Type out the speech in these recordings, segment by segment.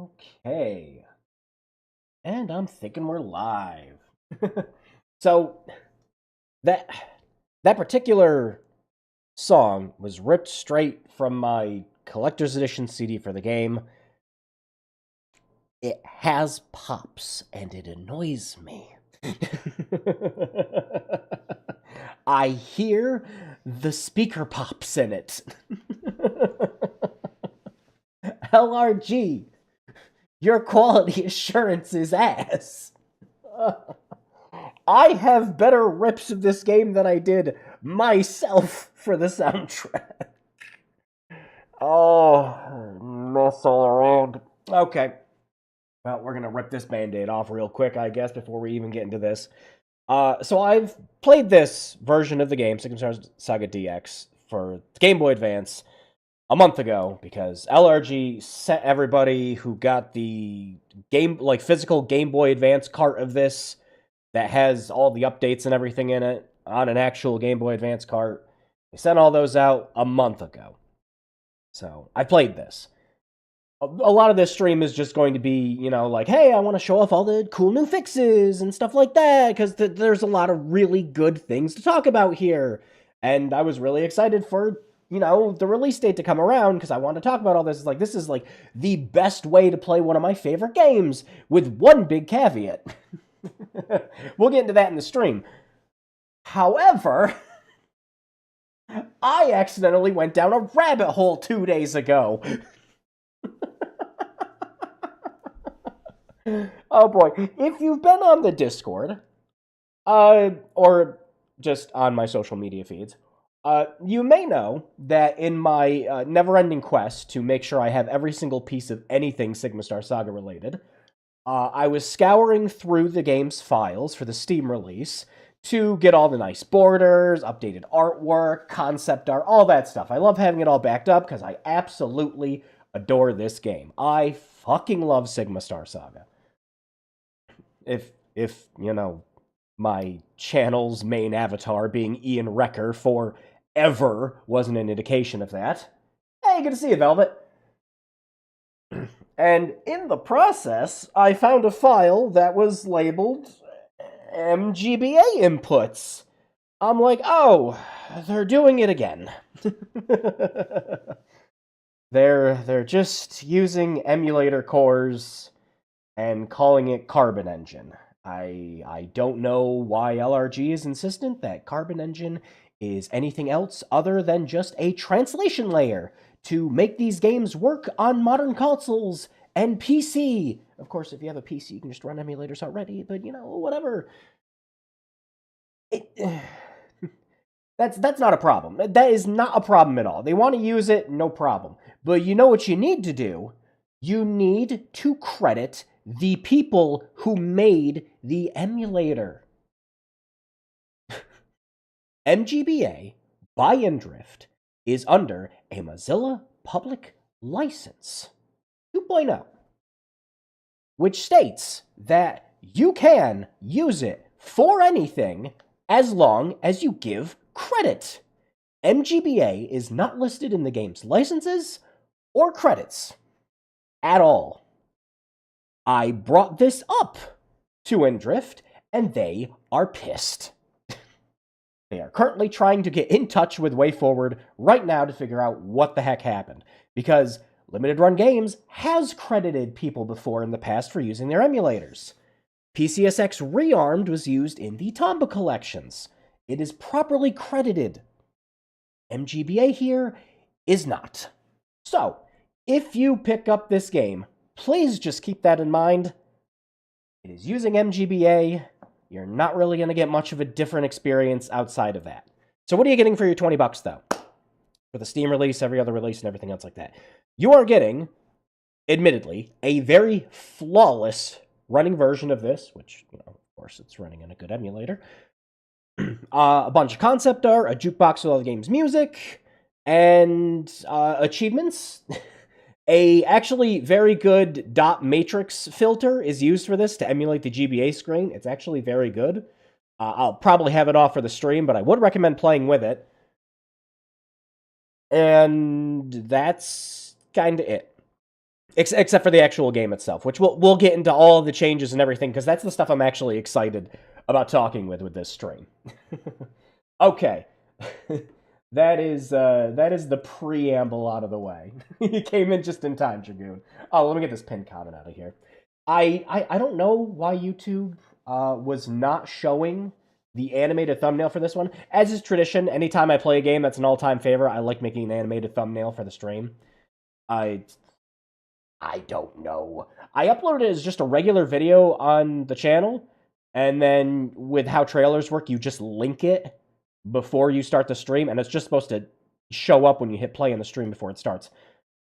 Okay. And I'm thinking we're live. So that that particular song was ripped straight from my collector's edition CD for the game. It has pops and it annoys me. I hear the speaker pops in it. LRG, your quality assurance is ass. I have better rips of this game than I did myself for the soundtrack. Oh, mess all around. Okay. Well, we're going to rip this band-aid off real quick, I guess, before we even get into this. So I've played this version of the game, Sigma Saga DX, for Game Boy Advance a month ago because LRG sent everybody who got the physical Game Boy Advance cart of this that has all the updates and everything in it on an actual Game Boy Advance cart. They sent all those out a month ago. So I played this. A lot of this stream is just going to be, like, hey, I want to show off all the cool new fixes and stuff like that, because there's a lot of really good things to talk about here. And I was really excited for, the release date to come around, because I want to talk about all this. It's like, this is, like, the best way to play one of my favorite games, with one big caveat. We'll get into that in the stream. However, I accidentally went down a rabbit hole 2 days ago. Oh boy, if you've been on the Discord, or just on my social media feeds, you may know that in my never-ending quest to make sure I have every single piece of anything Sigma Star Saga related, I was scouring through the game's files for the Steam release to get all the nice borders, updated artwork, concept art, all that stuff. I love having it all backed up because I absolutely adore this game. I fucking love Sigma Star Saga. If my channel's main avatar being Ian Wrecker forever wasn't an indication of that. Hey, good to see you, Velvet. And in the process, I found a file that was labeled MGBA inputs. I'm like, oh, they're doing it again. They're just using emulator cores and calling it Carbon Engine. I don't know why LRG is insistent that Carbon Engine is anything else other than just a translation layer to make these games work on modern consoles and PC. Of course, if you have a PC, you can just run emulators already, but whatever. That's not a problem. That is not a problem at all. They want to use it, no problem. But you know what you need to do? You need to credit the people who made the emulator. MGBA by Indrift is under a Mozilla Public License 2.0, which states that you can use it for anything as long as you give credit. MGBA is not listed in the game's licenses or credits at all. I brought this up to Indrift, and they are pissed. They are currently trying to get in touch with WayForward right now to figure out what the heck happened, because Limited Run Games has credited people before in the past for using their emulators. PCSX Rearmed was used in the Tomba collections. It is properly credited. MGBA here is not. So, if you pick up this game, please just keep that in mind. It is using MGBA. You're not really going to get much of a different experience outside of that. So what are you getting for your $20, though? For the Steam release, every other release, and everything else like that. You are getting, admittedly, a very flawless running version of this, which, of course, it's running in a good emulator. A bunch of concept art, a jukebox with all the game's music, and achievements. A actually very good dot matrix filter is used for this to emulate the GBA screen. It's actually very good. I'll probably have it off for the stream, but I would recommend playing with it. And that's kind of it. except for the actual game itself, which we'll get into all of the changes and everything, because that's the stuff I'm actually excited about talking with this stream. Okay. That is the preamble out of the way. You came in just in time, Dragoon. Oh, let me get this pinned comment out of here. I don't know why YouTube was not showing the animated thumbnail for this one. As is tradition, anytime I play a game that's an all-time favorite, I like making an animated thumbnail for the stream. I don't know. I uploaded it as just a regular video on the channel, and then with how trailers work, you just link it before you start the stream, and it's just supposed to show up when you hit play in the stream before it starts.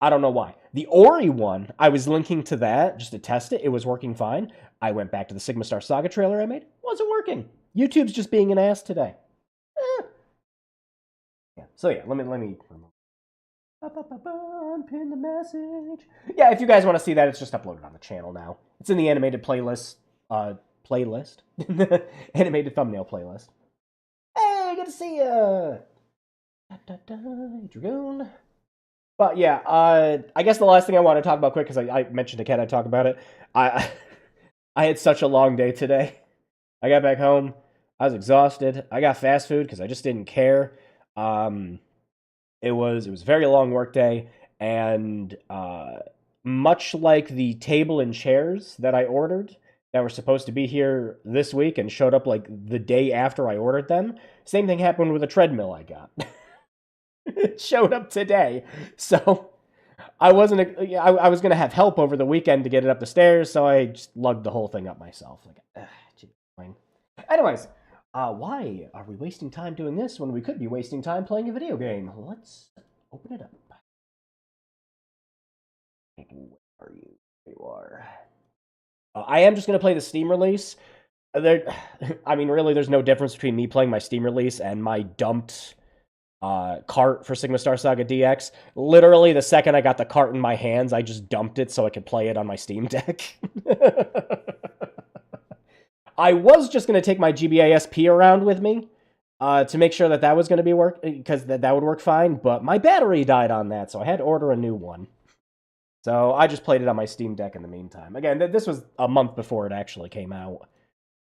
I don't know why. The Ori one, I was linking to that just to test it. It was working fine. I went back to the Sigma Star Saga trailer I made. Wasn't working. YouTube's just being an ass today. Yeah. So yeah, let me unpin the message. Yeah, if you guys want to see that, it's just uploaded on the channel now. It's in the animated playlist. Animated thumbnail playlist. Hey, good to see ya! Dragoon. But yeah, I guess the last thing I want to talk about quick, because I mentioned to Kat I'd talk about it. I had such a long day today. I got back home. I was exhausted. I got fast food because I just didn't care. It was a very long work day, and much like the table and chairs that I ordered that were supposed to be here this week and showed up like the day after I ordered them, same thing happened with a treadmill I got. It showed up today, so I was going to have help over the weekend to get it up the stairs, so I just lugged the whole thing up myself. Anyways, why are we wasting time doing this when we could be wasting time playing a video game? Let's open it up. Where are you? There you are. I am just going to play the Steam release. I mean, really, there's no difference between me playing my Steam release and my dumped cart for Sigma Star Saga DX. Literally, the second I got the cart in my hands, I just dumped it so I could play it on my Steam Deck. I was just going to take my GBA SP around with me to make sure that was going to be because that would work fine, but my battery died on that, so I had to order a new one. So I just played it on my Steam Deck in the meantime. Again, this was a month before it actually came out,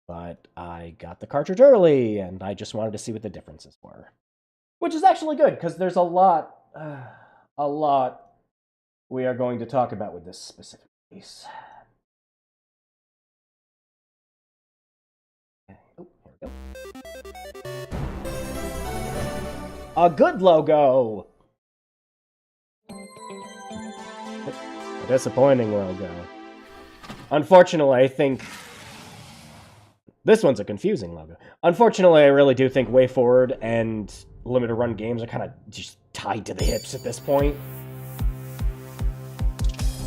but I got the cartridge early, and I just wanted to see what the differences were. Which is actually good, because there's a lot we are going to talk about with this specific piece. Oh, here we go. A good logo! A disappointing logo. Unfortunately, I think this one's a confusing logo. Unfortunately, I really do think Way Forward and limited run games are kind of just tied to the hips at this point.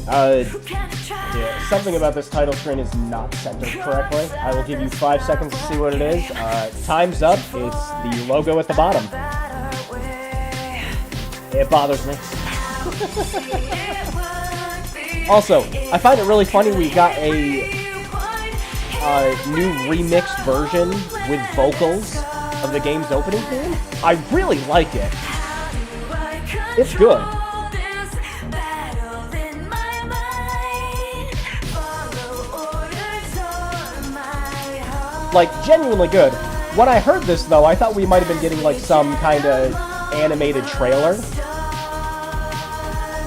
Yeah, something about this title screen is not centered correctly. I will give you 5 seconds to see what it is. Time's up. It's the logo at the bottom. It bothers me. Also, I find it really funny we got a new remixed version with vocals of the game's opening theme. I really like it. It's good. Like, genuinely good. When I heard this, though, I thought we might have been getting, like, some kind of animated trailer.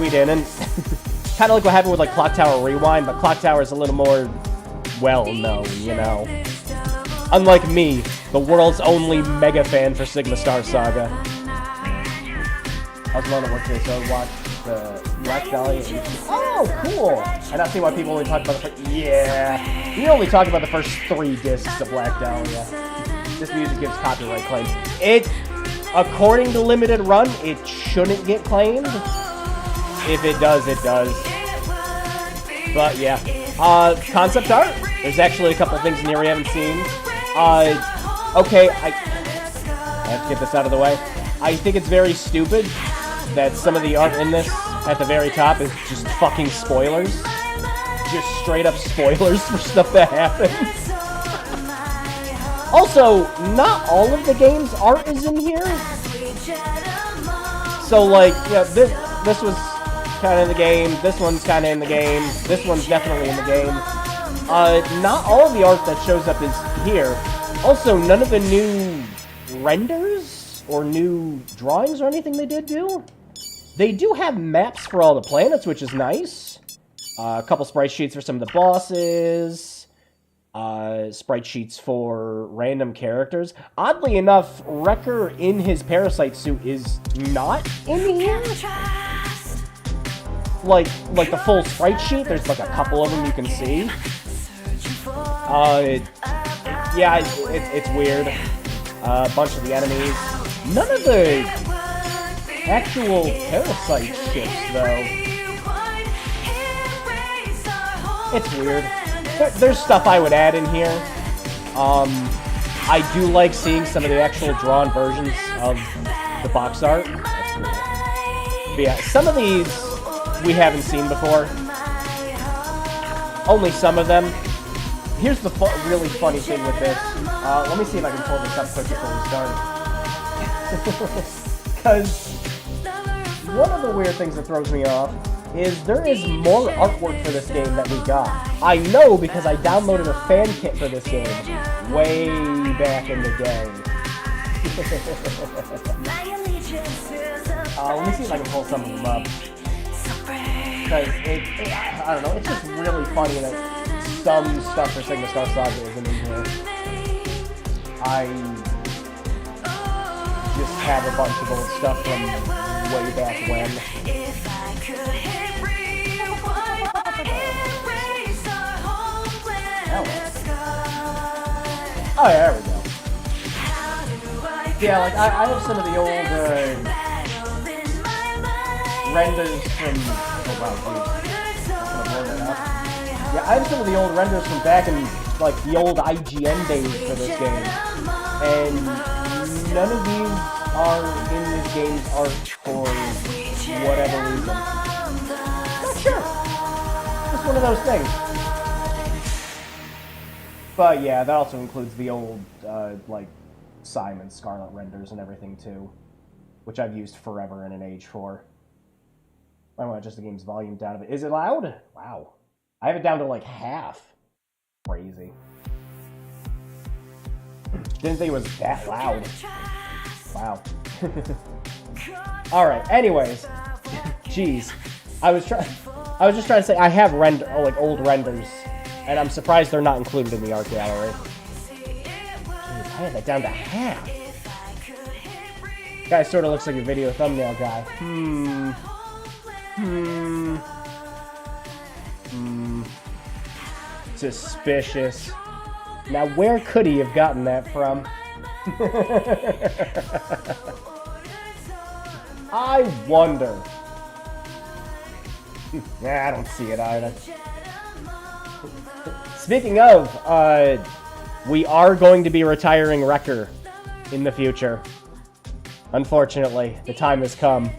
We didn't. Kind of like what happened with, like, Clock Tower Rewind, but Clock Tower is a little more well-known, you know? Unlike me, the world's only mega fan for Sigma Star Saga. I was alone at work today, so I watched the Black Dahlia. Oh, cool! I don't see why people only talk about the first... Yeah! We only talk about the first 3 discs of Black Dahlia. This music gives copyright claims. According to Limited Run, it shouldn't get claimed. If it does, it does. But yeah. Concept art. There's actually a couple things in here we haven't seen. Okay, I have to get this out of the way. I think it's very stupid that some of the art in this at the very top is just fucking spoilers. Just straight up spoilers for stuff that happens. Also, not all of the game's art is in here. So, like, yeah, this was kind of in the game. This one's kind of in the game. This one's definitely in the game. Not all of the art that shows up is here. Also, none of the new renders or new drawings or anything they did do. They do have maps for all the planets, which is nice. A couple sprite sheets for some of the bosses. Sprite sheets for random characters. Oddly enough, Wrecker in his parasite suit is not in here. Like the full sprite sheet, there's like a couple of them you can see. Yeah, it's weird. A bunch of the enemies. None of the actual parasite ships, though. It's weird. There's stuff I would add in here. I do like seeing some of the actual drawn versions of the box art. That's cool. But yeah, some of these we haven't seen before. Only some of them. Here's the really funny thing with this. Let me see if I can pull this up quick before we start. Because one of the weird things that throws me off is there is more artwork for this game that we got. I know because I downloaded a fan kit for this game way back in the day. Let me see if I can pull some of them up. Because I don't know, it's just really funny that some stuff for Sigma Star Saga isn't in here. I just have a bunch of old stuff from way back when. Oh yeah, there we go. Yeah, like I have some of the old renders from. Oh wow, yeah, I have some of the old renders from back in like the old IGN days for this game, and none of these are in this game's art for whatever reason. Not sure. Just one of those things. But yeah, that also includes the old, like, Simon Scarlet renders and everything, too. Which I've used forever and an age for. I want to adjust the game's volume down a bit. Is it loud? Wow. I have it down to, like, half. Crazy. Didn't think it was that loud. Wow. Alright, anyways. Jeez. I was just trying to say, I have old renders. And I'm surprised they're not included in the art gallery. Jeez, I had that down to half. Guy sort of looks like a video thumbnail guy. Suspicious. Now, where could he have gotten that from? I wonder. Nah, I don't see it either. Speaking of, we are going to be retiring Wrecker in the future. Unfortunately, the time has come.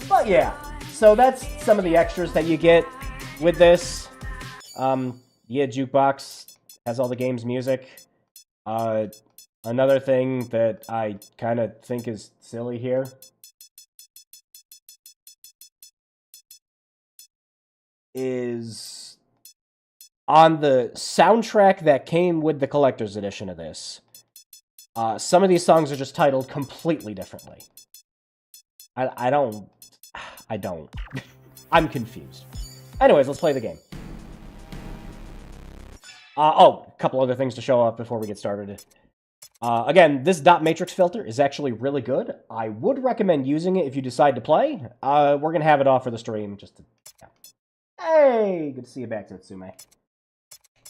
But yeah, so that's some of the extras that you get with this. Yeah, Jukebox has all the game's music. Another thing that I kind of think is silly here is on the soundtrack that came with the collector's edition of this. Some of these songs are just titled completely differently. I don't. I'm confused. Anyways, let's play the game. A couple other things to show off before we get started. Again, this dot matrix filter is actually really good. I would recommend using it if you decide to play. We're going to have it off for the stream. Just to, yeah. Hey! Good to see you back, Natsume. I'm going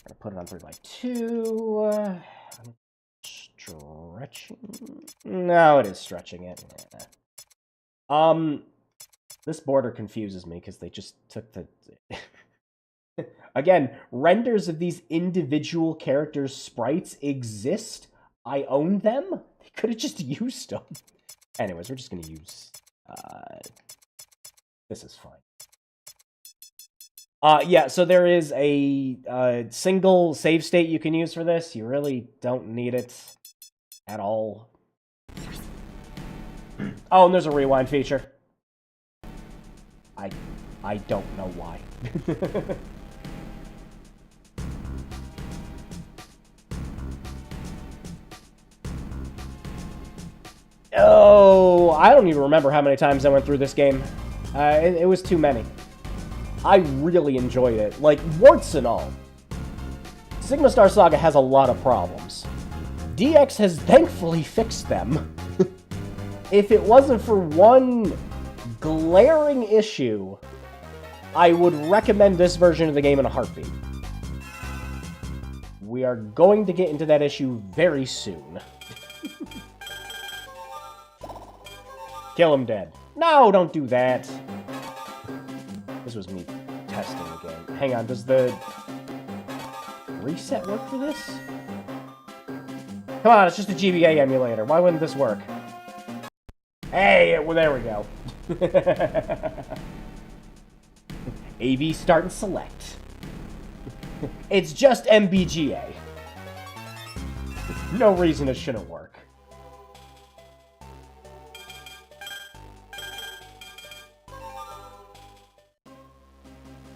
to put it on 3x2. Stretching? No, it is stretching it. Yeah. This border confuses me because they just took the... Again, renders of these individual characters' sprites exist. I own them. They could have just used them. Anyways, we're just going to use... this is fine. Yeah, so there is a single save state you can use for this. You really don't need it at all. Oh, and there's a rewind feature. I don't know why. Oh, I don't even remember how many times I went through this game. It was too many. I really enjoyed it. Like, warts and all. Sigma Star Saga has a lot of problems. DX has thankfully fixed them. If it wasn't for one glaring issue, I would recommend this version of the game in a heartbeat. We are going to get into that issue very soon. Kill him dead. No, don't do that. This was me testing the game. Hang on, does the reset work for this? Come on, it's just a GBA emulator. Why wouldn't this work? Hey, well, there we go. AV start and select. It's just MBGA. No reason it shouldn't work.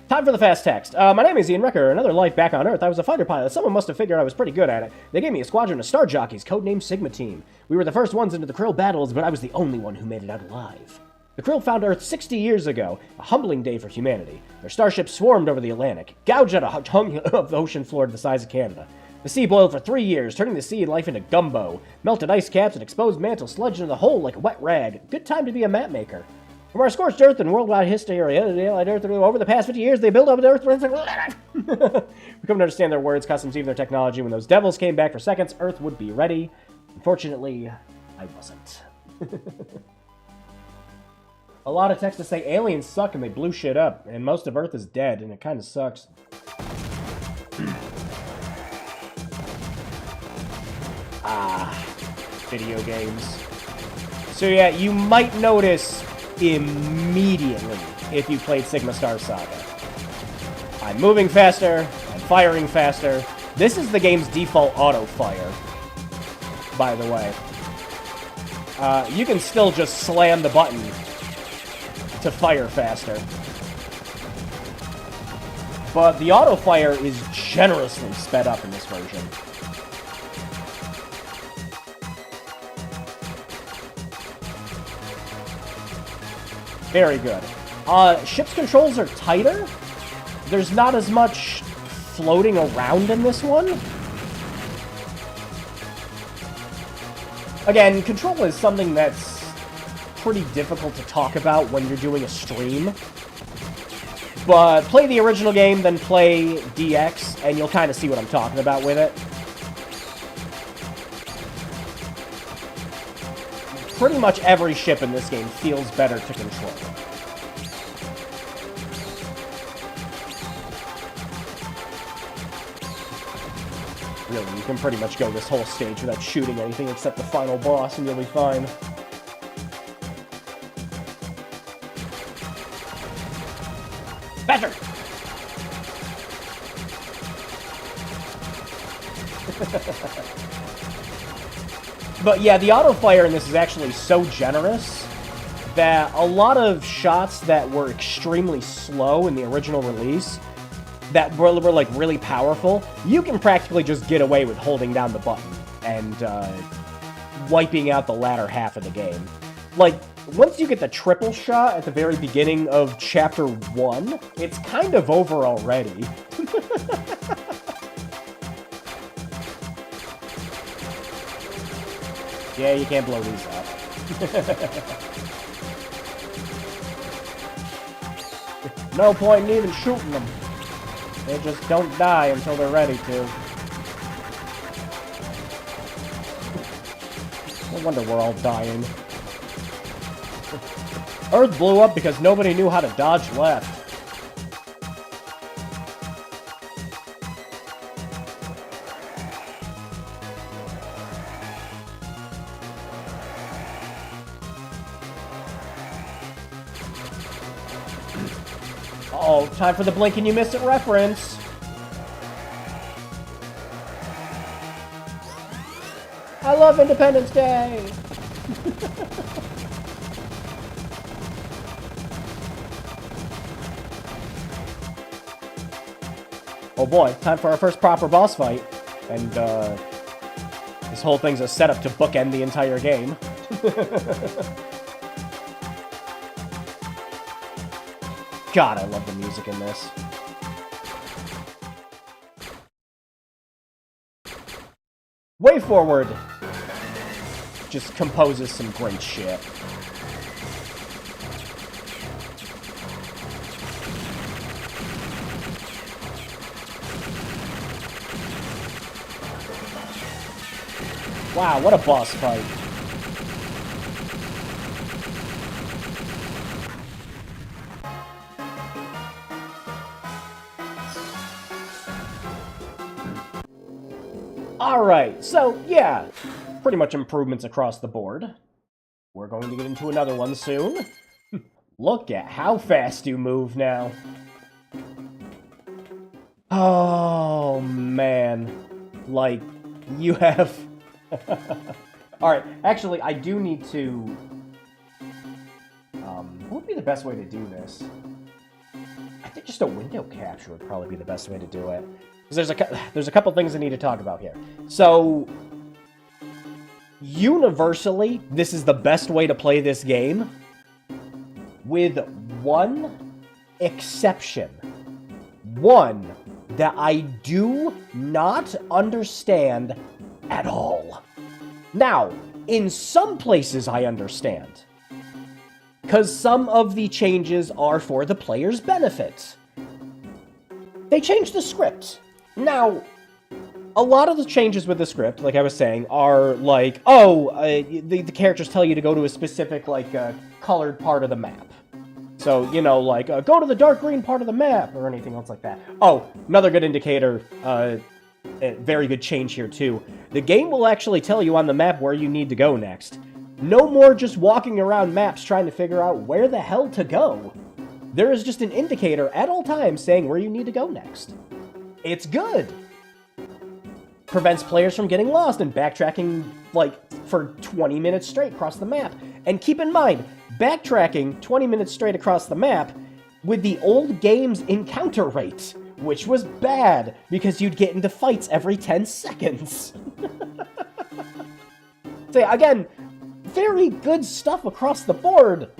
Time for the fast text. My name is Ian Recker. Another life back on Earth. I was a fighter pilot. Someone must have figured I was pretty good at it. They gave me a squadron of star jockeys, codenamed Sigma Team. We were the first ones into the Krill battles, but I was the only one who made it out alive. The Krill found Earth 60 years ago, a humbling day for humanity. Their starships swarmed over the Atlantic, gouged out a hunk of the ocean floor the size of Canada. The sea boiled for 3 years, turning the sea and life into gumbo. Melted ice caps and exposed mantle sludged into the hole like a wet rag. Good time to be a map maker. From our scorched Earth and worldwide history, over the past 50 years, they built up the Earth. We couldn't understand their words, customs, even their technology. When those devils came back for seconds, Earth would be ready. Unfortunately, I wasn't. A lot of text to say aliens suck and they blew shit up, and most of Earth is dead, and it kind of sucks. Video games. So yeah, you might notice immediately if you played Sigma Star Saga. I'm moving faster, I'm firing faster. This is the game's default auto-fire, by the way. You can still just slam the button to fire faster. But the auto-fire is generously sped up in this version. Very good. Ship's controls are tighter. There's not as much floating around in this one. Again, control is something that's pretty difficult to talk about when you're doing a stream. But play the original game, then play DX, and you'll kind of see what I'm talking about with it. Pretty much every ship in this game feels better to control. Really, you can pretty much go this whole stage without shooting anything except the final boss, and you'll be fine. Better! But yeah, the auto-fire in this is actually so generous that a lot of shots that were extremely slow in the original release, that were like really powerful, you can practically just get away with holding down the button and wiping out the latter half of the game. Like, once you get the triple shot at the very beginning of Chapter 1, it's kind of over already. Yeah, you can't blow these up. No point in even shooting them. They just don't die until they're ready to. No wonder we're all dying. Earth blew up because nobody knew how to dodge left. Oh, time for the blink and you miss it reference. I love Independence Day. Oh boy, time for our first proper boss fight. And, this whole thing's a setup to bookend the entire game. God, I love the music in this. Way Forward just composes some great shit. Wow, what a boss fight. Alright, so, yeah, pretty much improvements across the board. We're going to get into another one soon. Look at how fast you move now. Oh, man. Like, you have... Alright, actually, I do need to... what would be the best way to do this? I think just a window capture would probably be the best way to do it. Because there's a couple things I need to talk about here. So, universally, this is the best way to play this game, with one exception. One that I do not understand at all. Now, in some places I understand, because some of the changes are for the player's benefit. They changed the script. Now, a lot of the changes with the script, like I was saying, are like, oh, the characters tell you to go to a specific, like, colored part of the map. So, you know, like, go to the dark green part of the map, or anything else like that. Oh, another good indicator, a very good change here, too. The game will actually tell you on the map where you need to go next. No more just walking around maps trying to figure out where the hell to go. There is just an indicator at all times saying where you need to go next. It's good. Prevents players from getting lost and backtracking, like, for 20 minutes straight across the map. And keep in mind, backtracking 20 minutes straight across the map with the old game's encounter rate, which was bad, because you'd get into fights every 10 seconds. So again, very good stuff across the board.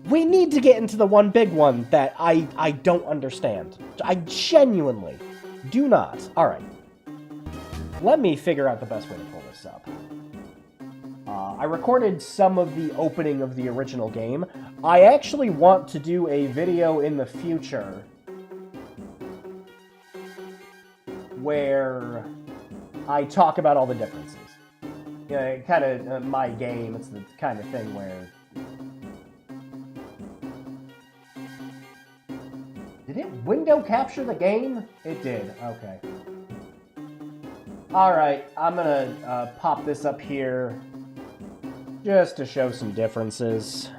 We need to get into the one big one that I don't understand. I genuinely do not. Alright. Let me figure out the best way to pull this up. I recorded some of the opening of the original game. I actually want to do a video in the future where I talk about all the differences. You know, kind of my game, it's the kind of thing where... Did it window capture the game? It did, okay. Alright, I'm gonna pop this up here just to show some differences.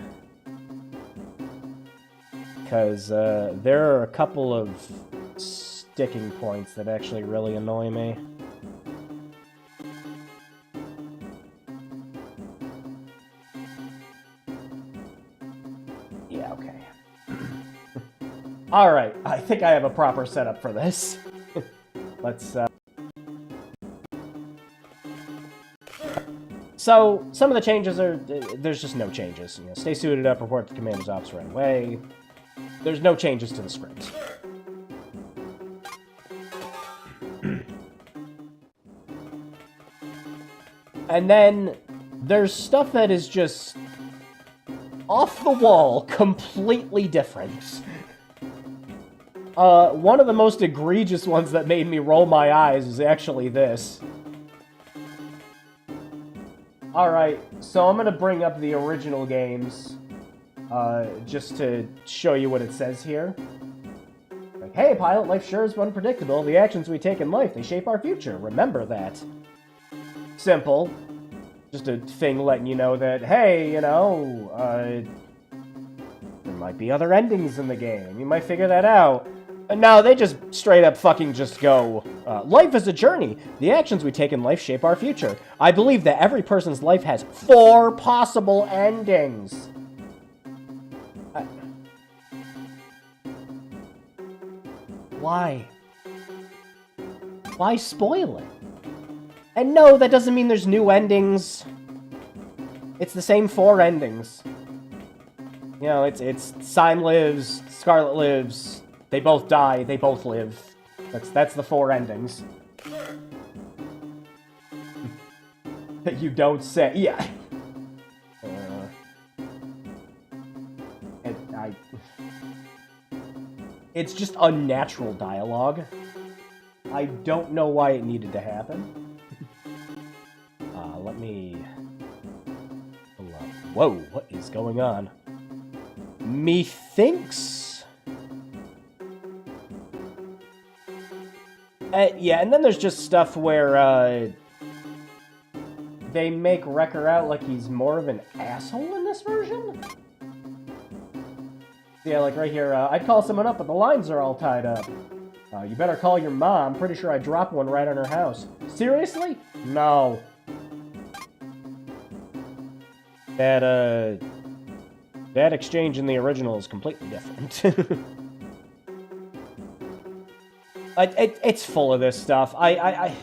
Because there are a couple of sticking points that actually really annoy me. Yeah, okay. Alright, I think I have a proper setup for this. Let's, So, some of the changes are... There's just no changes. You know, stay suited up, report to commander's office right away. There's no changes to the script. And then, there's stuff that is just... off the wall, completely different. One of the most egregious ones that made me roll my eyes is actually this. Alright, so I'm gonna bring up the original games, just to show you what it says here. Like, hey, pilot, life sure is unpredictable. The actions we take in life, they shape our future. Remember that. Simple. Just a thing letting you know that, hey, you know, there might be other endings in the game. You might figure that out. No, they just straight up fucking just go, life is a journey. The actions we take in life shape our future. I believe that every person's life has 4 possible endings. Why? Why spoil it? And no, that doesn't mean there's new endings. It's the same 4 endings. You know, it's Syme lives, Scarlet lives, they both die, they both live. That's the 4 endings. You don't say. Yeah. It's just unnatural dialogue. I don't know why it needed to happen. Let me... Whoa, what is going on? Methinks? Yeah, and then there's just stuff where, they make Wrecker out like he's more of an asshole in this version? Yeah, like right here, I'd call someone up, but the lines are all tied up. You better call your mom. Pretty sure I dropped one right on her house. Seriously? No. That exchange in the original is completely different. It's full of this stuff.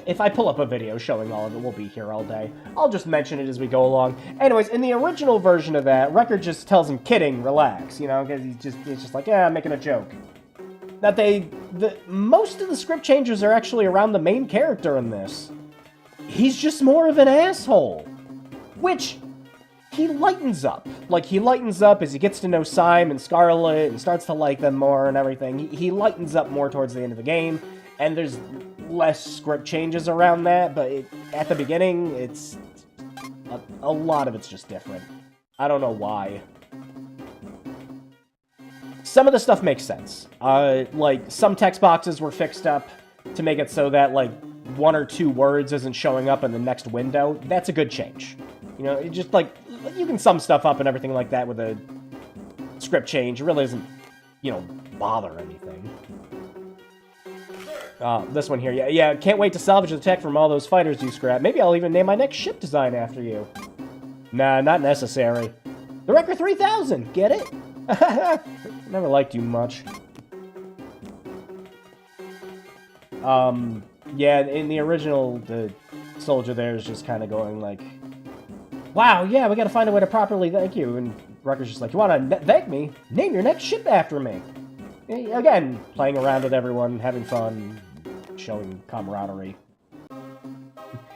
If I pull up a video showing all of it, we'll be here all day. I'll just mention it as we go along. Anyways, in the original version of that, Wrecker just tells him, kidding, relax, you know, because he's just like, yeah, I'm making a joke. That most of the script changes are actually around the main character in this. He's just more of an asshole. Which, he lightens up. Like, he lightens up as he gets to know Syme and Scarlet and starts to like them more and everything. He lightens up more towards the end of the game, and there's less script changes around that, but at the beginning, it's... A lot of it's just different. I don't know why. Some of the stuff makes sense. Like, some text boxes were fixed up to make it so that, like, 1 or 2 words isn't showing up in the next window. That's a good change. You know, it just, like, you can sum stuff up and everything like that with a script change. It really doesn't, you know, bother anything. This one here. Yeah, can't wait to salvage the tech from all those fighters you scrapped. Maybe I'll even name my next ship design after you. Nah, not necessary. The Wrecker 3000, get it? Never liked you much. Yeah, in the original, the soldier there is just kind of going like, wow, yeah, we gotta find a way to properly thank you. And Wrecker's just like, you wanna thank me? Name your next ship after me. Again, playing around with everyone, having fun, showing camaraderie.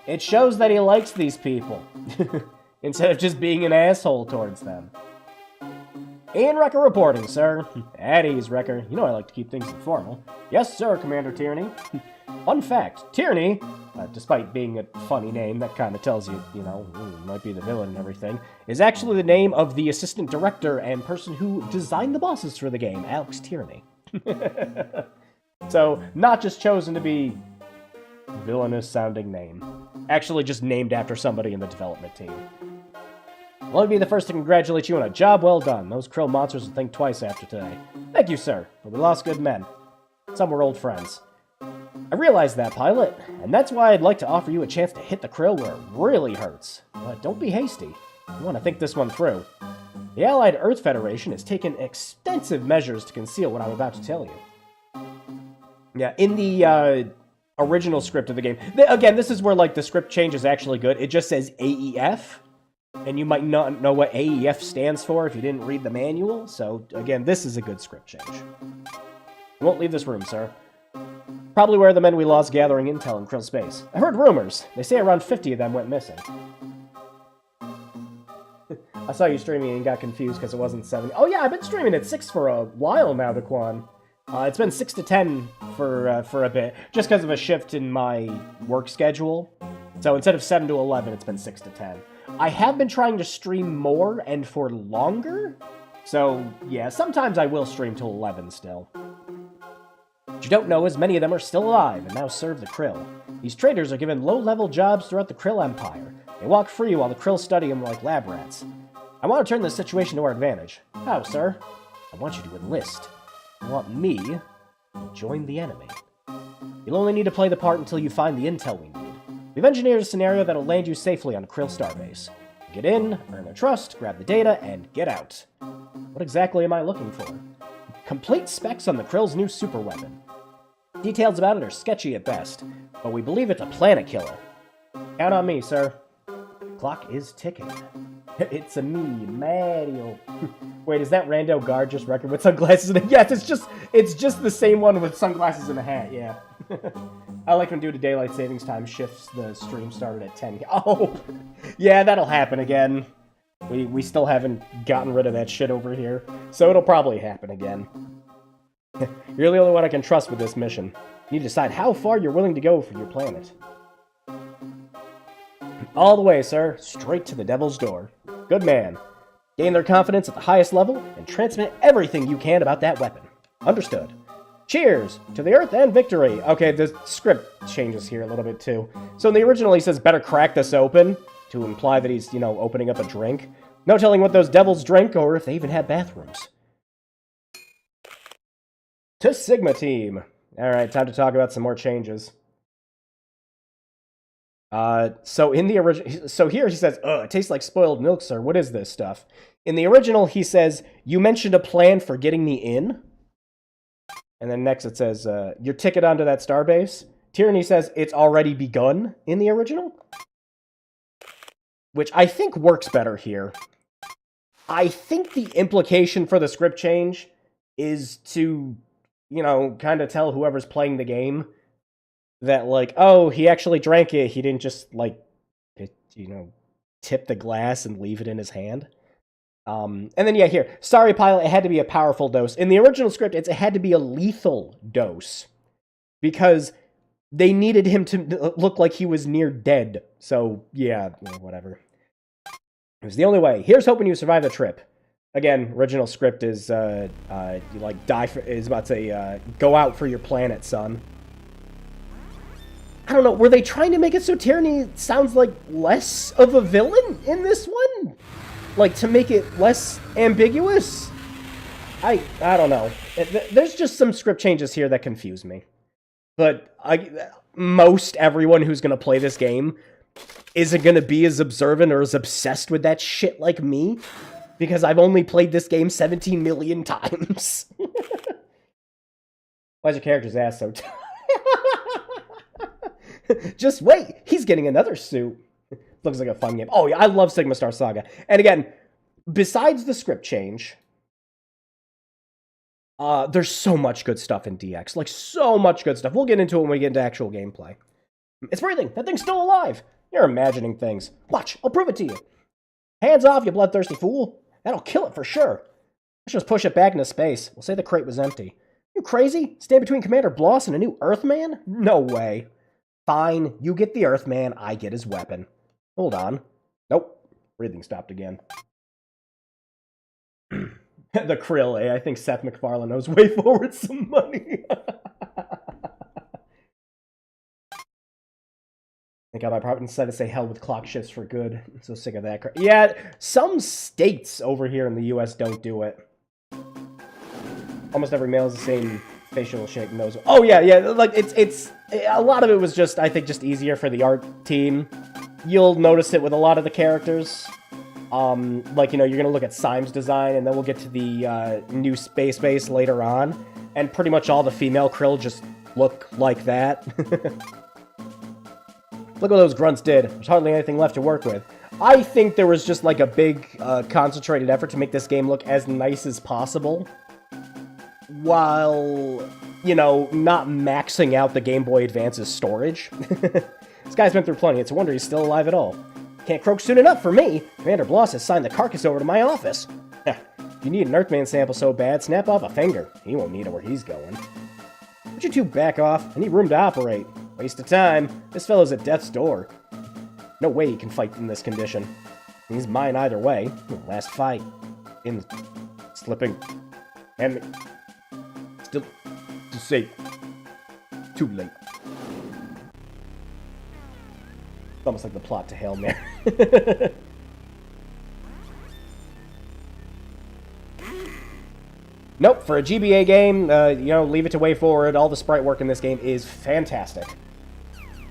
It shows that he likes these people, instead of just being an asshole towards them. Ian Wrecker reporting, sir. At ease, Wrecker. You know I like to keep things informal. Yes, sir, Commander Tierney. Fun fact, Tierney, despite being a funny name, that kind of tells you, you know, might be the villain and everything, is actually the name of the assistant director and person who designed the bosses for the game, Alex Tierney. So, not just chosen to be villainous-sounding name. Actually just named after somebody in the development team. Let me be the first to congratulate you on a job well done. Those Krill monsters will think twice after today. Thank you, sir, but we lost good men. Some were old friends. I realize that, pilot, and that's why I'd like to offer you a chance to hit the Krill where it really hurts. But don't be hasty. You want to think this one through. The Allied Earth Federation has taken extensive measures to conceal what I'm about to tell you. Yeah, in the original script of the game, again, this is where like the script change is actually good. It just says AEF, and you might not know what AEF stands for if you didn't read the manual. So again, this is a good script change. You won't leave this room, sir. Probably where the men we lost gathering intel in Krill space. I heard rumors. They say around 50 of them went missing. I saw you streaming and got confused because it wasn't 7. Oh yeah, I've been streaming at 6 for a while now, Daquan. It's been 6 to 10 for a bit, just because of a shift in my work schedule. So instead of 7 to 11, it's been 6 to 10. I have been trying to stream more and for longer. So yeah, sometimes I will stream till 11 still. What you don't know is many of them are still alive and now serve the Krill. These traitors are given low-level jobs throughout the Krill Empire. They walk free while the Krill study them like lab rats. I want to turn this situation to our advantage. How, sir? I want you to enlist. You want me to join the enemy. You'll only need to play the part until you find the intel we need. We've engineered a scenario that'll land you safely on a Krill starbase. Get in, earn their trust, grab the data, and get out. What exactly am I looking for? Complete specs on the Krill's new superweapon. Details about it are sketchy at best. but we believe it's a planet killer. Count on me, sir. Clock is ticking. It's a me, Mario. Wait, is that rando guard just record with sunglasses and a... Yes, it's just the same one with sunglasses and a hat, yeah. I like when due to daylight savings time shifts, the stream started at 10. Oh, yeah, that'll happen again. We still haven't gotten rid of that shit over here, so it'll probably happen again. You're the only one I can trust with this mission. You need to decide how far you're willing to go for your planet. All the way, sir. Straight to the devil's door. Good man. Gain their confidence at the highest level, and transmit everything you can about that weapon. Understood. Cheers to the Earth and victory. Okay, the script changes here a little bit, too. So in the original, he says, better crack this open, to imply that he's, opening up a drink. No telling what those devils drink, or if they even have bathrooms. To Sigma Team. Alright, time to talk about some more changes. So in the original, so here he says, ugh, it tastes like spoiled milk, sir. What is this stuff? In the original, he says, you mentioned a plan for getting me in? And then next it says, your ticket onto that starbase? Tyranny says, it's already begun in the original? Which I think works better here. I think the implication for the script change is to, kind of tell whoever's playing the game that, like, oh, he actually drank it. He didn't just, tip the glass and leave it in his hand. And then, yeah, here. Sorry, pilot, it had to be a powerful dose. In the original script, it had to be a lethal dose. Because they needed him to look like he was near dead. So, yeah, whatever. It was the only way. Here's hoping you survive the trip. Again, original script is, go out for your planet, son. I don't know, were they trying to make it so Tyranny sounds like less of a villain in this one? Like, to make it less ambiguous? I don't know. There's just some script changes here that confuse me. But most everyone who's going to play this game isn't going to be as observant or as obsessed with that shit like me. Because I've only played this game 17 million times. Why's your character's ass so Just wait, he's getting another suit. Looks like a fun game. Oh yeah, I love Sigma Star Saga. And again, besides the script change, there's so much good stuff in DX. Like, so much good stuff. We'll get into it when we get into actual gameplay. It's breathing. That thing's still alive. You're imagining things. Watch, I'll prove it to you. Hands off, you bloodthirsty fool. That'll kill it for sure. Let's just push it back into space. We'll say the crate was empty. You crazy? Stand between Commander Bloss and a new Earthman? No way. Fine, you get the Earthman, I get his weapon. Hold on. Nope. Breathing stopped again. The Krill, eh? I think Seth MacFarlane knows way forward some money. I got my apartment decided to say hell with clock shifts for good. I'm so sick of that. Yeah, some states over here in the US don't do it. Almost every male is the same facial shape, nose. Oh yeah, like it's a lot of it was just, I think, just easier for the art team. You'll notice it with a lot of the characters. Like, you're gonna look at Syme's design, and then we'll get to the new space base later on, and pretty much all the female Krill just look like that. Look what those grunts did. There's hardly anything left to work with. I think there was just like a big concentrated effort to make this game look as nice as possible, while, not maxing out the Game Boy Advance's storage. This guy's been through plenty. It's a wonder he's still alive at all. Can't croak soon enough for me. Commander Bloss has signed the carcass over to my office. If you need an Earthman sample so bad, snap off a finger. He won't need it where he's going. Would you two back off? I need room to operate. Waste of time. This fellow's at death's door. No way he can fight in this condition. He's mine either way. Last fight. In slipping. And still safe. Too late. It's almost like the plot to Hail Mary. Nope, for a GBA game, leave it to way forward. All the sprite work in this game is fantastic.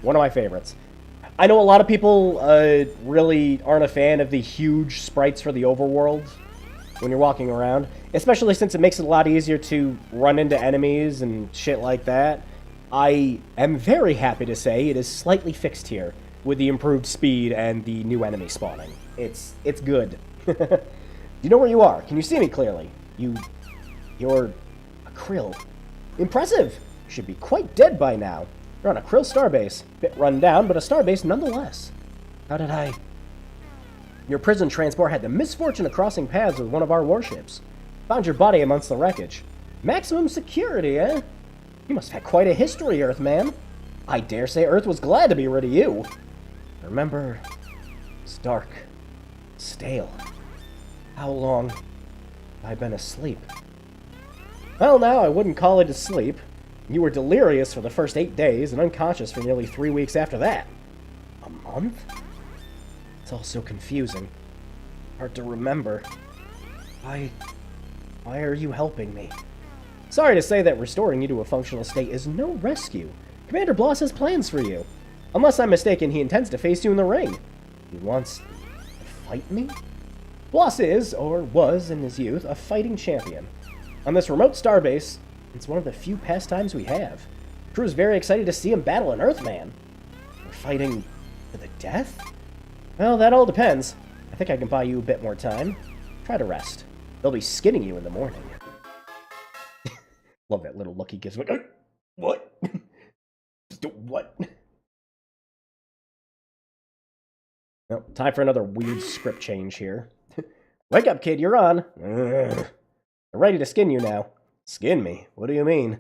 One of my favorites. I know a lot of people really aren't a fan of the huge sprites for the overworld when you're walking around, especially since it makes it a lot easier to run into enemies and shit like that. I am very happy to say it is slightly fixed here, with the improved speed and the new enemy spawning. It's good. You know where you are? Can you see me clearly? You're a krill. Impressive! You should be quite dead by now. You're on a krill starbase. Bit run down, but a starbase nonetheless. How did I... Your prison transport had the misfortune of crossing paths with one of our warships. Found your body amongst the wreckage. Maximum security, eh? You must have had quite a history, Earthman. I dare say Earth was glad to be rid of you. Remember, it's dark, stale. How long have I been asleep? Well, now, I wouldn't call it asleep. You were delirious for the first 8 days and unconscious for nearly 3 weeks after that. A month? It's all so confusing. Hard to remember. Why are you helping me? Sorry to say that restoring you to a functional state is no rescue. Commander Bloss has plans for you. Unless I'm mistaken, he intends to face you in the ring. He wants to fight me? Bloss is, or was in his youth, a fighting champion. On this remote starbase, it's one of the few pastimes we have. The crew is very excited to see him battle an Earthman. We're fighting to the death? Well, that all depends. I think I can buy you a bit more time. Try to rest. They'll be skinning you in the morning. Love that little look he gives me. What? What? Nope, time for another weird script change here. Wake up, kid, you're on. They're ready to skin you now. Skin me? What do you mean?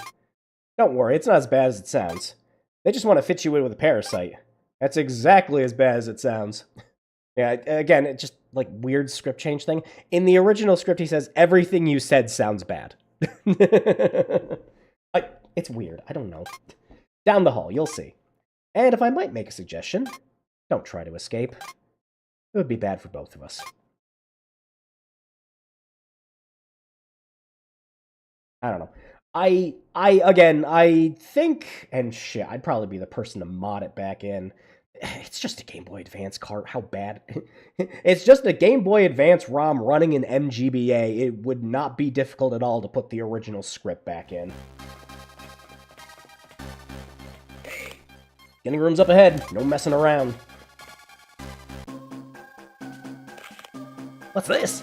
Don't worry, it's not as bad as it sounds. They just want to fit you in with a parasite. That's exactly as bad as it sounds. Yeah, again, it's just like weird script change thing. In the original script, he says, everything you said sounds bad. It's weird. I don't know. Down the hall, you'll see. And if I might make a suggestion, don't try to escape. It would be bad for both of us. I don't know. I think, and shit, I'd probably be the person to mod it back in. It's just a Game Boy Advance cart. How bad? It's just a Game Boy Advance ROM running in MGBA. It would not be difficult at all to put the original script back in. Getting rooms up ahead. No messing around. What's this?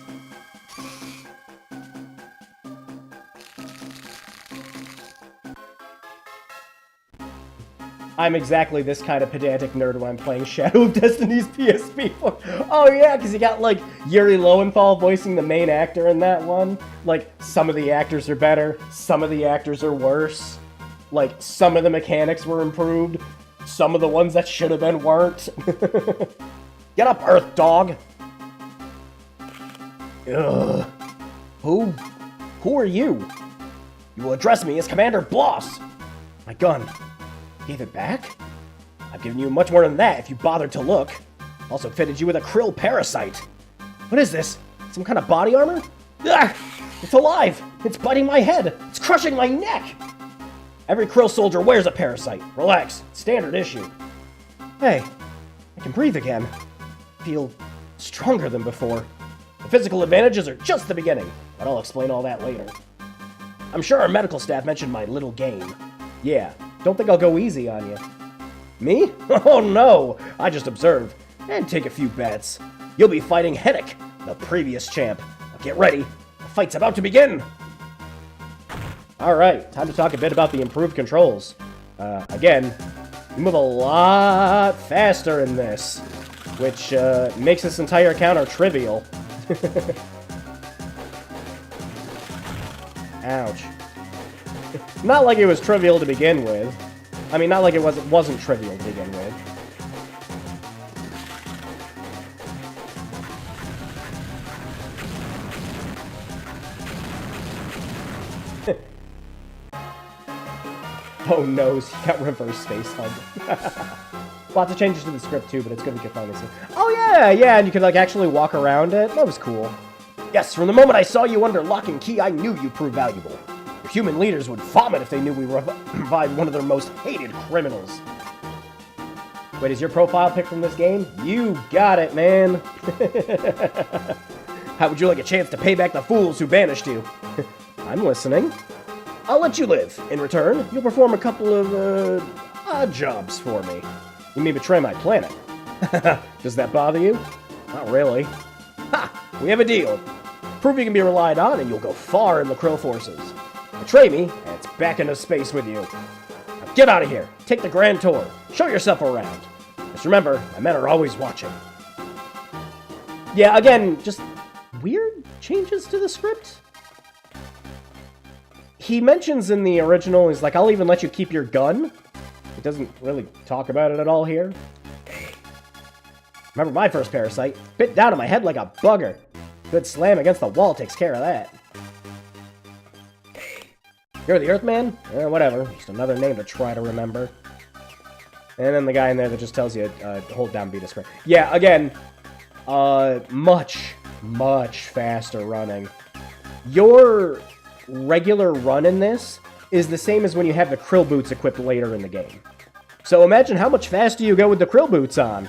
I'm exactly this kind of pedantic nerd when I'm playing Shadow of Destiny's PSP. Oh yeah, because you got, like, Yuri Lowenthal voicing the main actor in that one. Like, some of the actors are better, some of the actors are worse. Like, some of the mechanics were improved, some of the ones that should have been weren't. Get up, Earth Dog! Ugh. Who are you? You will address me as Commander Bloss! My gun. Gave it back? I've given you much more than that if you bothered to look. Also fitted you with a krill parasite. What is this? Some kind of body armor? Ah! It's alive! It's biting my head! It's crushing my neck! Every krill soldier wears a parasite. Relax. Standard issue. Hey, I can breathe again. Feel stronger than before. The physical advantages are just the beginning, but I'll explain all that later. I'm sure our medical staff mentioned my little game. Yeah, don't think I'll go easy on you. Me? Oh no! I just observe and take a few bets. You'll be fighting Heddick, the previous champ. Now get ready. The fight's about to begin! Alright, time to talk a bit about the improved controls. Again, you move a lot faster in this, which makes this entire encounter trivial. Ouch. Not like it was trivial to begin with. I mean, not like it wasn't trivial to begin with. Oh no, he got reverse space hug. Lots of changes to the script too, but it's good we could finally see. Oh yeah, and you could like actually walk around it. That was cool. Yes, from the moment I saw you under lock and key, I knew you proved valuable. Your human leaders would vomit if they knew we revived one of their most hated criminals. Wait, is your profile pic from this game? You got it, man. How would you like a chance to pay back the fools who banished you? I'm listening. I'll let you live. In return, you'll perform a couple of, odd jobs for me. You may betray my planet. Does that bother you? Not really. Ha! We have a deal. Prove you can be relied on, and you'll go far in the Krill forces. Betray me, and it's back into space with you. Now get out of here. Take the grand tour. Show yourself around. Just remember, my men are always watching. Yeah, again, just weird changes to the script. He mentions in the original, he's like, I'll even let you keep your gun. He doesn't really talk about it at all here. Remember my first parasite? Bit down on my head like a bugger. Good slam against the wall takes care of that. You're the Earthman? Whatever. Just another name to try to remember. And then the guy in there that just tells you, hold down B to square. Yeah, again, much faster running. Your regular run in this is the same as when you have the Krill boots equipped later in the game. So imagine how much faster you go with the Krill boots on.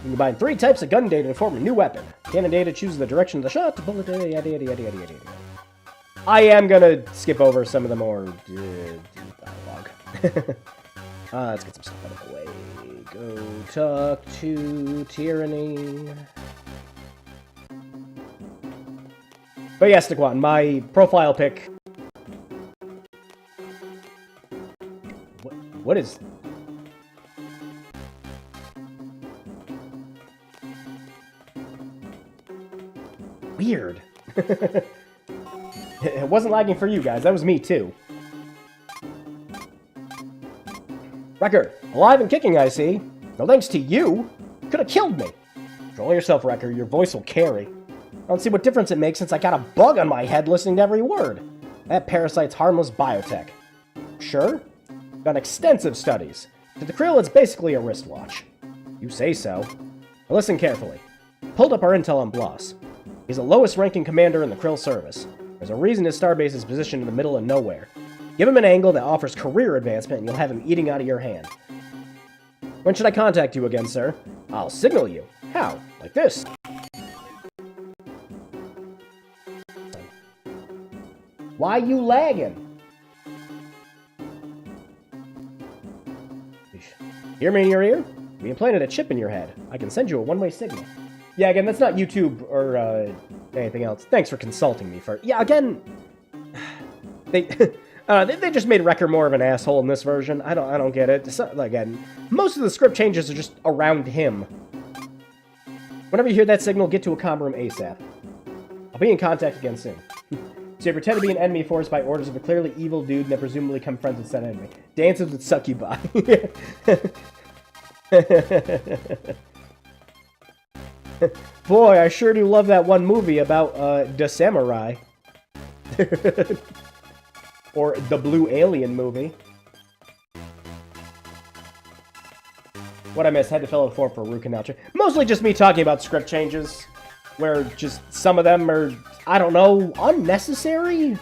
You combine 3 types of gun data to form a new weapon. Cannon data chooses the direction of the shot, bullet data, yada yada yada yada yada. I am gonna skip over some of the more dialogue. Let's get some stuff out of the way. Go talk to Tyranny. But yeah, Stickwan, my profile pic. What is... Weird. It wasn't lagging for you guys, that was me too. Wrecker, alive and kicking, I see. No thanks to you. Could have killed me. Control yourself, Wrecker, your voice will carry. I don't see what difference it makes since I got a bug on my head listening to every word. That parasite's harmless biotech. Sure? Done extensive studies. To the Krill, it's basically a wristwatch. You say so. Now listen carefully. Pulled up our intel on Bloss. He's the lowest-ranking commander in the Krill service. There's a reason his starbase is positioned in the middle of nowhere. Give him an angle that offers career advancement, and you'll have him eating out of your hand. When should I contact you again, sir? I'll signal you. How? Like this. Why you lagging? Hear me in your ear? We implanted a chip in your head. I can send you a one-way signal. Yeah, again, that's not YouTube or anything else. Thanks for consulting me for... Yeah, again... They just made Wrecker more of an asshole in this version. I don't get it. So, again, most of the script changes are just around him. Whenever you hear that signal, get to a comm room ASAP. I'll be in contact again soon. So you pretend to be an enemy forced by orders of a clearly evil dude and then presumably become friends with said enemy. Dances with succubi. Boy, I sure do love that one movie about the samurai. Or the Blue Alien movie. What I missed, had to fill out a form for root canal. Mostly just me talking about script changes, where just some of them are, I don't know, unnecessary?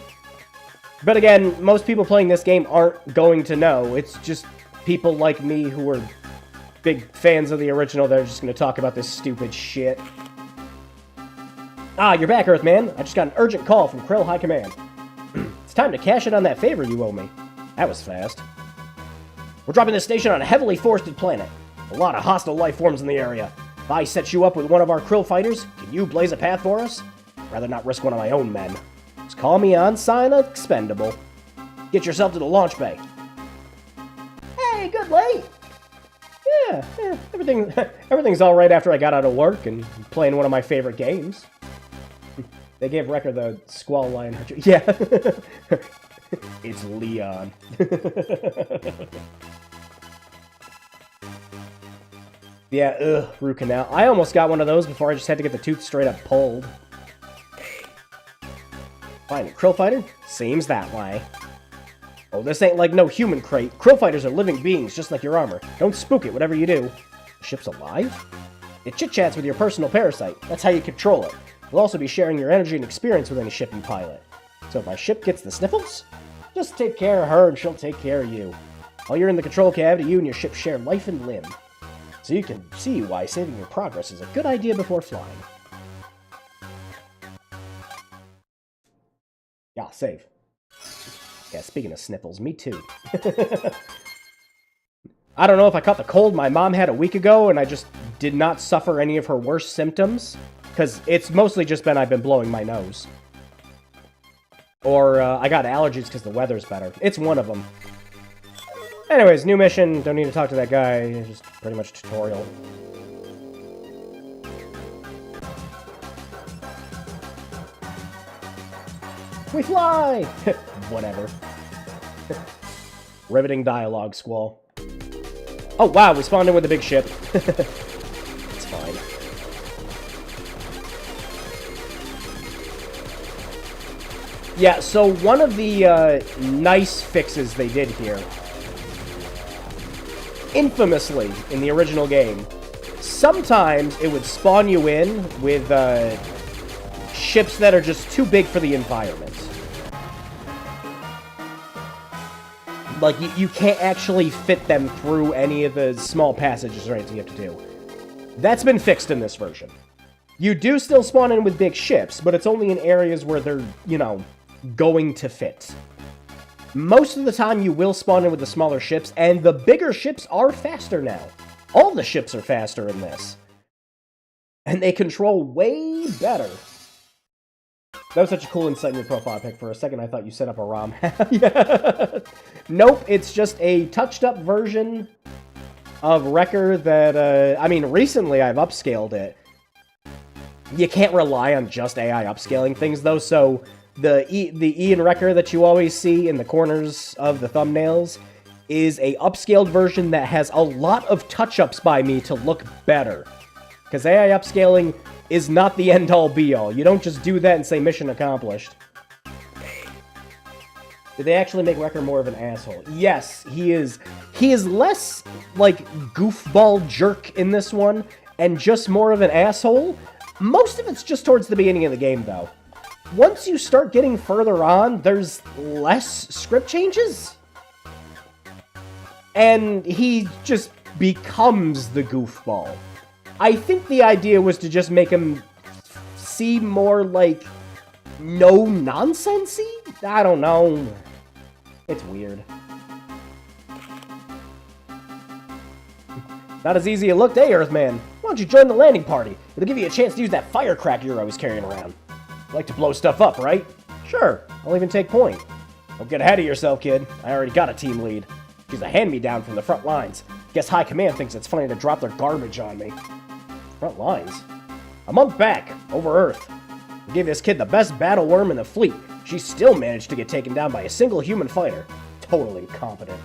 But again, most people playing this game aren't going to know. It's just people like me who are big fans of the original that are just going to talk about this stupid shit. Ah, you're back, Earthman. I just got an urgent call from Krill High Command. It's time to cash in on that favor you owe me. That was fast. We're dropping this station on a heavily forested planet. A lot of hostile life forms in the area. If I set you up with one of our Krill fighters, can you blaze a path for us? I'd rather not risk one of my own men. Just call me on sign expendable. Get yourself to the launch bay. Hey, good late. Yeah, everything's all right after I got out of work and playing one of my favorite games. They gave Wrecker the Squall Lion. Yeah. It's Leon. Yeah, root canal. I almost got one of those before I just had to get the tooth straight up pulled. Fine, Krill fighter? Seems that way. Oh, this ain't like no human crate. Krill fighters are living beings, just like your armor. Don't spook it, whatever you do. The ship's alive? It chit-chats with your personal parasite. That's how you control it. You'll also be sharing your energy and experience with any ship you pilot. So if my ship gets the sniffles, just take care of her and she'll take care of you. While you're in the control cavity, you and your ship share life and limb. So you can see why saving your progress is a good idea before flying. Ah, save. Yeah, speaking of sniffles, me too. I don't know if I caught the cold my mom had a week ago and I just did not suffer any of her worst symptoms. Because it's mostly just been I've been blowing my nose. Or I got allergies because the weather's better. It's one of them. Anyways, new mission. Don't need to talk to that guy. Just pretty much tutorial. We fly! Whatever. Riveting dialogue, Squall. Oh, wow, we spawned in with a big ship. It's fine. Yeah, so one of the nice fixes they did here, infamously in the original game, sometimes it would spawn you in with ships that are just too big for the environment. Like, you can't actually fit them through any of the small passages or anything you have to do. That's been fixed in this version. You do still spawn in with big ships, but it's only in areas where they're, you know, going to fit. Most of the time you will spawn in with the smaller ships, and the bigger ships are faster now. All the ships are faster in this. And they control way better. That was such a cool insight in your profile pic. For a second, I thought you set up a ROM. Yeah. Nope, it's just a touched-up version of Wrecker that, I mean, recently I've upscaled it. You can't rely on just AI upscaling things, though, so the E in Wrecker that you always see in the corners of the thumbnails is a upscaled version that has a lot of touch-ups by me to look better. Because AI upscaling is not the end-all be-all. You don't just do that and say mission accomplished. Did they actually make Wrecker more of an asshole? Yes, he is. He is less, like, goofball jerk in this one, and just more of an asshole. Most of it's just towards the beginning of the game, though. Once you start getting further on, there's less script changes. And he just becomes the goofball. I think the idea was to just make him seem more like no-nonsense-y? I don't know. It's weird. Not as easy as it looked, eh, Earthman? Why don't you join the landing party? It'll give you a chance to use that firecracker you're always carrying around. You like to blow stuff up, right? Sure, I'll even take point. Don't get ahead of yourself, kid. I already got a team lead. She's a hand-me-down from the front lines. Guess High Command thinks it's funny to drop their garbage on me. Front lines? A month back, over Earth. We gave this kid the best battle worm in the fleet. She still managed to get taken down by a single human fighter. Total incompetent.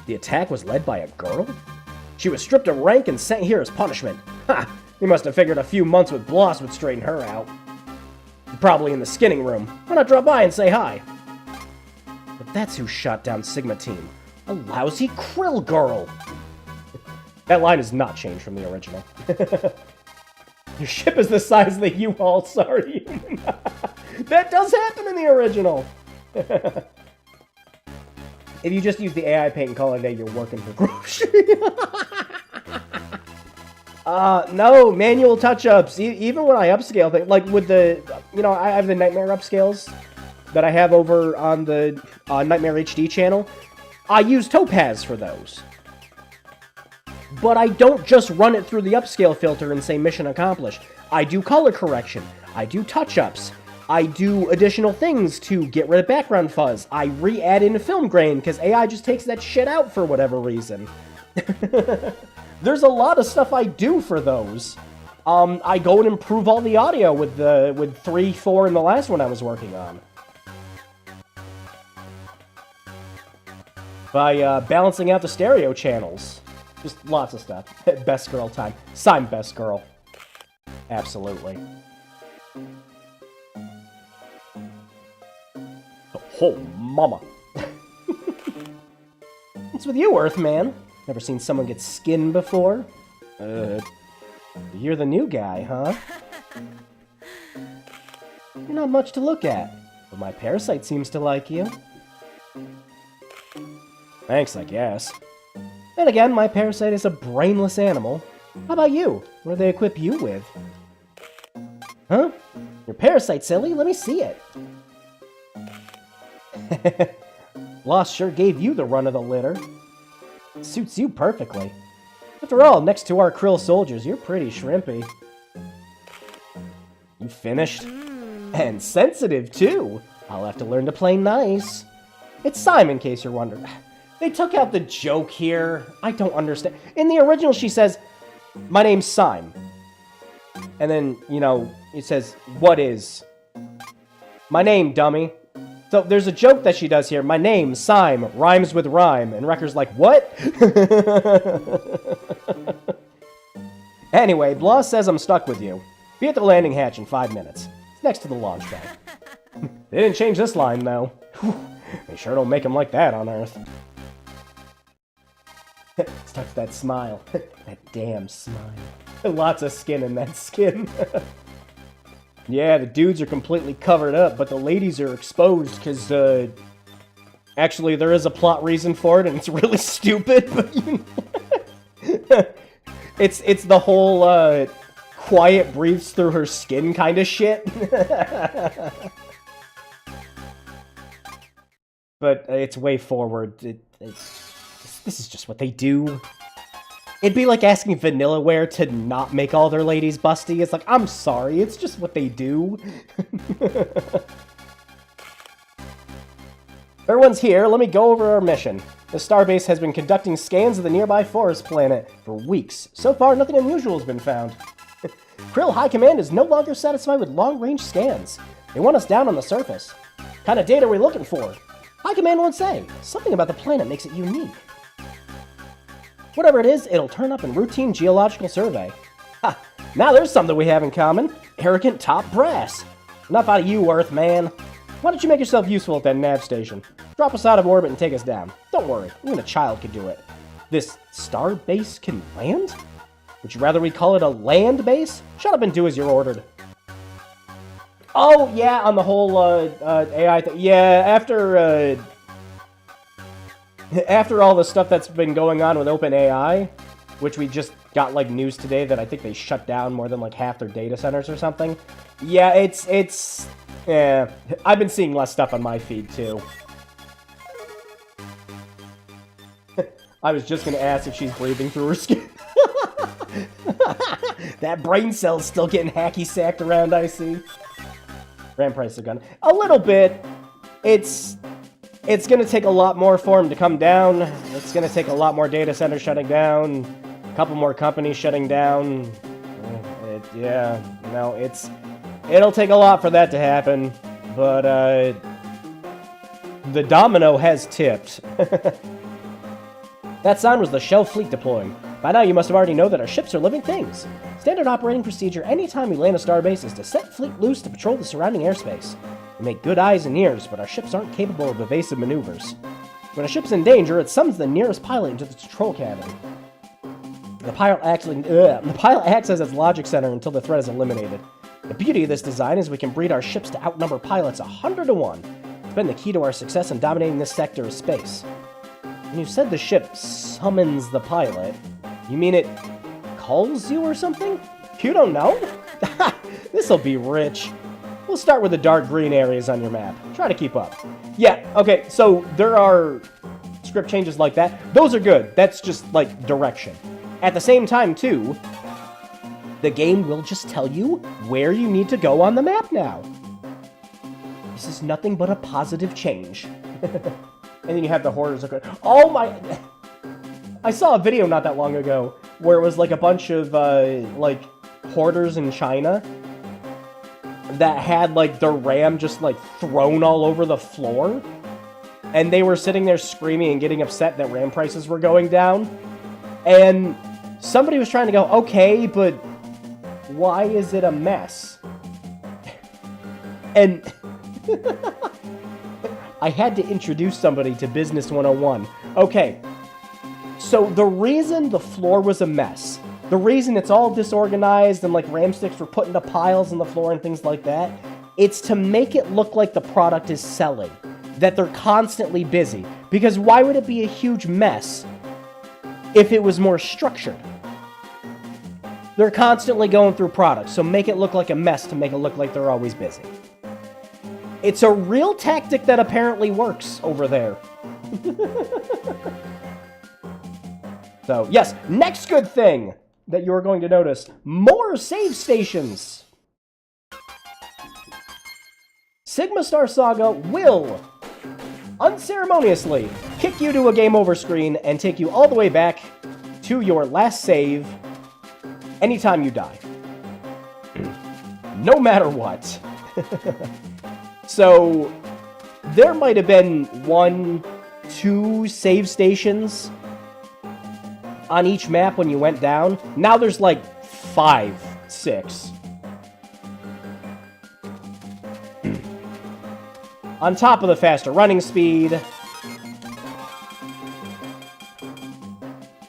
The attack was led by a girl? She was stripped of rank and sent here as punishment. Ha! He must have figured a few months with Bloss would straighten her out. Probably in the skinning room. Why not drop by and say hi? But that's who shot down Sigma Team. A lousy Krill girl! That line has not changed from the original. Your ship is the size of the U-Haul, sorry. That does happen in the original! If you just use the AI paint and call it a day, you're working for grocery. No, manual touch-ups. Even when I upscale things, like with the, you know, I have the Nightmare upscales that I have over on the Nightmare HD channel. I use Topaz for those. But I don't just run it through the upscale filter and say mission accomplished. I do color correction. I do touch-ups. I do additional things to get rid of background fuzz. I re-add in film grain because AI just takes that shit out for whatever reason. There's a lot of stuff I do for those. I go and improve all the audio with 3, 4, and the last one I was working on. By balancing out the stereo channels. Just lots of stuff. Best girl time. Sign best girl. Absolutely. Oh, mama. What's with you, Earthman? Never seen someone get skinned before? You're the new guy, huh? You're not much to look at, but my parasite seems to like you. Thanks, I guess. Then again, my parasite is a brainless animal. How about you? What do they equip you with? Huh? Your parasite, silly? Let me see it. Lost sure gave you the run of the litter. Suits you perfectly. After all, next to our krill soldiers, you're pretty shrimpy. You finished? And sensitive, too. I'll have to learn to play nice. It's Simon, in case you're wondering. They took out the joke here. I don't understand. In the original, she says, my name's Simon. And then, you know, it says, what is? My name, dummy. So there's a joke that she does here. My name, Sime, rhymes with rhyme. And Wrecker's like, what? Anyway, Blah says I'm stuck with you. Be at the landing hatch in 5 minutes. It's next to the launch pad. They didn't change this line, though. They sure don't make them like that on Earth. Starts that smile. That damn smile. Lots of skin in that skin. Yeah, the dudes are completely covered up, but the ladies are exposed because, actually, there is a plot reason for it, and it's really stupid, but, you know... it's the whole, quiet breathes through her skin kind of shit. But it's way forward. This is just what they do. It'd be like asking Vanillaware to not make all their ladies busty. It's like, I'm sorry, it's just what they do. Everyone's here, let me go over our mission. The Starbase has been conducting scans of the nearby forest planet for weeks. So far, nothing unusual has been found. Krill High Command is no longer satisfied with long-range scans. They want us down on the surface. What kind of data are we looking for? High Command won't say. Something about the planet makes it unique. Whatever it is, it'll turn up in routine geological survey. Ha! Now there's something we have in common. Arrogant top brass. Enough out of you, Earth man. Why don't you make yourself useful at that nav station? Drop us out of orbit and take us down. Don't worry, even a child could do it. This star base can land? Would you rather we call it a land base? Shut up and do as you're ordered. Oh, yeah, on the whole AI thing. Yeah, after all the stuff that's been going on with OpenAI, which we just got, like, news today that I think they shut down more than, like, half their data centers or something. Yeah, yeah, I've been seeing less stuff on my feed, too. I was just gonna ask if she's breathing through her skin. That brain cell's still getting hacky-sacked around, I see. Grand price of gun. A little bit. It's gonna take a lot more for him to come down. It's gonna take a lot more data centers shutting down. A couple more companies shutting down. Yeah, you know, it'll take a lot for that to happen. But, the domino has tipped. That sound was the Shell fleet deploying. By now you must have already know that our ships are living things. Standard operating procedure anytime we land a starbase is to set fleet loose to patrol the surrounding airspace. We make good eyes and ears, but our ships aren't capable of evasive maneuvers. When a ship's in danger, it summons the nearest pilot into the control cabin. The pilot acts as its logic center until the threat is eliminated. The beauty of this design is we can breed our ships to outnumber pilots 100 to 1. It's been the key to our success in dominating this sector of space. When you said the ship summons the pilot, you mean it calls you or something? You don't know? This'll be rich. We'll start with the dark green areas on your map. Try to keep up. Yeah, okay, so there are script changes like that. Those are good. That's just, like, direction. At the same time, too, the game will just tell you where you need to go on the map now. This is nothing but a positive change. And then you have the horrors. Oh my... I saw a video not that long ago where it was like a bunch of, like, hoarders in China that had, like, their RAM just, like, thrown all over the floor. And they were sitting there screaming and getting upset that RAM prices were going down. And somebody was trying to go, okay, but why is it a mess? And... I had to introduce somebody to Business 101. Okay, so the reason the floor was a mess, the reason it's all disorganized and like RAM sticks were put into piles on the floor and things like that, it's to make it look like the product is selling, that they're constantly busy. Because why would it be a huge mess if it was more structured? They're constantly going through products, so make it look like a mess to make it look like they're always busy. It's a real tactic that apparently works over there. So, yes, next good thing that you're going to notice. More save stations. Sigma Star Saga will unceremoniously kick you to a game over screen and take you all the way back to your last save anytime you die. No matter what. So, there might have been 1, 2 save stations on each map when you went down. Now there's like 5, 6. On top of the faster running speed.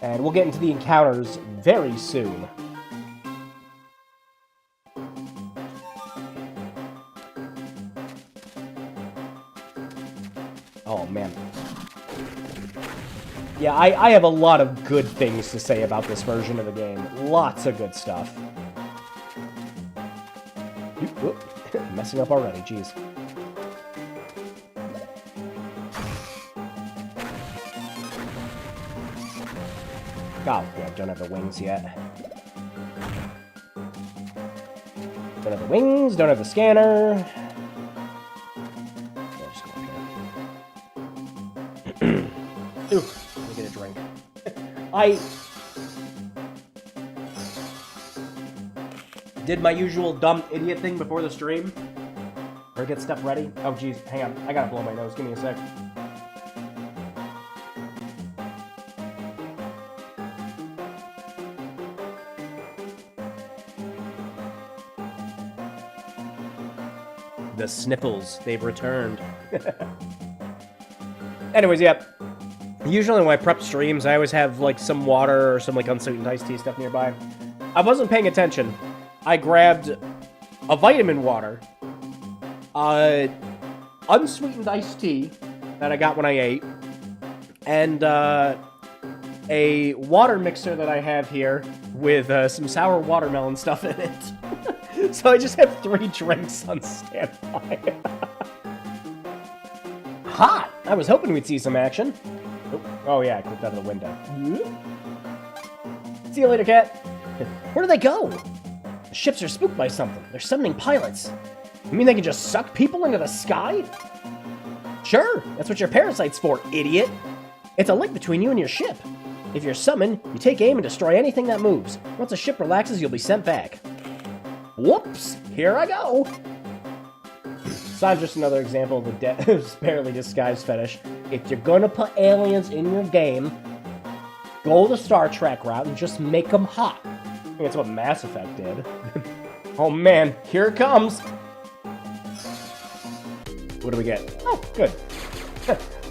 And we'll get into the encounters very soon. Oh, man. Yeah, I have a lot of good things to say about this version of the game. Lots of good stuff. Oop, messing up already, jeez. Oh, yeah, don't have the wings yet. Don't have the wings, don't have the scanner. Yeah, just go up here. Ooh, let me get a drink. I did my usual dumb idiot thing before the stream. Or get stuff ready. Oh, geez, hang on. I gotta blow my nose. Give me a sec. The sniffles, they've returned. Anyways, yep. Usually when I prep streams, I always have, like, some water or some, like, unsweetened iced tea stuff nearby. I wasn't paying attention. I grabbed a vitamin water, unsweetened iced tea that I got when I ate, and a water mixer that I have here with some sour watermelon stuff in it. So I just have 3 drinks on standby. Hot! I was hoping we'd see some action. Oh yeah, I clicked out of the window. See you later, cat. Where do they go? The ships are spooked by something. They're summoning pilots. You mean they can just suck people into the sky? Sure, that's what your parasite's for, idiot. It's a link between you and your ship. If you're summoned, you take aim and destroy anything that moves. Once a ship relaxes, you'll be sent back. Whoops! Here I go! So I'm just another example of the barely disguised fetish. If you're gonna put aliens in your game, go the Star Trek route and just make them hot. I think that's what Mass Effect did. Oh man, here it comes! What do we get? Oh, good.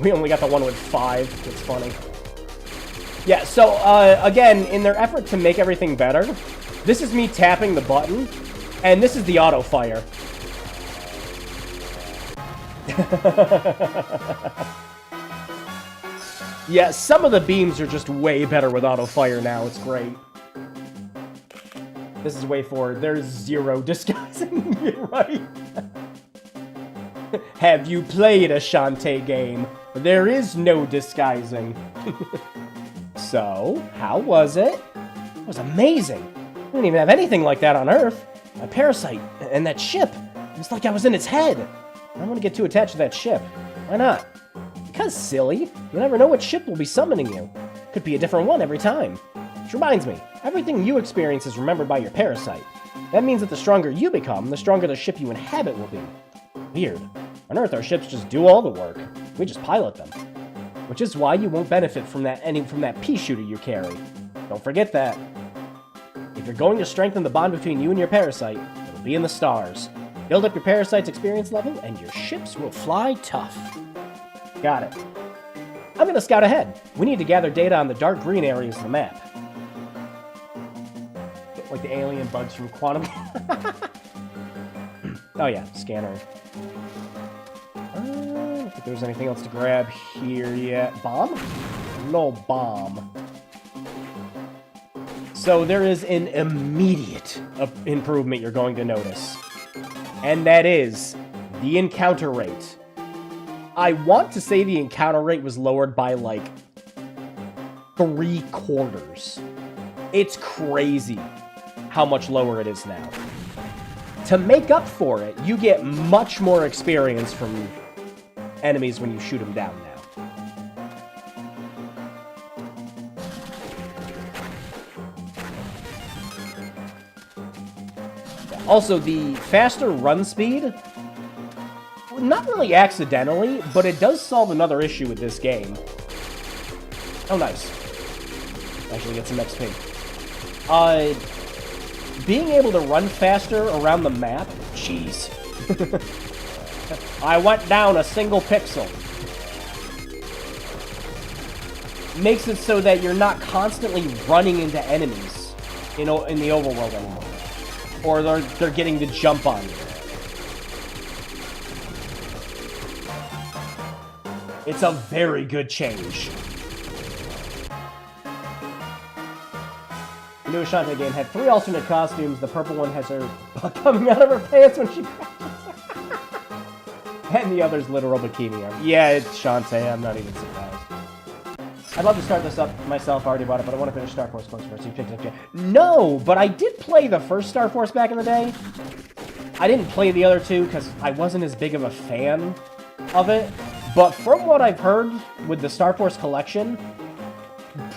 We only got the one with 5. It's funny. Yeah, so, again, in their effort to make everything better, this is me tapping the button, and this is the auto-fire. Yeah, some of the beams are just way better with auto-fire now. It's great. This is way forward. There's 0 disguising. You're right. Have you played a Shantae game? There is no disguising. So, how was it? It was amazing. We didn't even have anything like that on Earth. My parasite and that ship. It's like I was in its head. I don't want to get too attached to that ship. Why not? Because, silly. You never know what ship will be summoning you. Could be a different one every time. Which reminds me, everything you experience is remembered by your parasite. That means that the stronger you become, the stronger the ship you inhabit will be. Weird. On Earth, our ships just do all the work. We just pilot them. Which is why you won't benefit from that pea shooter you carry. Don't forget that. If you're going to strengthen the bond between you and your parasite, it'll be in the stars. Build up your parasite's experience level, and your ships will fly tough. Got it. I'm gonna scout ahead. We need to gather data on the dark green areas of the map. Like the alien bugs from Quantum. Oh yeah, scanner. I don't think there's anything else to grab here yet. Bomb? No bomb. So there is an immediate improvement you're going to notice. And that is the encounter rate. I want to say the encounter rate was lowered by, like, 3/4. It's crazy how much lower it is now. To make up for it, you get much more experience from enemies when you shoot them down now. Also, the faster run speed, not really accidentally, but it does solve another issue with this game. Oh, nice. Actually get some XP. Being able to run faster around the map, jeez. I went down a single pixel. Makes it so that you're not constantly running into enemies in the overworld anymore. Or they're getting to jump on you. It's a very good change. The new Ashante game had 3 alternate costumes. The purple one has her butt coming out of her pants when she crashes. And the other's literal bikini arm. Yeah, it's Shantae. I'm not even surprised. I'd love to start this up myself. I already bought it, but I want to finish Star Force Close first. You picked it up, Jay. No, but I did play the first Star Force back in the day. I didn't play the other two because I wasn't as big of a fan of it. But from what I've heard with the Star Force collection,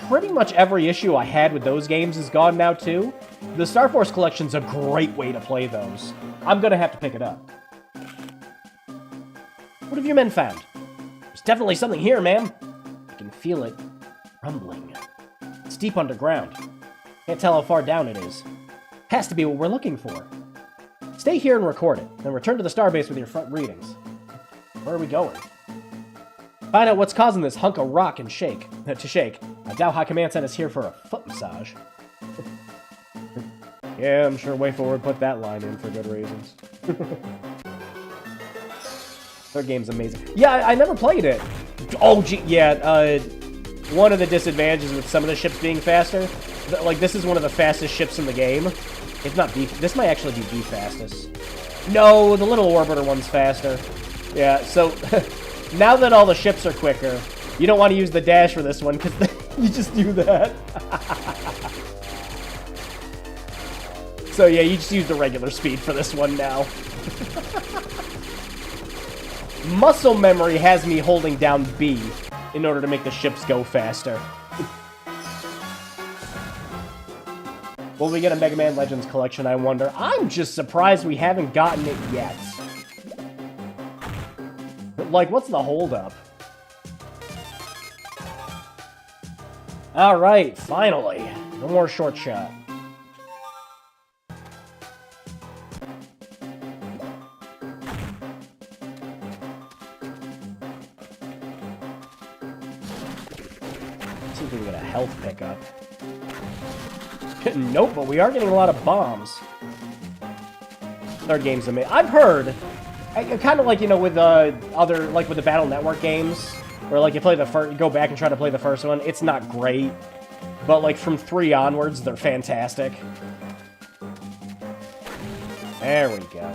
pretty much every issue I had with those games is gone now, too. The Star Force collection's a great way to play those. I'm going to have to pick it up. What have you men found? There's definitely something here, ma'am. I can feel it rumbling. It's deep underground. Can't tell how far down it is. Has to be what we're looking for. Stay here and record it, then return to the starbase with your front readings. Where are we going? Find out what's causing this hunk of rock and shake. To shake. I doubt High Command sent us here for a foot massage. Yeah, I'm sure Way Forward put that line in for good reasons. Their game's amazing. Yeah, I never played it. Oh, gee, yeah, one of the disadvantages with some of the ships being faster, like, this is one of the fastest ships in the game. If not the... This might actually be the fastest. No, the little orbiter one's faster. Yeah, so... now that all the ships are quicker, you don't want to use the dash for this one, because you just do that. So yeah, you just use the regular speed for this one now. Muscle memory has me holding down B in order to make the ships go faster. Will we get a Mega Man Legends collection, I wonder? I'm just surprised we haven't gotten it yet. Like, what's the holdup? Alright, finally. No more short shot. Let's see if we can get a health pickup. Nope, but we are getting a lot of bombs. Third game's amazing. I've heard... kind of like, you know, with other, like with the Battle Network games, where like you play the first, you go back and try to play the first one, it's not great, but like from 3 onwards, they're fantastic. There we go.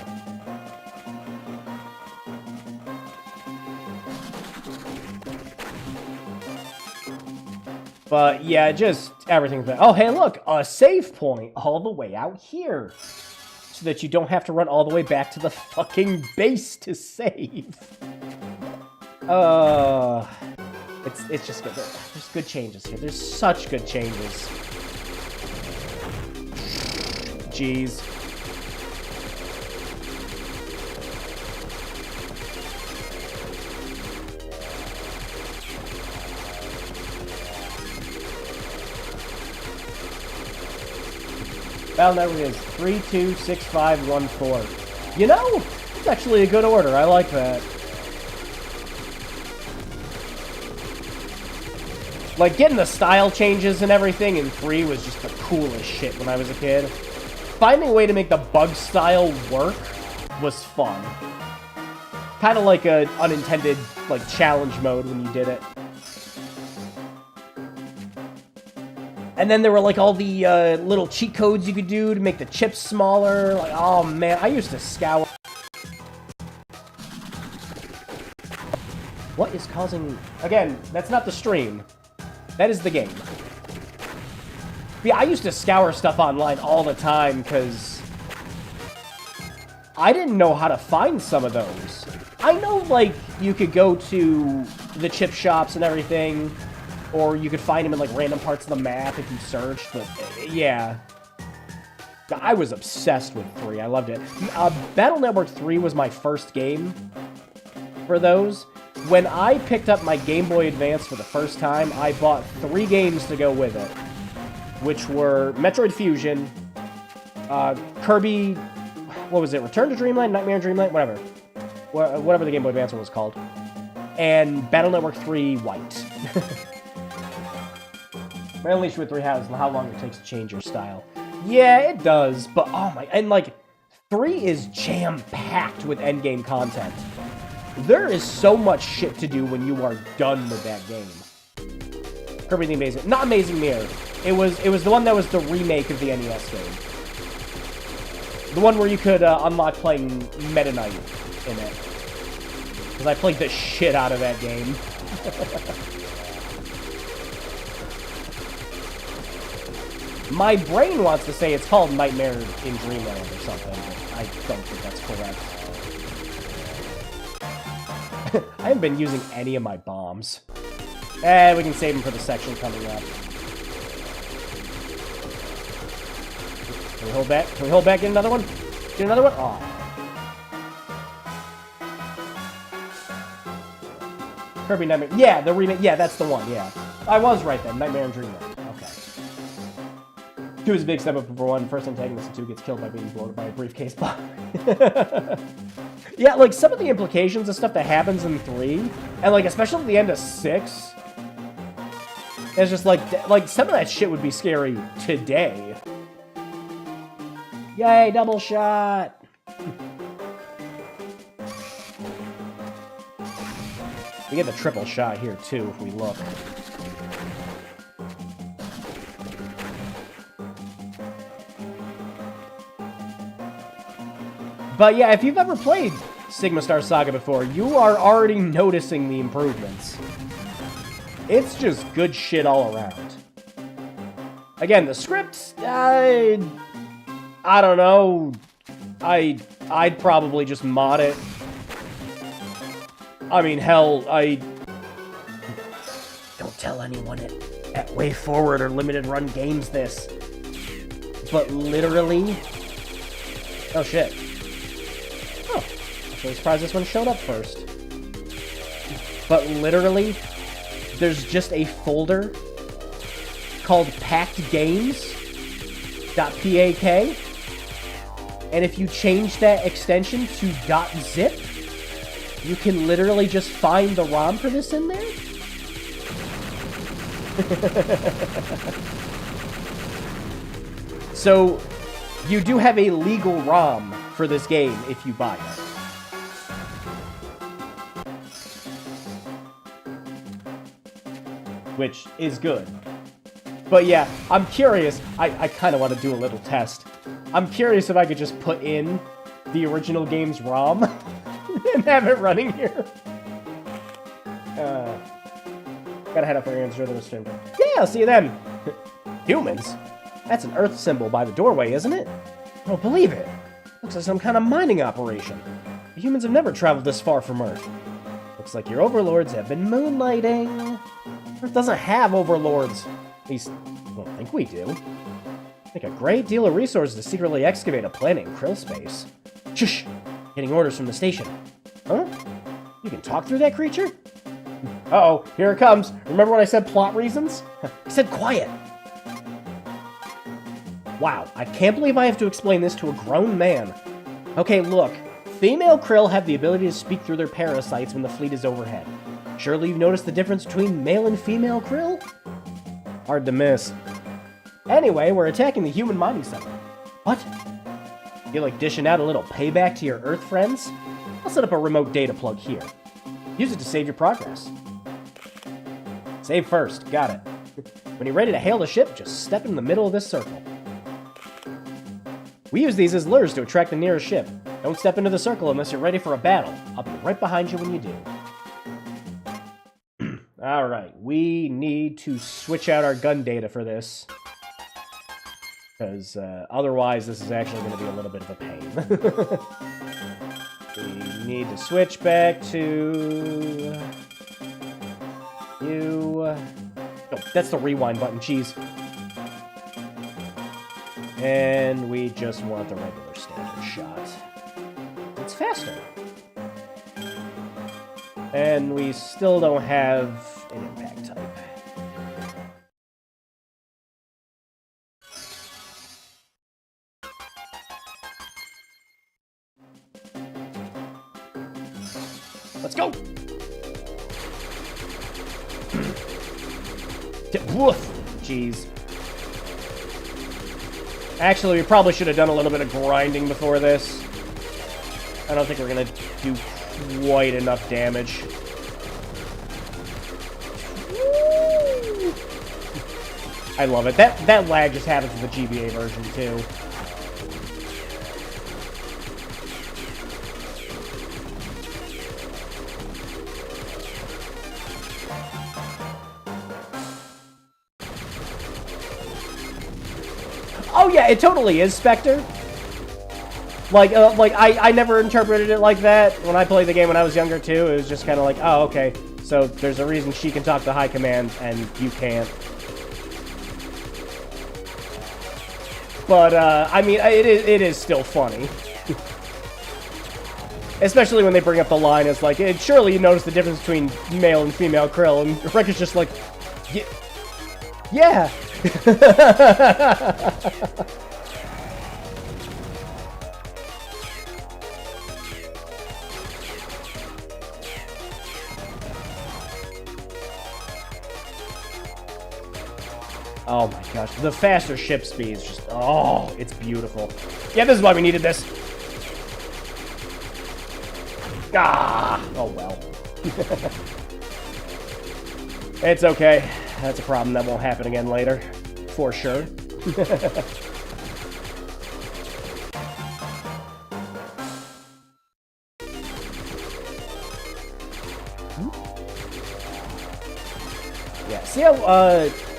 But yeah, just everything's been... Oh, hey, look, a save point all the way out here. So that you don't have to run all the way back to the fucking base to save. It's just good. There's good changes here. There's such good changes. Jeez. Battle Network is 326514. You know, it's actually a good order. I like that. Like, getting the style changes and everything in 3 was just the coolest shit when I was a kid. Finding a way to make the bug style work was fun. Kind of like an unintended, like, challenge mode when you did it. And then there were, like, all the little cheat codes you could do to make the chips smaller. Like, oh, man, I used to scour... What is causing... Again, that's not the stream. That is the game. Yeah, I used to scour stuff online all the time, because... I didn't know how to find some of those. I know, like, you could go to the chip shops and everything, or you could find them in, like, random parts of the map if you searched, but, yeah. I was obsessed with 3. I loved it. Battle Network 3 was my first game for those. When I picked up my Game Boy Advance for the first time, I bought 3 games to go with it, which were Metroid Fusion, Kirby... What was it? Return to Dreamland? Nightmare in Dreamland? Whatever. Whatever the Game Boy Advance one was called. And Battle Network 3 White. My only issue with 3 has how long it takes to change your style. Yeah, it does, but oh my... And, like, 3 is jam-packed with endgame content. There is so much shit to do when you are done with that game. Kirby the Amazing... Not Amazing Mirror. It was the one that was the remake of the NES game. The one where you could unlock playing Meta Knight in it. Because I played the shit out of that game. My brain wants to say it's called Nightmare in Dreamland or something, but I don't think that's correct. I haven't been using any of my bombs. We can save them for the section coming up. Can we hold back? Can we hold back? Get another one? Get another one? Aw. Kirby Nightmare. Yeah, the remake. Yeah, that's the one. Yeah. I was right then. Nightmare in Dreamland. Okay. 2 is a big step up for 1. First antagonist in 2 gets killed by being blown by a briefcase bomb. Yeah, like, some of the implications of stuff that happens in 3, and, like, especially at the end of 6, it's just, like, some of that shit would be scary today. Yay, double shot! We get the triple shot here, too, if we look. But yeah, if you've ever played Sigma Star Saga before, you are already noticing the improvements. It's just good shit all around. Again, the script, I don't know. I'd probably just mod it. I mean, hell, don't tell anyone at Way Forward or Limited Run Games this. But literally... Oh, shit. Oh, I'm really surprised this one showed up first. But literally, there's just a folder called Packed Games.pak. And if you change that extension to .zip, you can literally just find the ROM for this in there. So, you do have a legal ROM for this game if you buy it. Which is good. But yeah, I'm curious. I kind of want to do a little test. I'm curious if I could just put in the original game's ROM and have it running here. Gotta head up for your answer to the stream. Yeah, I'll see you then. Humans? That's an Earth symbol by the doorway, isn't it? I don't believe it. Looks like some kind of mining operation. The humans have never traveled this far from Earth. Looks like your overlords have been moonlighting. Earth doesn't have overlords. At least, I don't think we do. Take a great deal of resources to secretly excavate a planet in Krill space. Shush! Getting orders from the station. Huh? You can talk through that creature? Uh-oh, here it comes. Remember when I said plot reasons? I said quiet. Wow, I can't believe I have to explain this to a grown man. Okay, look. Female krill have the ability to speak through their parasites when the fleet is overhead. Surely you've noticed the difference between male and female krill? Hard to miss. Anyway, we're attacking the human mining center. What? You like dishing out a little payback to your Earth friends? I'll set up a remote data plug here. Use it to save your progress. Save first. Got it. When you're ready to hail the ship, just step in the middle of this circle. We use these as lures to attract the nearest ship. Don't step into the circle unless you're ready for a battle. I'll be right behind you when you do. Alright, we need to switch out our gun data for this. Because otherwise this is actually going to be a little bit of a pain. We need to switch back to... you... Oh, that's the rewind button, jeez. And we just want the regular standard shot. It's faster. And we still don't have an impact type. Let's go! Woof! Jeez. Actually, we probably should have done a little bit of grinding before this. I don't think we're gonna do quite enough damage. Woo! I love it. That lag just happens with the GBA version, too. Oh yeah, it totally is Spectre. Like I never interpreted it like that when I played the game when I was younger too. It was just kind of like, oh, okay, so there's a reason she can talk to high command and you can't. But I mean, it is still funny, especially when they bring up the line as like, surely you notice the difference between male and female Krill, and Rick is just like, yeah. Oh my gosh, the faster ship speed is just, oh, it's beautiful. Yeah, this is why we needed this. Ah, oh well. It's okay. That's a problem that won't happen again later, for sure. Yeah, see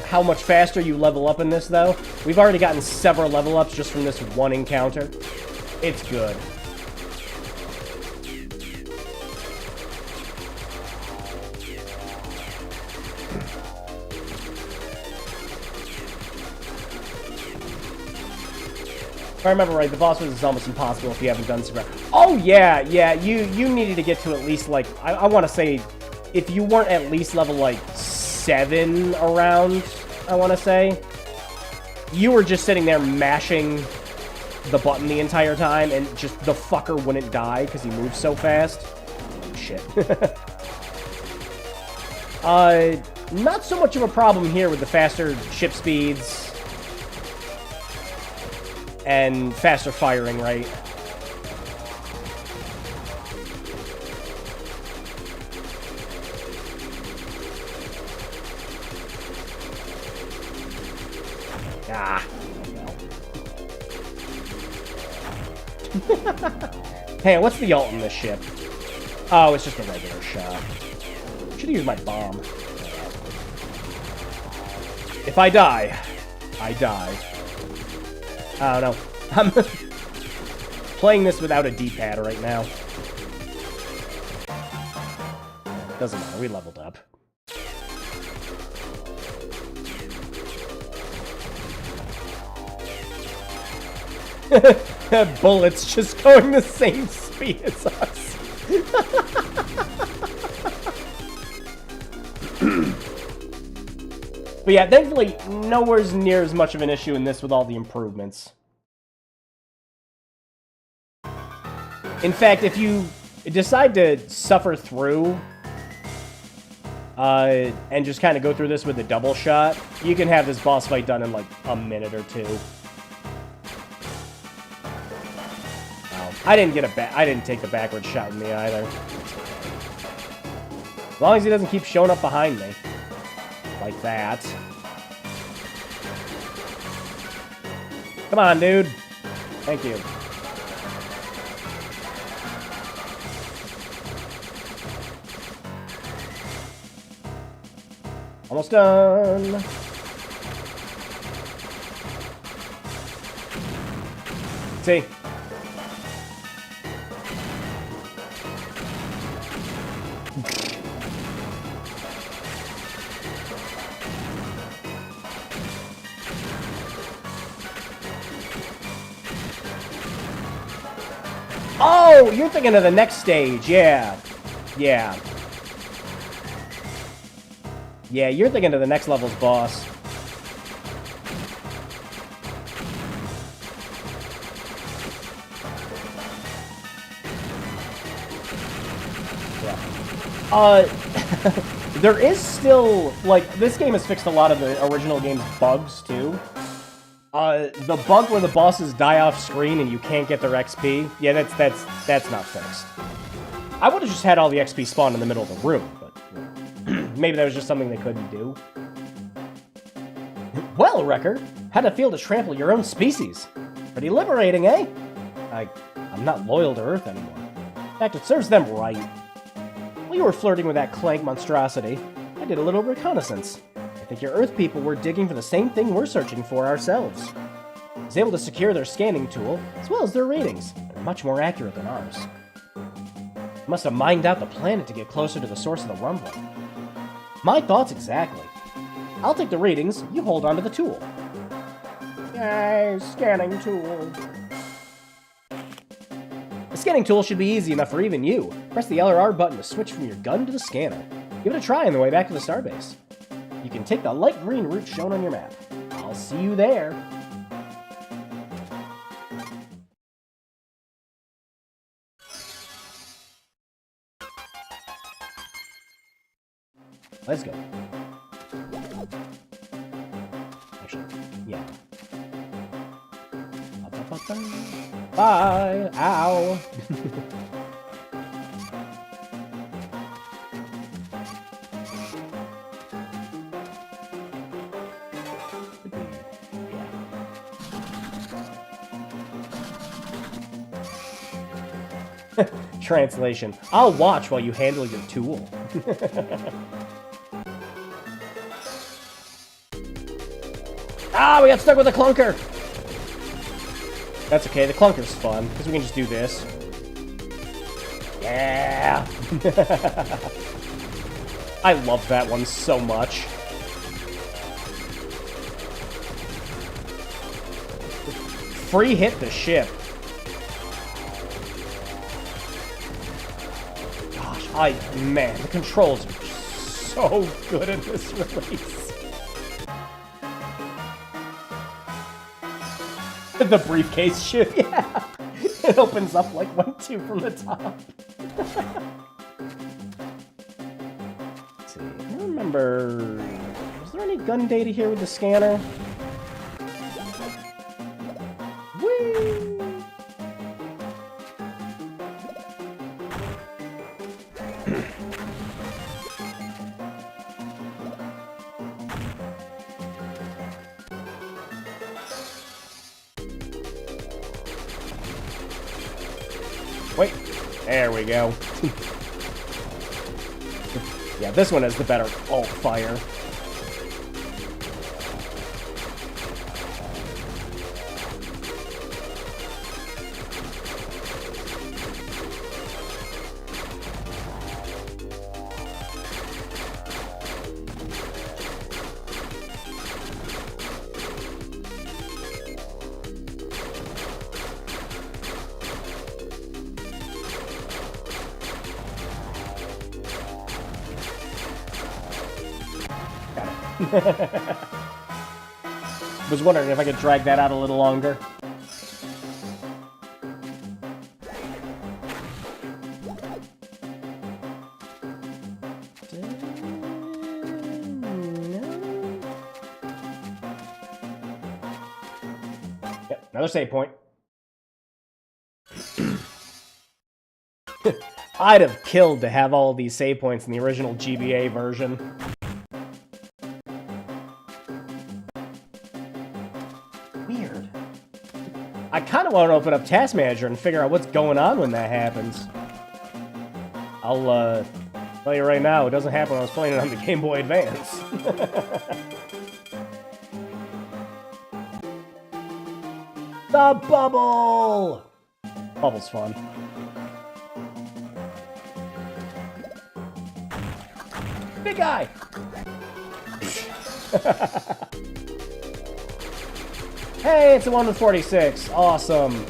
how much faster you level up in this, though? We've already gotten several level ups just from this one encounter. It's good. If I remember right, the boss was almost impossible if you haven't done Saga. Oh yeah, you needed to get to at least, like, I want to say, if you weren't at least level, like, 7 around, I want to say, you were just sitting there mashing the button the entire time, and just the fucker wouldn't die because he moves so fast. Shit. Not so much of a problem here with the faster ship speeds and faster firing rate. Ah, well. Hey, what's the ult in this ship? Oh, it's just a regular shot. Should've used my bomb. If I die, I die. I don't know. I'm playing this without a D-pad right now. Doesn't matter, we leveled up. Bullets just going the same speed as us. But yeah, thankfully, nowhere's near as much of an issue in this with all the improvements. In fact, if you decide to suffer through and just kind of go through this with a double shot, you can have this boss fight done in like a minute or two. Oh, I didn't take the backward shot with me either. As long as he doesn't keep showing up behind me. Like that. Come on, dude. Thank you. Almost done. See? Oh, you're thinking of the next stage. Yeah. Yeah. Yeah, you're thinking of the next level's boss. Yeah. There is still, like, this game has fixed a lot of the original game's bugs, too. The bug where the bosses die off screen and you can't get their XP, yeah, that's not fixed. I would have just had all the XP spawn in the middle of the room, but maybe that was just something they couldn't do. Well, Wrecker, how'd it feel to trample your own species? Pretty liberating, eh? I'm not loyal to Earth anymore. In fact, it serves them right. While you were flirting with that Clank monstrosity, I did a little reconnaissance. I think your Earth people were digging for the same thing we're searching for ourselves. I was able to secure their scanning tool, as well as their readings. They're much more accurate than ours. I must have mined out the planet to get closer to the source of the rumbling. My thoughts exactly. I'll take the readings, you hold on to the tool. Yay, scanning tool. The scanning tool should be easy enough for even you. Press the L or R button to switch from your gun to the scanner. Give it a try on the way back to the starbase. You can take the light green route shown on your map. I'll see you there. Let's go. Actually, yeah. Bye! Ow! Translation. I'll watch while you handle your tool. Ah, we got stuck with a clunker! That's okay, the clunker's fun, because we can just do this. Yeah! I love that one so much. Free hit the ship. Gosh, man, the controls are so good in this release. The briefcase ship, yeah. It opens up like 1-2 from the top. Let's see, I don't remember. Was there any gun data here with the scanner? Whee! Wait, there we go. Yeah, this one has the better alt fire. Was wondering if I could drag that out a little longer. Yep, another save point. I'd have killed to have all of these save points in the original GBA version. Weird. I kind of want to open up Task Manager and figure out what's going on when that happens. I'll tell you right now, it doesn't happen when I was playing it on the Game Boy Advance. The bubble! Bubble's fun. Big guy! Hey, it's a 1 with 46. Awesome.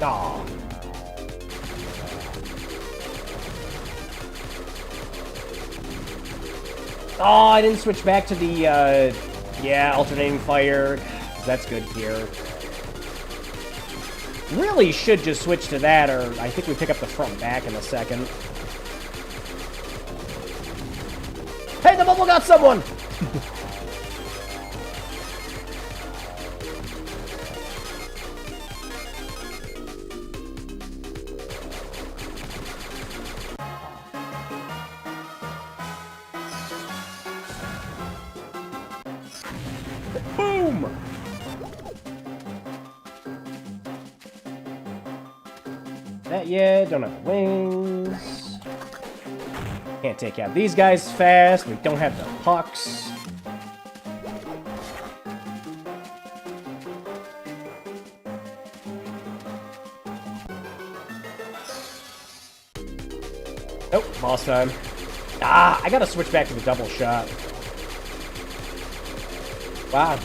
Aw. Oh, I didn't switch back to the, yeah, alternating fire. That's good here. Really should just switch to that, or I think we pick up the front back in a second. Hey, the bubble got someone! Boom! That yet, don't have the wings. Can't take out these guys fast. We don't have the pucks. Nope, boss time. Ah, I gotta switch back to the double shot. Wow.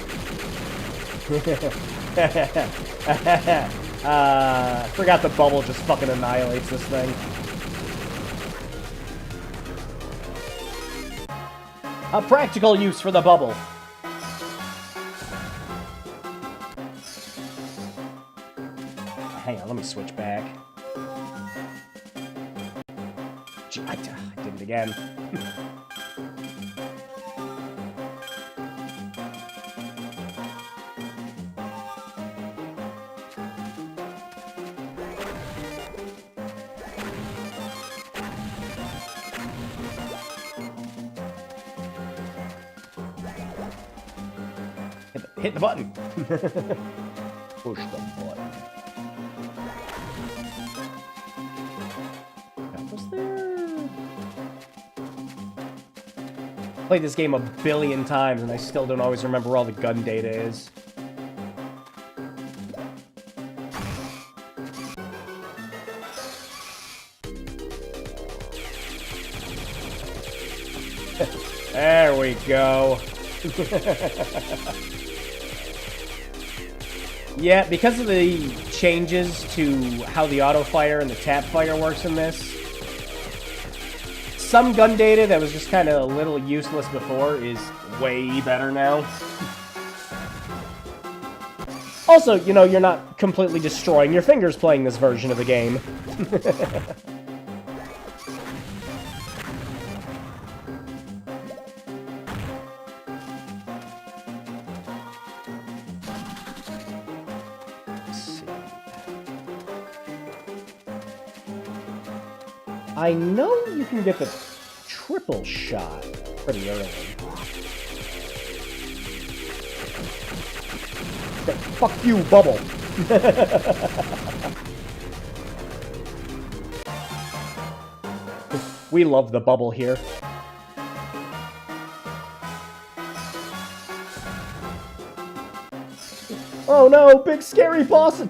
Forgot the bubble just fucking annihilates this thing. A practical use for the bubble. Hang on, let me switch back. I did it again. Hit the button. Push the button. Was there? Played this game a billion times and I still don't always remember where all the gun data is. There we go. Yeah, because of the changes to how the auto fire and the tap fire works in this, some gun data that was just kind of a little useless before is way better now. Also, you know, you're not completely destroying your fingers playing this version of the game. I know you can get the triple shot pretty early. Fuck you, bubble. We love the bubble here. Oh no, big scary boss!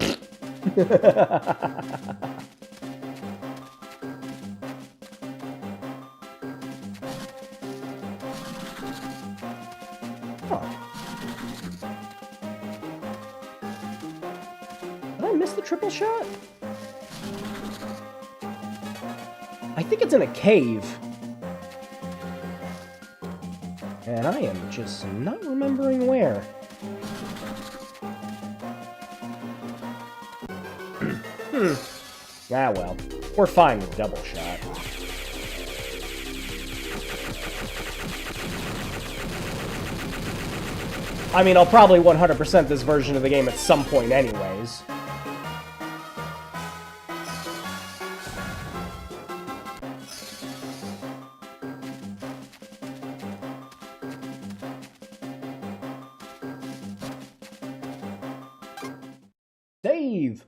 Triple shot? I think it's in a cave. And I am just not remembering where. Ah, well. We're fine with double shot. I mean, I'll probably 100% this version of the game at some point anyways. leave.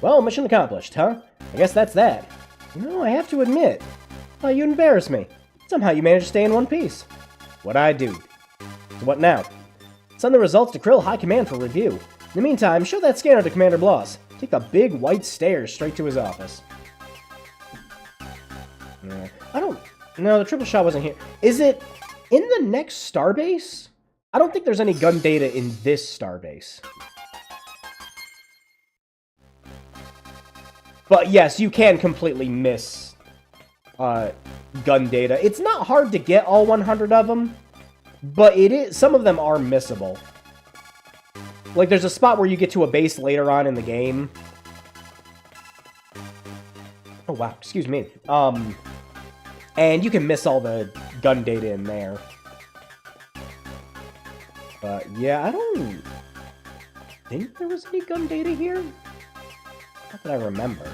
Well, mission accomplished, huh? I guess that's that. You know, I have to admit, you embarrass me. Somehow you managed to stay in one piece. What'd I do? So what now? Send the results to Krill High Command for review. In the meantime, show that scanner to Commander Bloss. Take the big white stairs straight to his office. No, the triple shot wasn't here. Is it in the next starbase? I don't think there's any gun data in this starbase. But yes, you can completely miss gun data. It's not hard to get all 100 of them, but some of them are missable. Like, there's a spot where you get to a base later on in the game. Oh, wow. Excuse me. And you can miss all the gun data in there. But, yeah, I don't think there was any gun data here. Not that I remember.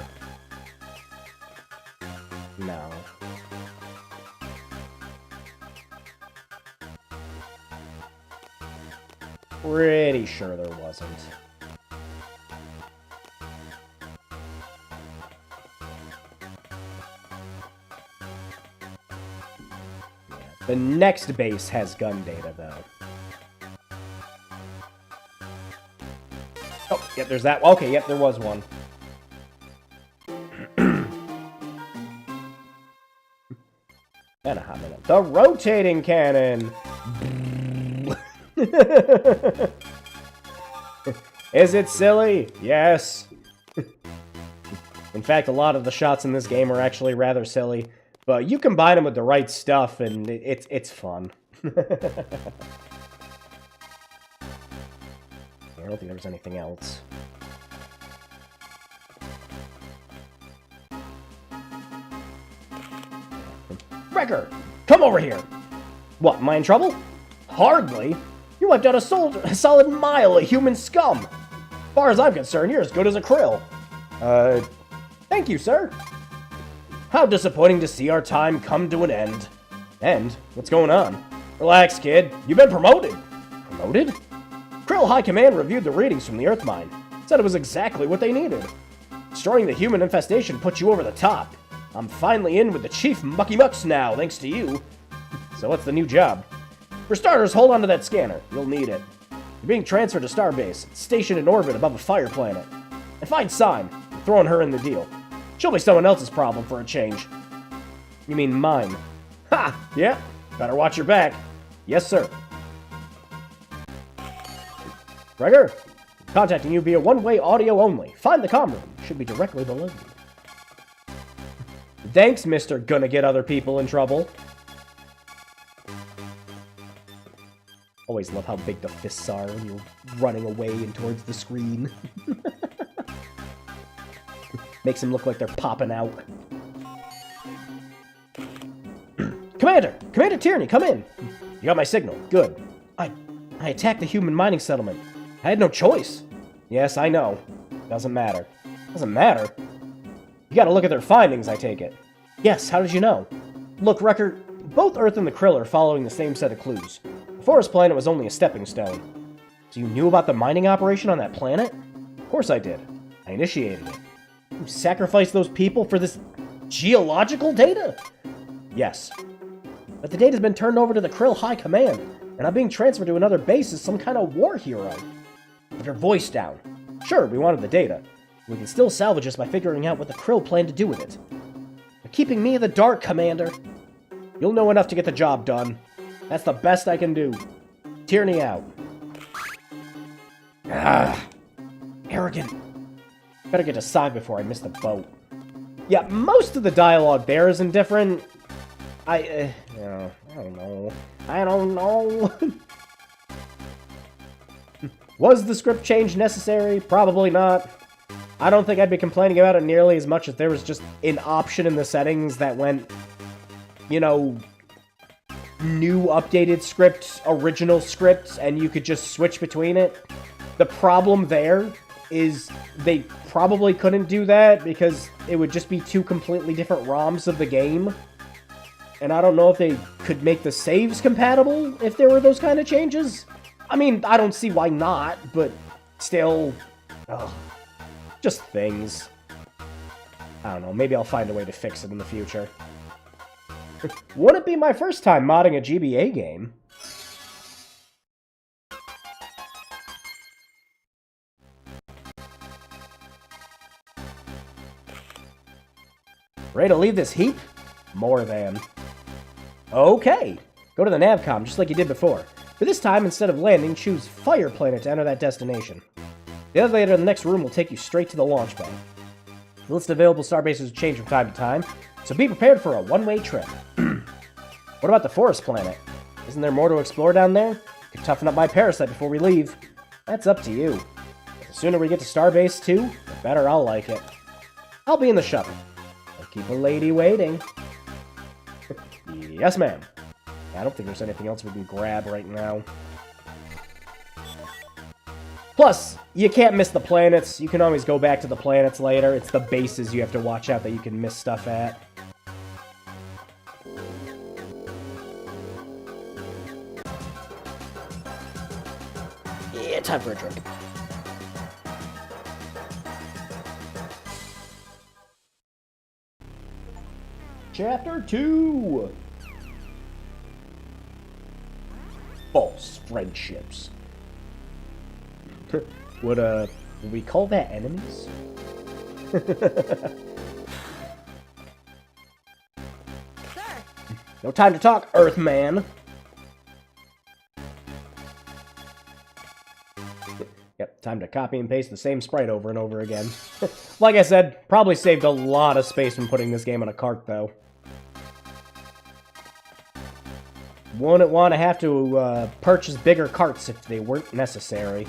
No. Pretty sure there wasn't. Yeah, the next base has gun data, though. Oh, yep, there's that. Okay, yep, there was one. And a hot minute. The rotating cannon! Is it silly? Yes. In fact, a lot of the shots in this game are actually rather silly, but you combine them with the right stuff, and it's fun. I don't think there was anything else. Wrecker, come over here! What, am I in trouble? Hardly. You wiped out a solid mile of human scum. As far as I'm concerned, you're as good as a krill. Thank you, sir. How disappointing to see our time come to an end. End? What's going on? Relax, kid. You've been promoted. Promoted? Krill High Command reviewed the readings from the Earth Mine. Said it was exactly what they needed. Destroying the human infestation put you over the top. I'm finally in with the Chief Mucky Mucks now, thanks to you. So what's the new job? For starters, hold on to that scanner. You'll need it. You're being transferred to Starbase. It's stationed in orbit above a fire planet. And find Sign. I'm throwing her in the deal. She'll be someone else's problem for a change. You mean mine? Ha! Yeah. Better watch your back. Yes, sir. Gregor, contacting you via one-way audio only. Find the comm room. Should be directly below you. Thanks, Mr. Gonna Get Other People in Trouble. Always love how big the fists are when you're running away and towards the screen. Makes them look like they're popping out. Commander! Commander Tierney, come in! You got my signal. Good. I attacked the human mining settlement. I had no choice. Yes, I know. Doesn't matter. Doesn't matter? You gotta look at their findings, I take it. Yes, how did you know? Look, Wrecker, both Earth and the Krill are following the same set of clues. The forest planet was only a stepping stone. So you knew about the mining operation on that planet? Of course I did. I initiated it. You sacrificed those people for this geological data? Yes. But the data's been turned over to the Krill High Command, and I'm being transferred to another base as some kind of war hero. Put your voice down. Sure, we wanted the data. We can still salvage this by figuring out what the Krill plan to do with it. They're keeping me in the dark, Commander. You'll know enough to get the job done. That's the best I can do. Tierney out. Ah, arrogant. Better get to Saga before I miss the boat. Yeah, most of the dialogue there is indifferent. I don't know. I don't know. Was the script change necessary? Probably not. I don't think I'd be complaining about it nearly as much if there was just an option in the settings that went, you know, new updated script, original script, and you could just switch between it. The problem there is they probably couldn't do that because it would just be two completely different ROMs of the game. And I don't know if they could make the saves compatible if there were those kind of changes. I mean, I don't see why not, but still, ugh, just things. I don't know, maybe I'll find a way to fix it in the future. Wouldn't be my first time modding a GBA game. Ready to leave this heap? More than. Okay. Go to the navcom, just like you did before. But this time, instead of landing, choose Fire Planet to enter that destination. The elevator in the next room will take you straight to the launch pad. The list of available starbases will change from time to time, so be prepared for a one-way trip. What about the forest planet? Isn't there more to explore down there? Could toughen up my parasite before we leave. That's up to you. But the sooner we get to Starbase 2, the better I'll like it. I'll be in the shuttle. I'll keep a lady waiting. Yes, ma'am. I don't think there's anything else we can grab right now. Plus, you can't miss the planets. You can always go back to the planets later. It's the bases you have to watch out that you can miss stuff at. Yeah, time for a drink. Chapter 2! False friendships. Would we call that enemies? No time to talk, Earthman. Yep, time to copy and paste the same sprite over and over again. Like I said, probably saved a lot of space when putting this game on a cart, though. Wouldn't want to have to purchase bigger carts if they weren't necessary.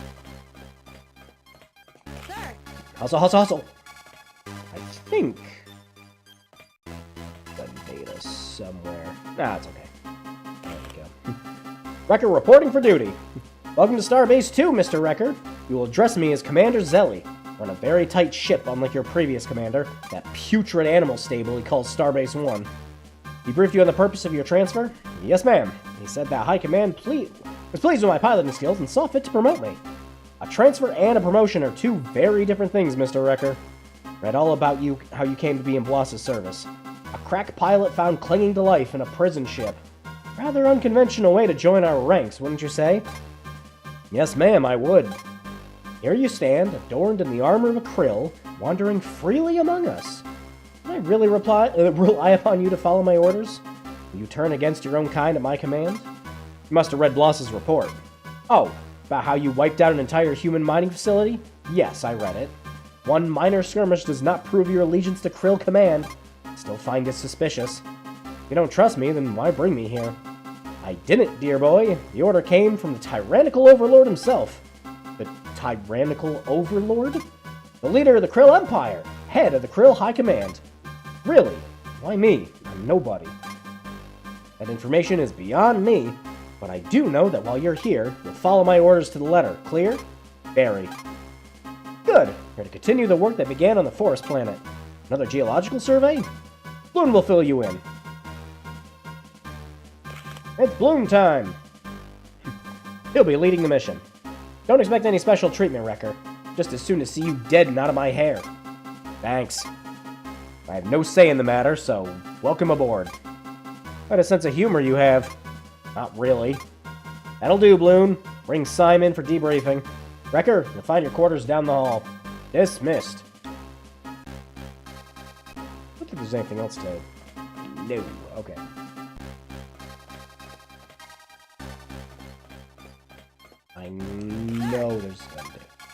Hustle, hustle, hustle! I think the data somewhere. Nah, it's okay. There we go. Wrecker reporting for duty. Welcome to Starbase 2, Mr. Wrecker. You will address me as Commander Zelly. We're on a very tight ship, unlike your previous commander, that putrid animal stable he calls Starbase 1. He briefed you on the purpose of your transfer? Yes, ma'am. He said that High Command was pleased with my piloting skills and saw fit to promote me. A transfer and a promotion are two very different things, Mr. Wrecker. Read all about you, how you came to be in Bloss's service. A crack pilot found clinging to life in a prison ship. Rather unconventional way to join our ranks, wouldn't you say? Yes, ma'am, I would. Here you stand, adorned in the armor of a krill, wandering freely among us. Can I really rely upon you to follow my orders? Will you turn against your own kind at my command? You must have read Bloss's report. Oh, about how you wiped out an entire human mining facility? Yes, I read it. One minor skirmish does not prove your allegiance to Krill Command. Still find it suspicious. If you don't trust me, then why bring me here? I didn't, dear boy. The order came from the tyrannical overlord himself. The tyrannical overlord? The leader of the Krill Empire, head of the Krill High Command. Really? Why me? I'm nobody. That information is beyond me, but I do know that while you're here, you'll follow my orders to the letter. Clear? Very. Good. Here to continue the work that began on the forest planet. Another geological survey? Bloom will fill you in. It's Bloom time! He'll be leading the mission. Don't expect any special treatment, Wrecker. Just as soon to see you dead and out of my hair. Thanks. I have no say in the matter, so welcome aboard. What a sense of humor you have. Not really. That'll do, Bloom. Bring Simon for debriefing. Wrecker, you'll find your quarters down the hall. Dismissed. Look if there's anything else to... No. Okay. I know there's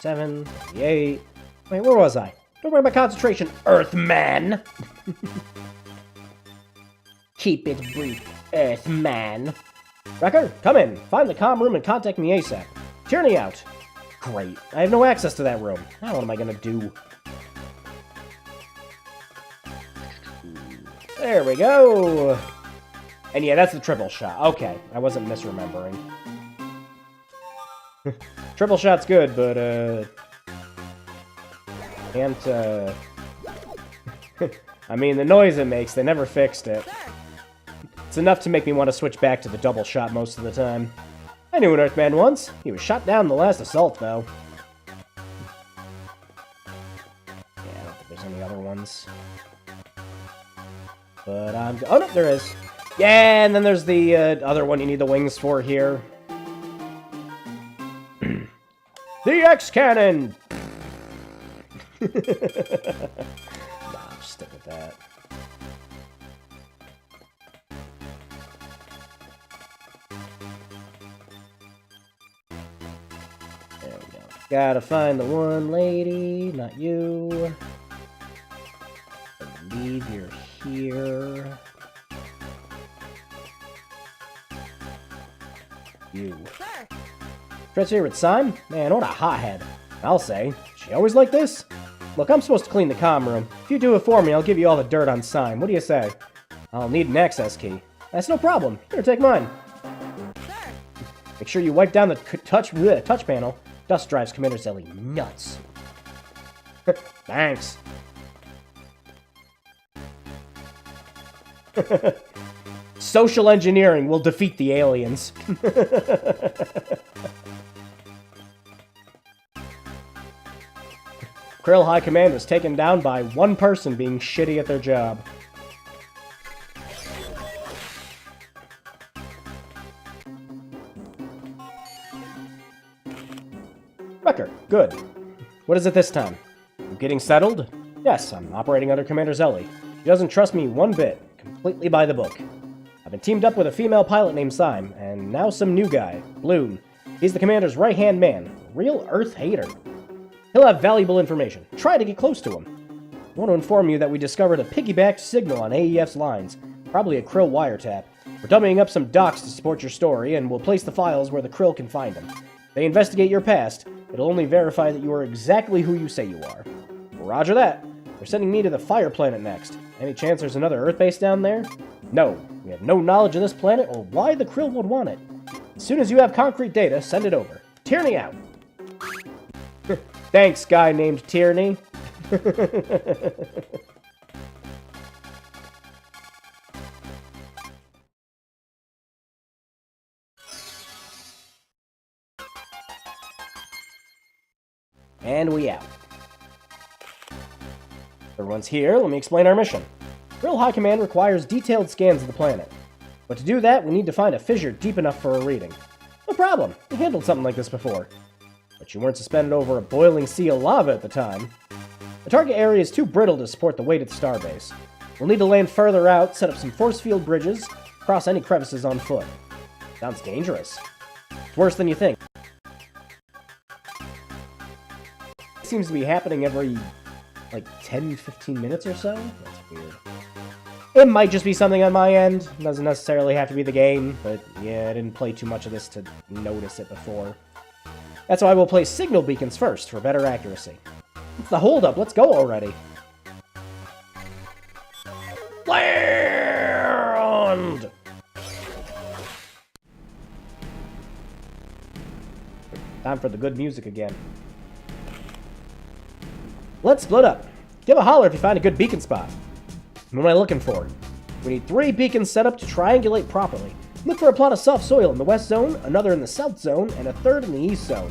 7, 8... Wait, where was I? Don't break my concentration, Earthman! Keep it brief, Earthman. Wrecker, come in. Find the comm room and contact me ASAP. Tierney out. Great. I have no access to that room. Now what am I gonna do? There we go. And yeah, that's the triple shot. Okay, I wasn't misremembering. Triple shot's good, but Can't, I mean, the noise it makes, they never fixed it. It's enough to make me want to switch back to the double shot most of the time. I knew an Earthman once. He was shot down in the last assault, though. Yeah, I don't think there's any other ones. But I'm... Oh, no, there is. Yeah, and then there's the other one you need the wings for here. The X-Cannon! Nah, I'll just stick with that. There we go. Gotta find the one lady, not you. I believe you're here. You. Fred's favorite sign? Man, what a hothead. I'll say. She always like this? Look, I'm supposed to clean the comm room. If you do it for me, I'll give you all the dirt on Sign. What do you say? I'll need an access key. That's no problem. Here, take mine. Make sure you wipe down the touch panel. Dust drives Commander Zelly nuts. Thanks. Social engineering will defeat the aliens. Krill High Command was taken down by one person being shitty at their job. Wrecker, good. What is it this time? You getting settled? Yes, I'm operating under Commander Zelly. She doesn't trust me one bit. Completely by the book. I've been teamed up with a female pilot named Syme, and now some new guy, Bloom. He's the commander's right-hand man. A real Earth hater. He'll have valuable information. Try to get close to him. I want to inform you that we discovered a piggybacked signal on AEF's lines. Probably a Krill wiretap. We're dummying up some docs to support your story, and we'll place the files where the Krill can find them. If they investigate your past, it'll only verify that you are exactly who you say you are. Roger that. They're sending me to the Fire Planet next. Any chance there's another Earth base down there? No. We have no knowledge of this planet or why the Krill would want it. As soon as you have concrete data, send it over. Tierney out. Thanks, guy named Tierney. And we out. Everyone's here, let me explain our mission. Krill High Command requires detailed scans of the planet. But to do that, we need to find a fissure deep enough for a reading. No problem, we handled something like this before. But you weren't suspended over a boiling sea of lava at the time. The target area is too brittle to support the weight at the starbase. We'll need to land further out, set up some force field bridges, cross any crevices on foot. Sounds dangerous. It's worse than you think. It seems to be happening every, like, 10-15 minutes or so? That's weird. It might just be something on my end. It doesn't necessarily have to be the game, but yeah, I didn't play too much of this to notice it before. That's why we'll place signal beacons first, for better accuracy. What's the holdup? Let's go already. Land! Time for the good music again. Let's split up. Give a holler if you find a good beacon spot. What am I looking for? We need 3 beacons set up to triangulate properly. Look for a plot of soft soil in the west zone, another in the south zone, and a third in the east zone.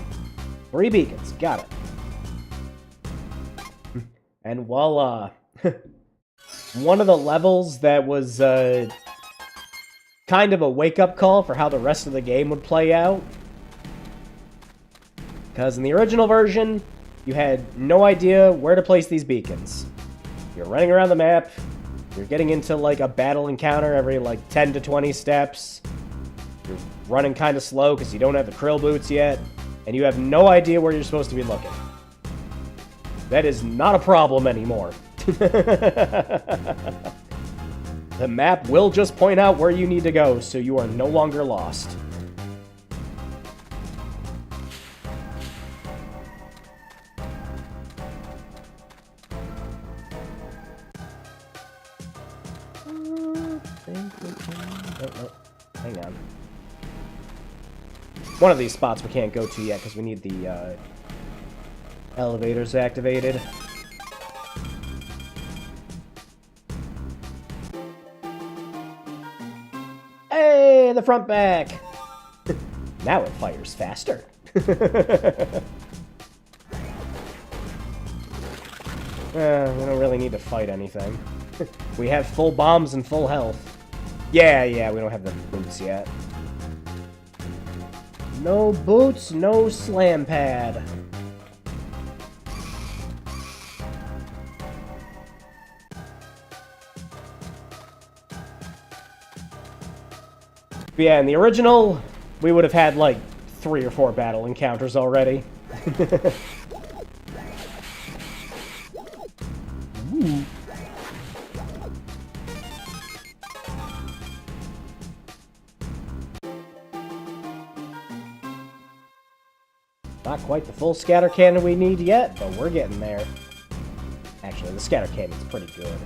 3 beacons. Got it. And voila. One of the levels that was kind of a wake-up call for how the rest of the game would play out. Because in the original version, you had no idea where to place these beacons. You're running around the map. You're getting into, like, a battle encounter every, like, 10 to 20 steps. You're running kind of slow because you don't have the Krill boots yet. And you have no idea where you're supposed to be looking. That is not a problem anymore. The map will just point out where you need to go, so you are no longer lost. Hang on. One of these spots we can't go to yet because we need the elevators activated. front back. Now it fires faster. We don't really need to fight anything. We have full bombs and full health. Yeah, we don't have the boots yet. No boots, no slam pad. But yeah, in the original, we would have had like 3 or 4 battle encounters already. Ooh. Not quite the full scatter cannon we need yet, but we're getting there. Actually, the scatter cannon's pretty good.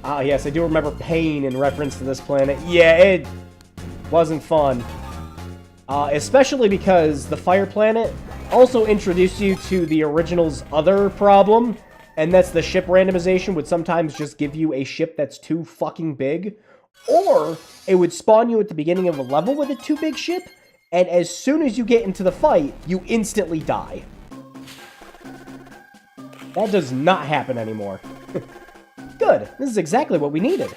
Ah, yes, I do remember pain in reference to this planet. Yeah, it wasn't fun. Especially because the Fire Planet also introduced you to the original's other problem, and that's the ship randomization would sometimes just give you a ship that's too fucking big, or it would spawn you at the beginning of a level with a too big ship, and as soon as you get into the fight, you instantly die. That does not happen anymore. Good. This is exactly what we needed.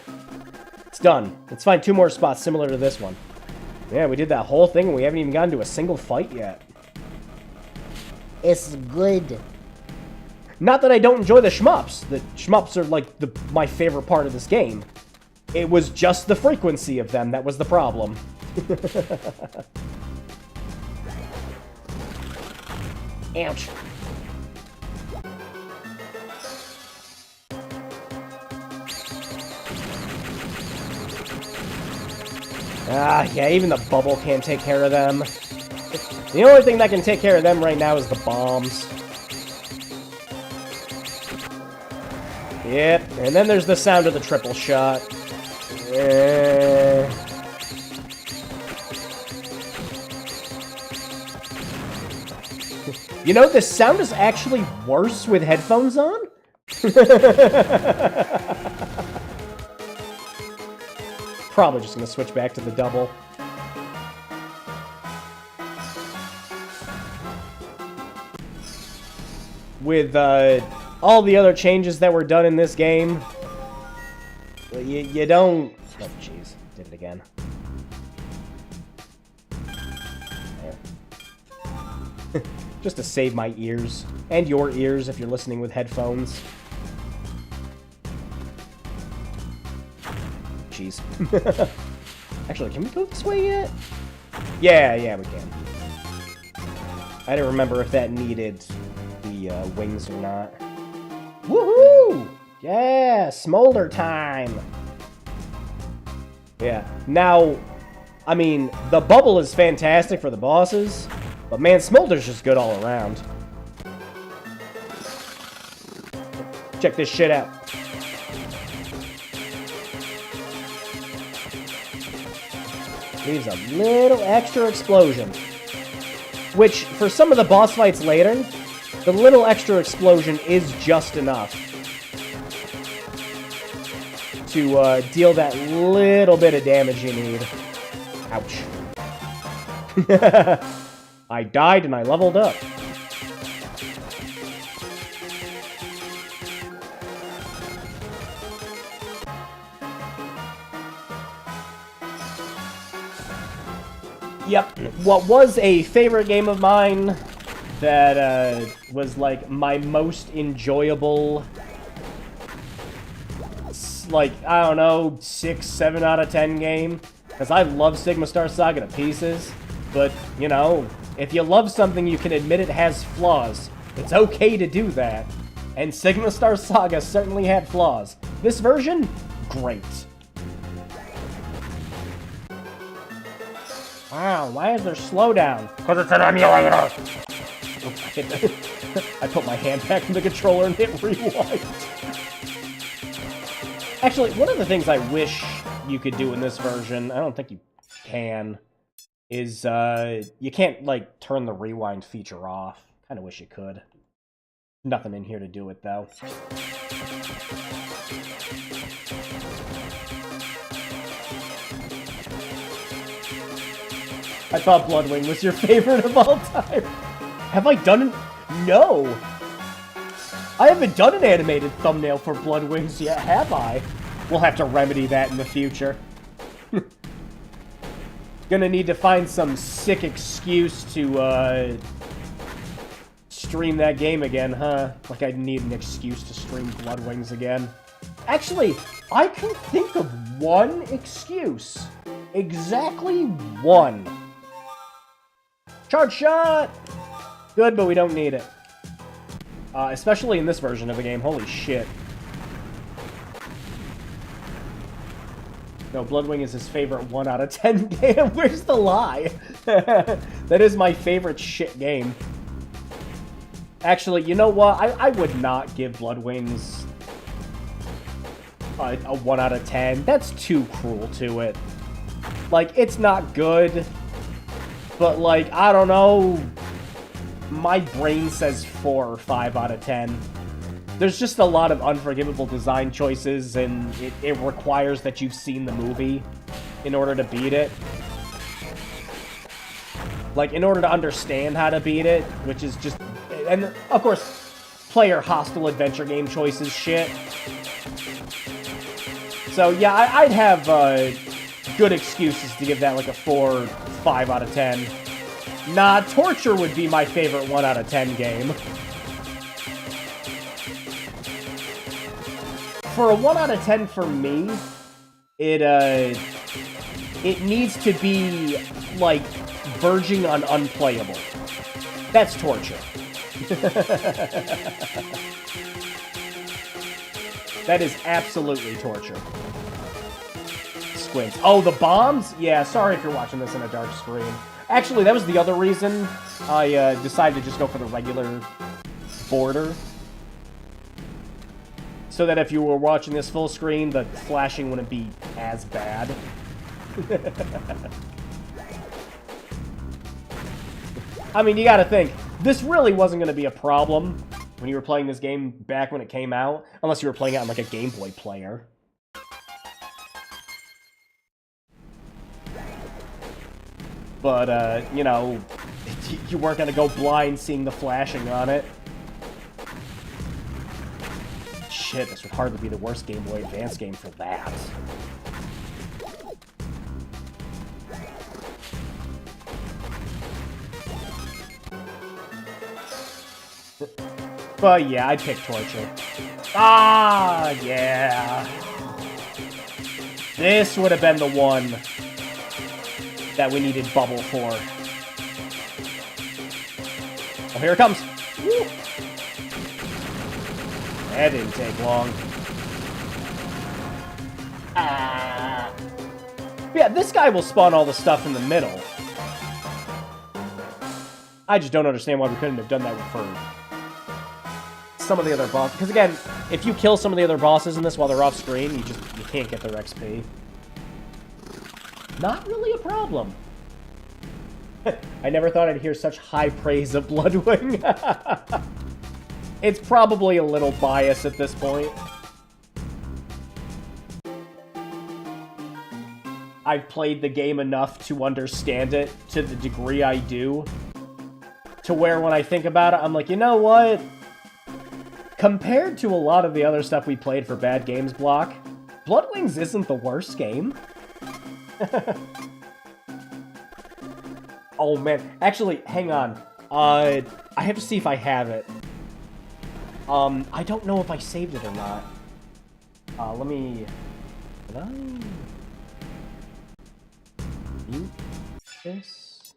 It's done. Let's find 2 more spots similar to this one. Yeah, we did that whole thing and we haven't even gotten to a single fight yet. It's good. Not that I don't enjoy the shmups. The shmups are like my favorite part of this game. It was just the frequency of them that was the problem. Ouch. Ah, yeah, even the bubble can't take care of them. The only thing that can take care of them right now is the bombs. Yep, and then there's the sound of the triple shot. You know, the sound is actually worse with headphones on? Probably just gonna switch back to the double. With all the other changes that were done in this game, you don't... Oh, jeez. Did it again. There. Just to save my ears. And your ears if you're listening with headphones. Jeez. Actually, can we go this way yet? Yeah, we can. I don't remember if that needed the wings or not. Woohoo! Yeah, smolder time! Yeah, now, I mean, the bubble is fantastic for the bosses, but man, smolder's just good all around. Check this shit out. Leaves a little extra explosion. Which, for some of the boss fights later, the little extra explosion is just enough to deal that little bit of damage you need. Ouch. I died and I leveled up. Yep, what was a favorite game of mine that was like my most enjoyable, like, I don't know, 6, 7 out of 10 game, because I love Sigma Star Saga to pieces, but, you know, if you love something, you can admit it has flaws. It's okay to do that, and Sigma Star Saga certainly had flaws. This version, great. Wow, why is there slowdown? Because it's an emulator! I put my hand back in the controller and hit rewind. Actually, one of the things I wish you could do in this version, I don't think you can, is you can't, like, turn the rewind feature off. Kind of wish you could. Nothing in here to do it, though. I thought Bloodwing was your favorite of all time. Have I done it? No. I haven't done an animated thumbnail for Bloodwings yet, have I? We'll have to remedy that in the future. Gonna need to find some sick excuse to, stream that game again, huh? Like I'd need an excuse to stream Bloodwings again. Actually, I can think of one excuse. Exactly one. Charge shot! Good, but we don't need it. Especially in this version of the game. Holy shit. No, Bloodwing is his favorite 1 out of 10 game. Where's the lie? That is my favorite shit game. Actually, you know what? I would not give Bloodwings a 1 out of 10. That's too cruel to it. Like, it's not good, but, like, I don't know. My brain says 4 or 5 out of 10. There's just a lot of unforgivable design choices, and it requires that you've seen the movie in order to beat it. Like, in order to understand how to beat it, which is just... And, of course, player hostile adventure game choices shit. So, yeah, I'd have good excuses to give that, like, a 4 or 5 out of 10. Nah, Torture would be my favorite 1 out of 10 game. For a 1 out of 10 for me, it needs to be, like, verging on unplayable. That's Torture. That is absolutely Torture. Squints. Oh, the bombs? Yeah, sorry if you're watching this on a dark screen. Actually, that was the other reason I decided to just go for the regular border. So that if you were watching this full screen, the flashing wouldn't be as bad. I mean, you gotta think, this really wasn't gonna be a problem when you were playing this game back when it came out, unless you were playing it on, like, a Game Boy player. But, you know, you weren't gonna go blind seeing the flashing on it. Shit, this would hardly be the worst Game Boy Advance game for that. But yeah, I'd pick Torture. Ah, yeah. This would have been the one that we needed Bubble for. Oh, here it comes. Woo. That didn't take long. Ah. Yeah, this guy will spawn all the stuff in the middle. I just don't understand why we couldn't have done that for some of the other bosses. Because again, if you kill some of the other bosses in this while they're off screen, you can't get their XP. Not really a problem. I never thought I'd hear such high praise of Bloodwing. It's probably a little biased at this point. I've played the game enough to understand it to the degree I do, to where when I think about it, I'm like, you know what? Compared to a lot of the other stuff we played for Bad Games Block, Bloodwings isn't the worst game. Oh man, actually, hang on. I have to see if I have it. I don't know if I saved it or not. Let me... Did I... mute this?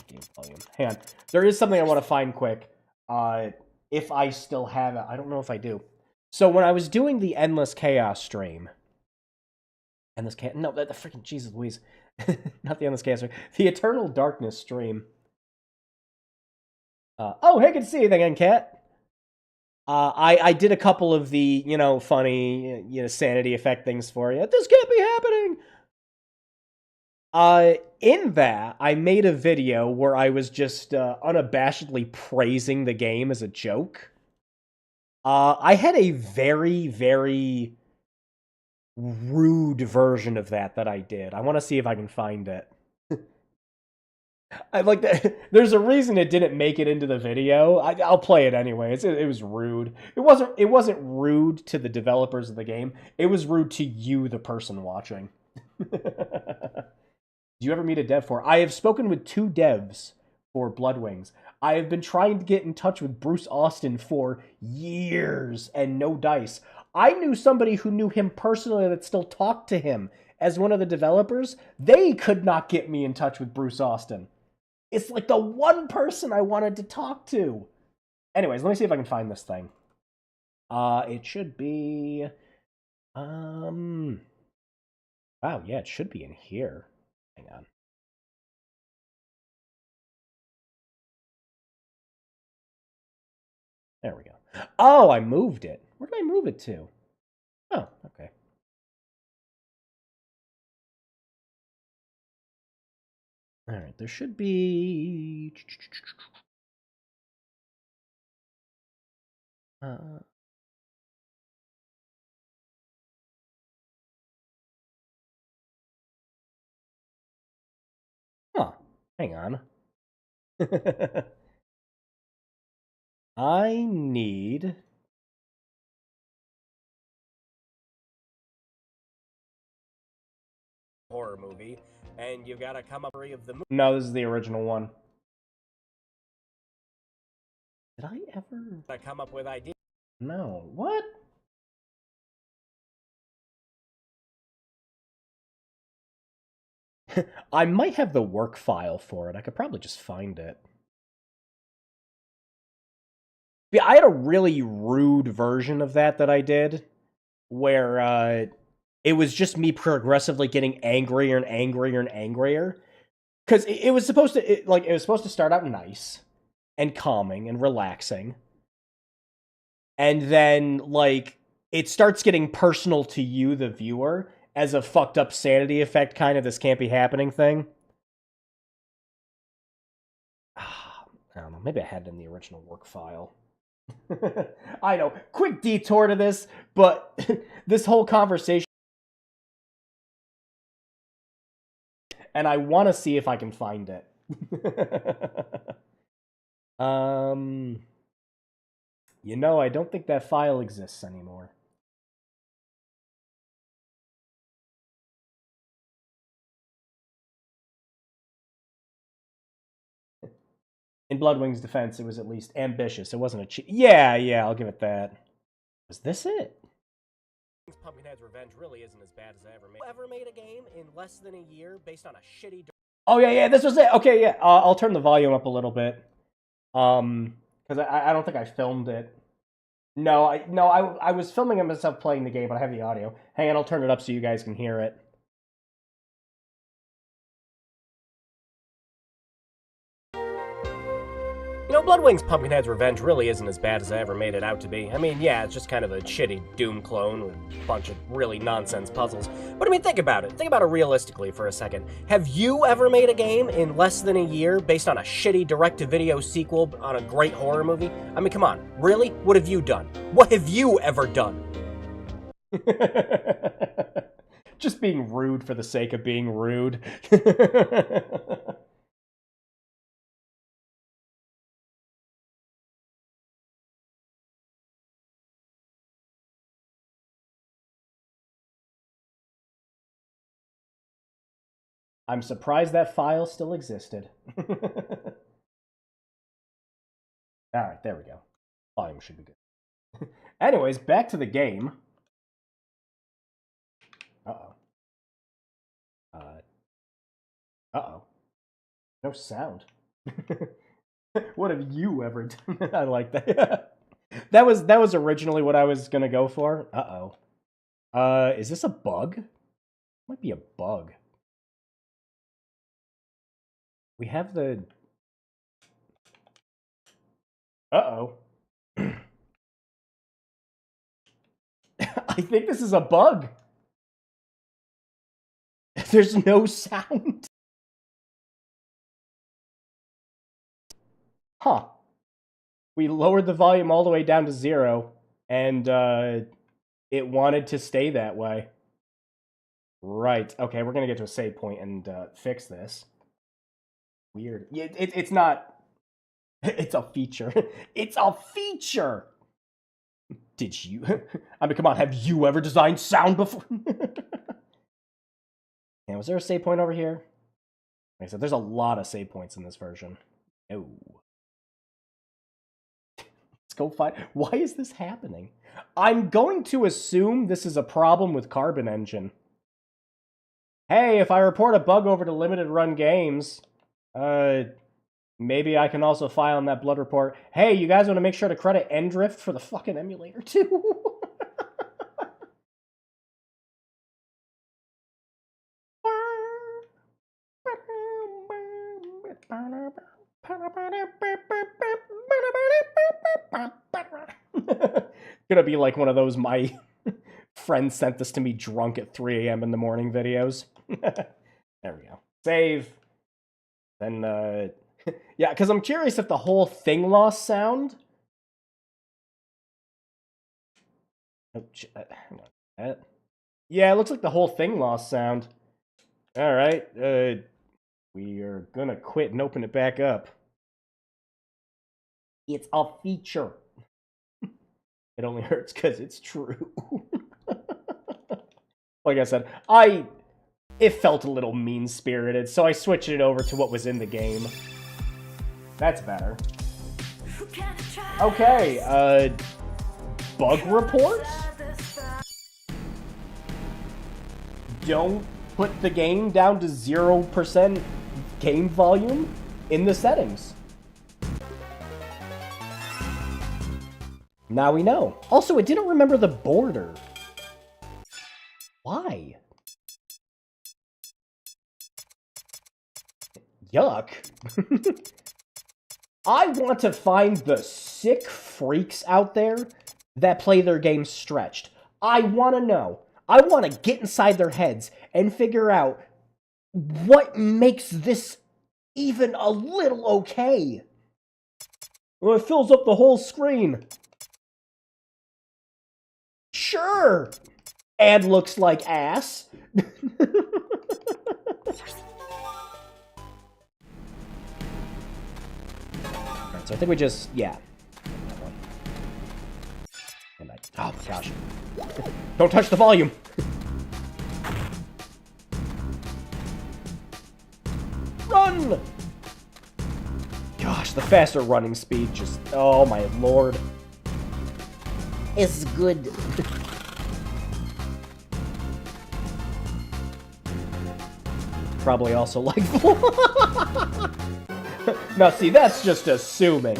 Game volume. Hang on. There is something I want to find quick. If I still have it. I don't know if I do. So when I was doing the Endless Chaos stream... Endless Chaos... No, the freaking... Jesus Louise. Not the Endless Chaos stream. The Eternal Darkness stream. Oh, hey, good to see you again, Cat. I did a couple of the, you know, funny, you know, sanity effect things for you. This can't be happening! In that, I made a video where I was just unabashedly praising the game as a joke. I had a very, very rude version of that I did. I want to see if I can find it. I like that. There's a reason it didn't make it into the video. I'll play it anyway. It was rude. It wasn't rude to the developers of the game. It was rude to you, the person watching. Do you ever meet a dev for? I have spoken with 2 devs for Blood Wings. I have been trying to get in touch with Bruce Austin for years and no dice. I knew somebody who knew him personally that still talked to him as one of the developers. They could not get me in touch with Bruce Austin. It's like the one person I wanted to talk to. Anyways, let me see if I can find this thing. It should be wow, yeah, it should be in here. Hang on. There we go. Oh, I moved it. Where did I move it to? Oh, okay. All right, there should be. Huh. Hang on. I need. Horror movie, and you've got to come up of the movie. No, this is the original one. Did I ever come up with ideas? No. What? I might have the work file for it. I could probably just find it. Yeah, I had a really rude version of that I did, where it was just me progressively getting angrier and angrier and angrier. Because it was supposed to, it was supposed to start out nice and calming and relaxing, and then it starts getting personal to you, the viewer, as a fucked up sanity effect, kind of this can't be happening thing. I don't know. Maybe I had it in the original work file. I know. Quick detour to this, but this whole conversation, and I want to see if I can find it. I don't think that file exists anymore. In Bloodwing's defense, it was at least ambitious. It wasn't a cheat. Yeah, I'll give it that. Was this it? Pumpkinhead's Revenge really isn't as bad as I ever made a game in less than a year based on a shitty. Oh yeah, this was it. Okay, yeah. I'll turn the volume up a little bit. Because I don't think I filmed it. No, I was filming myself playing the game, but I have the audio. Hang on, I'll turn it up so you guys can hear it. Bloodwing's Pumpkinhead's Revenge really isn't as bad as I ever made it out to be. I mean, yeah, it's just kind of a shitty Doom clone with a bunch of really nonsense puzzles. But I mean, think about it. Think about it realistically for a second. Have you ever made a game in less than a year based on a shitty direct-to-video sequel on a great horror movie? I mean, come on. Really? What have you done? What have you ever done? Just being rude for the sake of being rude. I'm surprised that file still existed. Alright, there we go. Volume should be good. Anyways, back to the game. Uh-oh. Uh-oh. No sound. What have you ever done? I like that. that was originally what I was gonna go for. Uh-oh. Is this a bug? Might be a bug. We have the... Uh-oh. I think this is a bug. There's no sound. Huh. We lowered the volume all the way down to 0, and it wanted to stay that way. Right. Okay, we're going to get to a save point and fix this. weird. It's not. It's a feature. It's a feature. Did you? I mean, come on. Have you ever designed sound before? Yeah, was there a save point over here? Like I said, there's a lot of save points in this version. Oh. Let's go find. Why is this happening? I'm going to assume this is a problem with Carbon Engine. Hey, if I report a bug over to Limited Run Games, maybe I can also file in that blood report. Hey, you guys want to make sure to credit Ndrift for the fucking emulator too? Gonna be like one of those my friend sent this to me drunk at 3 a.m. in the morning videos. There we go. Save. Then, yeah, because I'm curious if the whole thing lost sound. Yeah, it looks like the whole thing lost sound. Alright, we are gonna quit and open it back up. It's a feature. It only hurts because it's true. Like I said, it felt a little mean-spirited, so I switched it over to what was in the game. That's better. Okay, bug reports? Don't put the game down to 0% game volume in the settings. Now we know. Also, it didn't remember the border. Why? Yuck. I want to find the sick freaks out there that play their games stretched. I want to know. I want to get inside their heads and figure out what makes this even a little okay. Well, it fills up the whole screen. Sure. And looks like ass. Alright, so I think we just, yeah. And oh my gosh. Don't touch the volume. Run! Gosh, the faster running speed just, oh my lord. It's good. Probably also like... Now see, that's just assuming.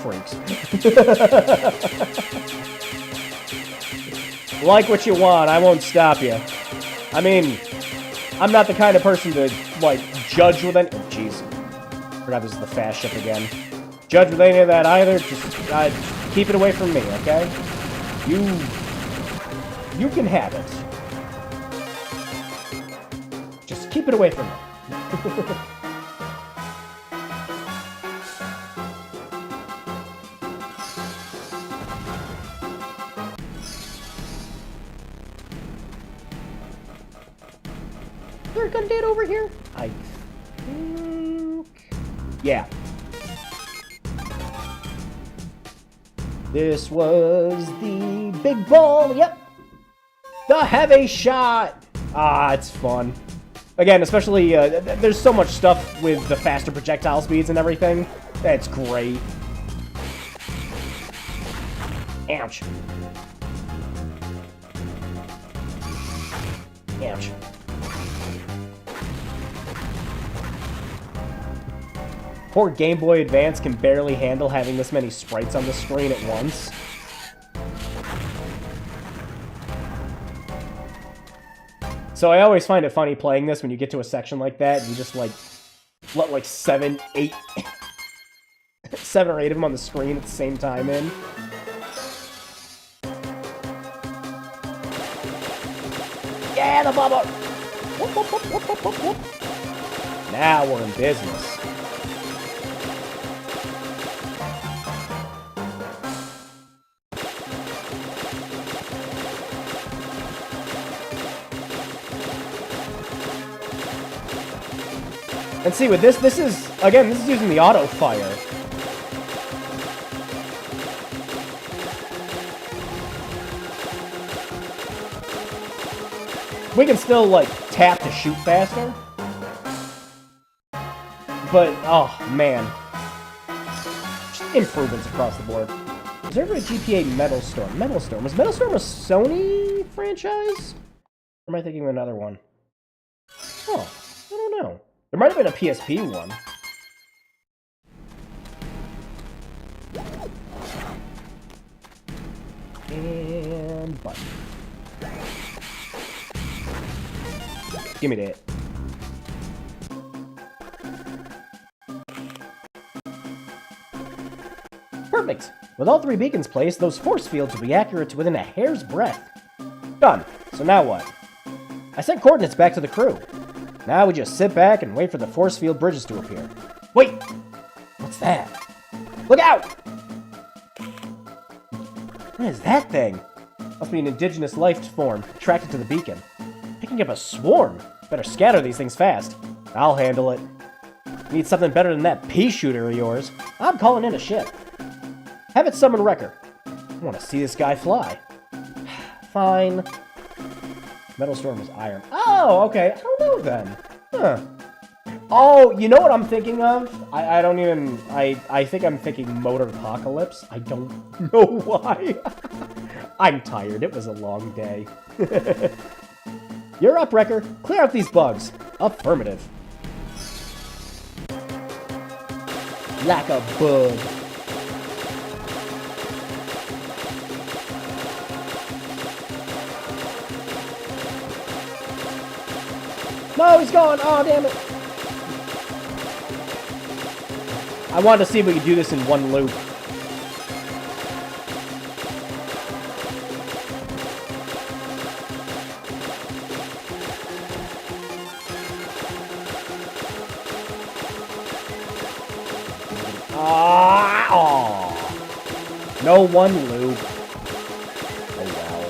Freaks. Like what you want, I won't stop you. I mean, I'm not the kind of person to, like, judge with any... Oh, jeez. Forgot this is the fast ship again. Judge with any of that either, just keep it away from me, okay? You can have it. Just keep it away from me. Is there a gun date over here? I think... Yeah. This was the big ball, yep. The heavy shot. Ah, it's fun. Again, especially, there's so much stuff with the faster projectile speeds and everything. That's great. Ouch. Ouch. Poor Game Boy Advance can barely handle having this many sprites on the screen at once. So I always find it funny playing this when you get to a section like that, and you just, like, let, like, 7 or 8 of them on the screen at the same time in. Yeah, the bubble! Whoop, whoop, whoop, whoop, whoop, whoop, whoop. Now we're in business. And see, with this is, again, this is using the auto fire. We can still, like, tap to shoot faster. But, oh, man. Just improvements across the board. Was there ever a GPA Metal Storm? Metal Storm. Was Metal Storm a Sony franchise? Or am I thinking of another one? Oh, I don't know. There might have been a PSP one. And button. Give me that. Perfect! With all 3 beacons placed, those force fields will be accurate to within a hair's breadth. Done. So now what? I sent coordinates back to the crew. Now we just sit back and wait for the force field bridges to appear. Wait! What's that? Look out! What is that thing? Must be an indigenous life form attracted to the beacon. Picking up a swarm. Better scatter these things fast. I'll handle it. Need something better than that pea shooter of yours. I'm calling in a ship. Have it summon Wrecker. I want to see this guy fly. Fine. Metal Storm is iron. Oh, okay. I don't know then. Huh. Oh, you know what I'm thinking of? I don't even... I think I'm thinking Motor Apocalypse. I don't know why. I'm tired. It was a long day. You're up, Wrecker. Clear out these bugs. Affirmative. Like a bug. No, he's gone! Oh, damn it! I wanted to see if we could do this in one loop. Oh. No one loop. Oh well.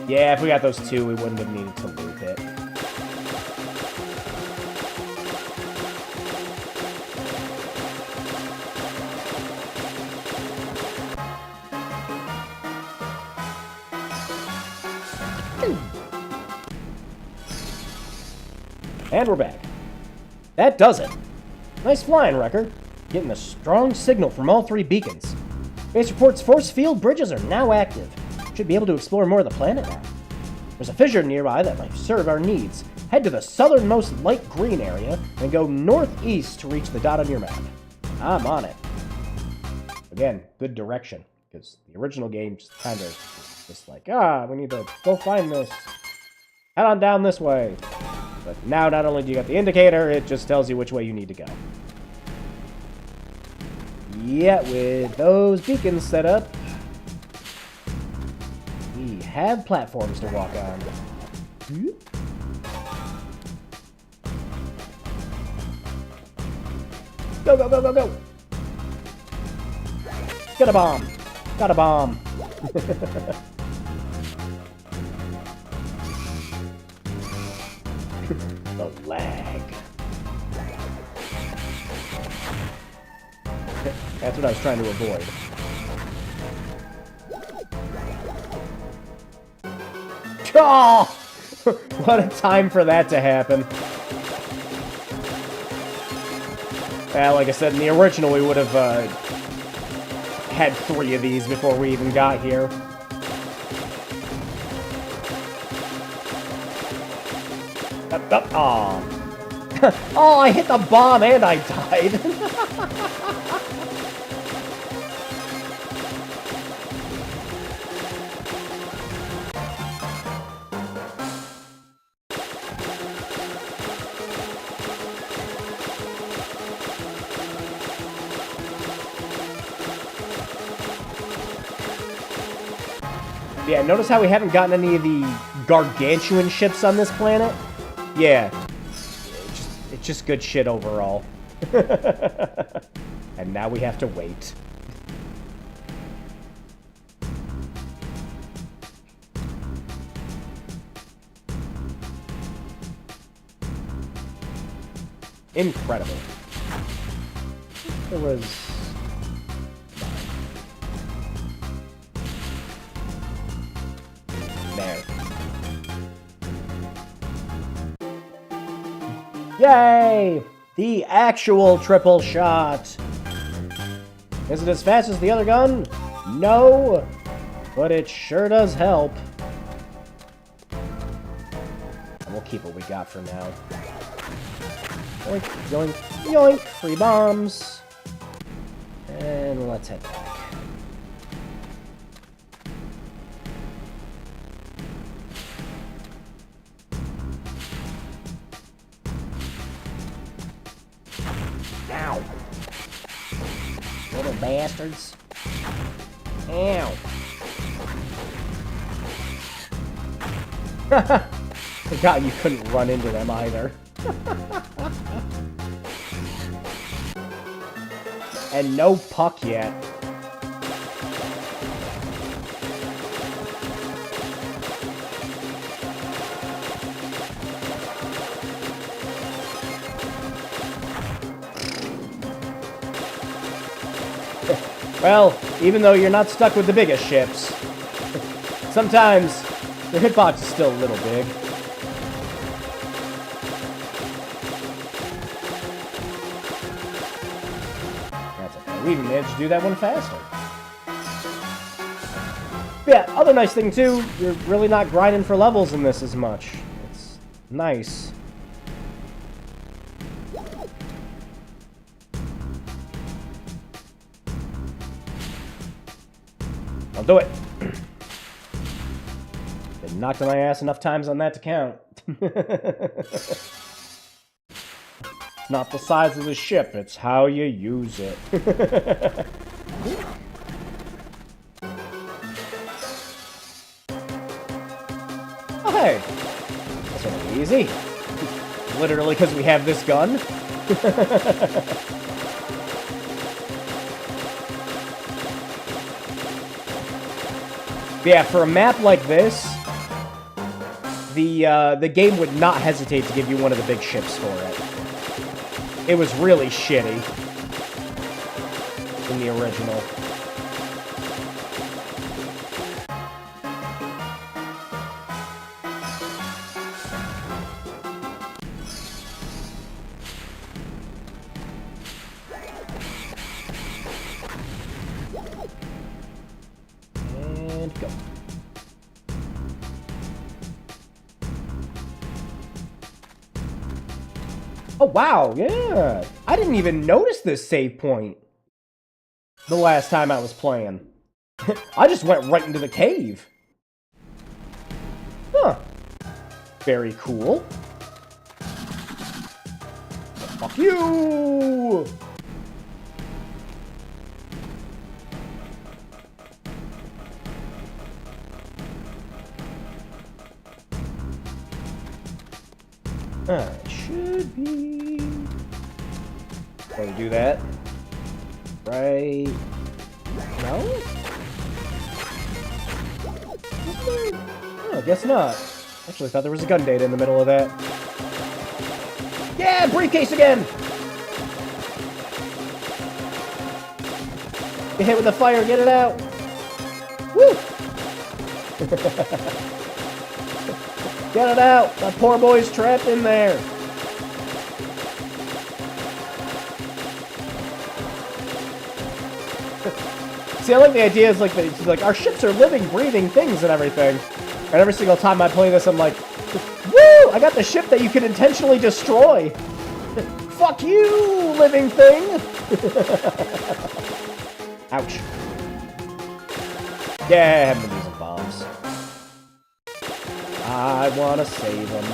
Yeah, if we got those 2, we wouldn't have needed to loop it. And we're back. That does it. Nice flying, Wrecker. Getting a strong signal from all 3 beacons. Base reports force field bridges are now active. Should be able to explore more of the planet now. There's a fissure nearby that might serve our needs. Head to the southernmost light green area and go northeast to reach the dot on your map. I'm on it. Again, good direction, because the original game just kind of just like, we need to go find this. Head on down this way. But now not only do you get the indicator, it just tells you which way you need to go. Yeah, with those beacons set up, we have platforms to walk on. Go, go, go, go, go! Get a bomb! Got a bomb! The lag. That's what I was trying to avoid. Oh! What a time for that to happen. Like I said, in the original we would have had 3 of these before we even got here. Oh. Oh, I hit the bomb and I died. Yeah, notice how we haven't gotten any of the gargantuan ships on this planet? Yeah. It's just good shit overall. And now we have to wait. Incredible. There was... There. Yay! The actual triple shot! Is it as fast as the other gun? No! But it sure does help. And we'll keep what we got for now. Yoink, yoink, yoink! Free bombs! And let's head back. Ow! Little bastards. Ow! Forgot you couldn't run into them either. And no puck yet. Well, even though you're not stuck with the biggest ships, sometimes your hitbox is still a little big. That's okay. We even managed to do that one faster. But yeah, other nice thing too, you're really not grinding for levels in this as much. It's nice. I'll do it. Been knocked on my ass enough times on that to count. It's not the size of the ship, it's how you use it. Oh, hey. That's gonna be easy. Literally because we have this gun. Yeah, for a map like this, the game would not hesitate to give you one of the big ships for it. It was really shitty in the original. And go. Oh, wow, yeah. I didn't even notice this save point the last time I was playing. I just went right into the cave. Huh. Very cool. Fuck you! It should be... Can we do that? Right... No? Oh, I guess not. Actually, I thought there was a gun data in the middle of that. Yeah, briefcase again! Get hit with the fire, get it out! Woo! Get it out! That poor boy's trapped in there! See, I like the idea is like our ships are living, breathing things and everything. And every single time I play this, I'm like, woo! I got the ship that you can intentionally destroy! Fuck you, living thing! Ouch. Yeah, I haven't been using bombs. I wanna save him.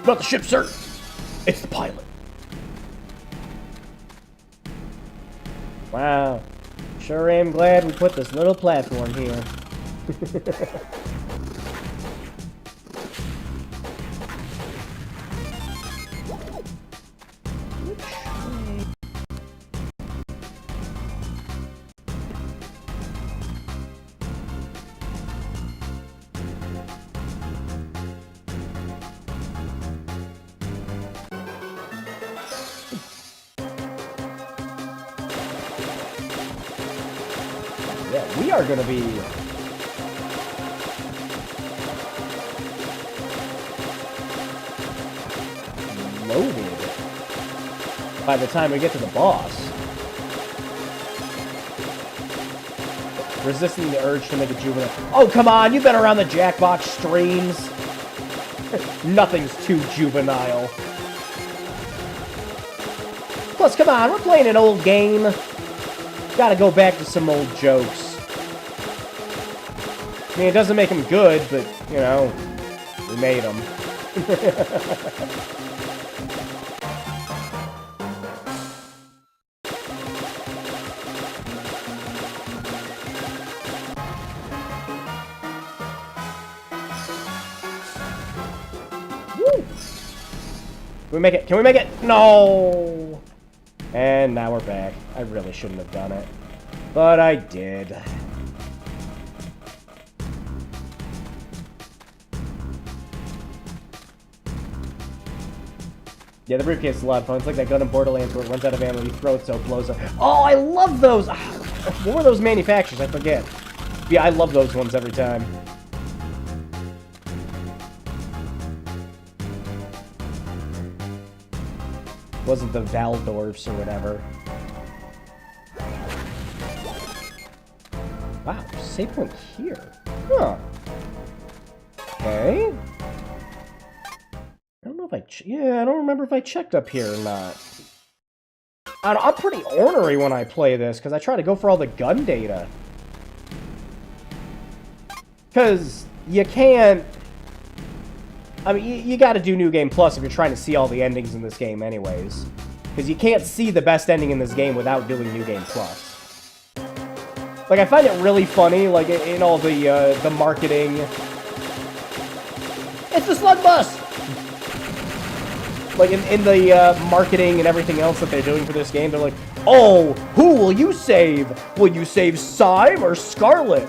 Not the ship, sir! It's the pilot. Wow. Sure am glad we put this little platform here. Yeah, we are going to be... loaded by the time we get to the boss. Resisting the urge to make a juvenile. Oh, come on! You've been around the Jackbox streams. Nothing's too juvenile. Plus, come on, we're playing an old game. Gotta go back to some old jokes. I mean, it doesn't make them good, but, you know, we made them. Can we make it? Can we make it? No! And now we're back. I really shouldn't have done it. But I did. Yeah, the briefcase is a lot of fun. It's like that gun in Borderlands where it runs out of ammo, you throw it so it blows up. Oh, I love those! What were those manufacturers? I forget. Yeah, I love those ones every time. Wasn't the Valdorfs or whatever. Wow, save point here. Huh. Okay. I don't know if I... yeah, I don't remember if I checked up here or not. I'm pretty ornery when I play this, because I try to go for all the gun data. Because you can't... I mean, you gotta do New Game Plus if you're trying to see all the endings in this game anyways. Because you can't see the best ending in this game without doing New Game Plus. Like, I find it really funny, like, in all the marketing... It's the Slug Bus! Like, in the marketing and everything else that they're doing for this game, they're like, oh, who will you save? Will you save Syme or Scarlet?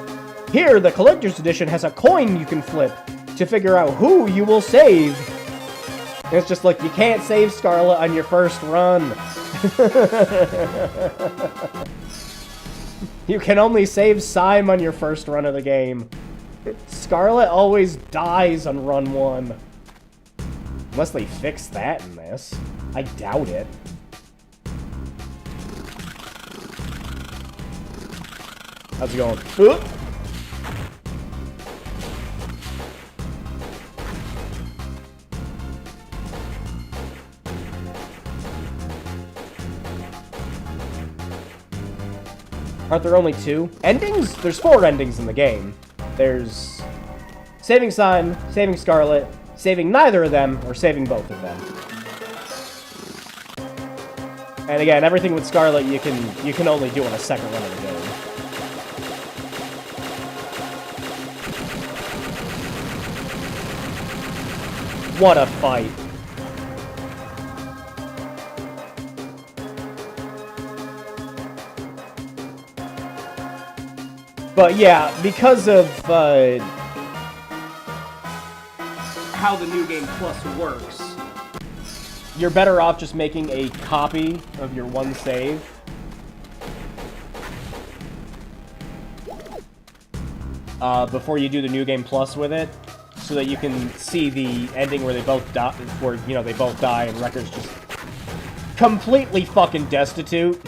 Here, the Collector's Edition has a coin you can flip to figure out who you will save. And it's just like, you can't save Scarlet on your first run. You can only save Syme on your first run of the game. Scarlet always dies on run 1. Unless they fix that in this. I doubt it. How's it going? Oop. Aren't there only 2? Endings? There's 4 endings in the game. There's saving Syme, saving Scarlet, saving neither of them, or saving both of them. And again, everything with Scarlet you can only do on a second run of the game. What a fight. But yeah, because of how the New Game Plus works, you're better off just making a copy of your one save. Before you do the New Game Plus with it, so that you can see the ending where they both die, where, you know, they both die and Record's just completely fucking destitute.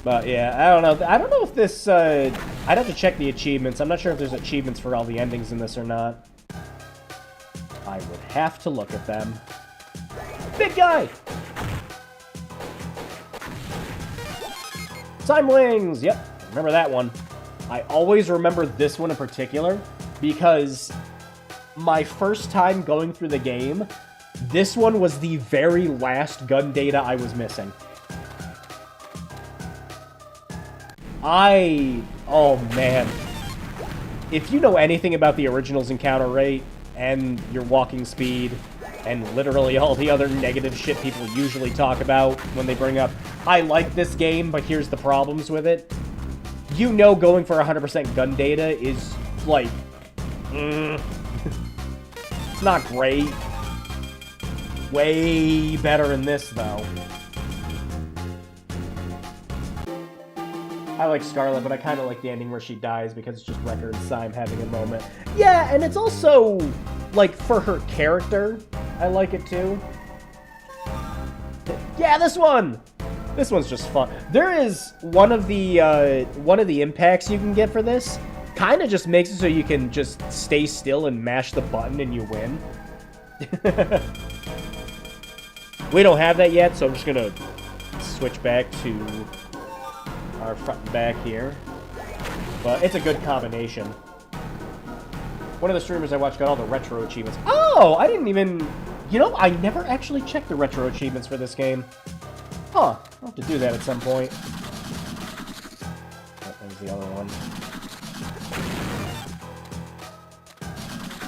But yeah, I don't know. I don't know if this, I'd have to check the achievements. I'm not sure if there's achievements for all the endings in this or not. I would have to look at them. Big guy! Syme Wings! Yep, remember that one. I always remember this one in particular, because my first time going through the game, this one was the very last gun data I was missing. Oh man. If you know anything about the original's encounter rate, and your walking speed, and literally all the other negative shit people usually talk about when they bring up, I like this game, but here's the problems with it, you know going for 100% gun data is, like, it's not great. Way better in this, though. I like Scarlet, but I kind of like the ending where she dies because it's just Wrecker and Syme having a moment. Yeah, and it's also, like, for her character, I like it too. Yeah, this one! This one's just fun. There is one of the impacts you can get for this. Kind of just makes it so you can just stay still and mash the button and you win. We don't have that yet, so I'm just gonna switch back to our front and back here. But it's a good combination. One of the streamers I watched got all the retro achievements. Oh, I didn't even... You know, I never actually checked the retro achievements for this game. Huh, I'll have to do that at some point. Oh, there's the other one.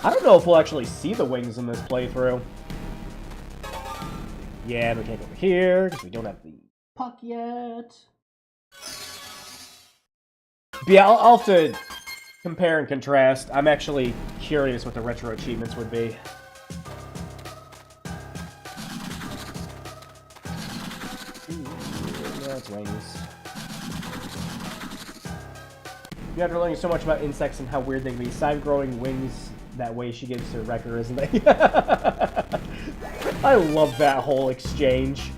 I don't know if we'll actually see the wings in this playthrough. Yeah, we can't go over here, because we don't have the puck yet. But yeah, I'll have to compare and contrast. I'm actually curious what the retro achievements would be. That's wings. You after learning so much about insects and how weird they can be. Syme growing wings that way she gives to Wrecker, isn't it? I love that whole exchange.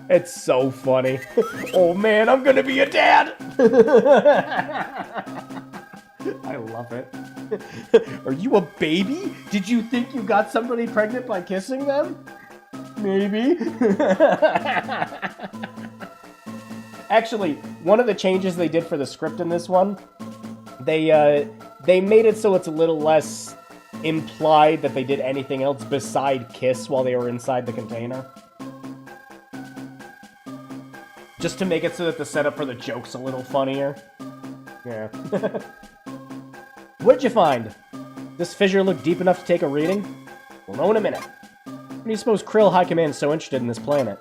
It's so funny. Oh man, I'm gonna be a dad! I love it. Are you a baby? Did you think you got somebody pregnant by kissing them? Maybe. Actually, one of the changes they did for the script in this one, they made it so it's a little less implied that they did anything else beside kiss while they were inside the container. Just to make it so that the setup for the joke's a little funnier. Yeah. What did you find? This fissure look deep enough to take a reading? We'll know in a minute. Why do you suppose Krill High Command is so interested in this planet?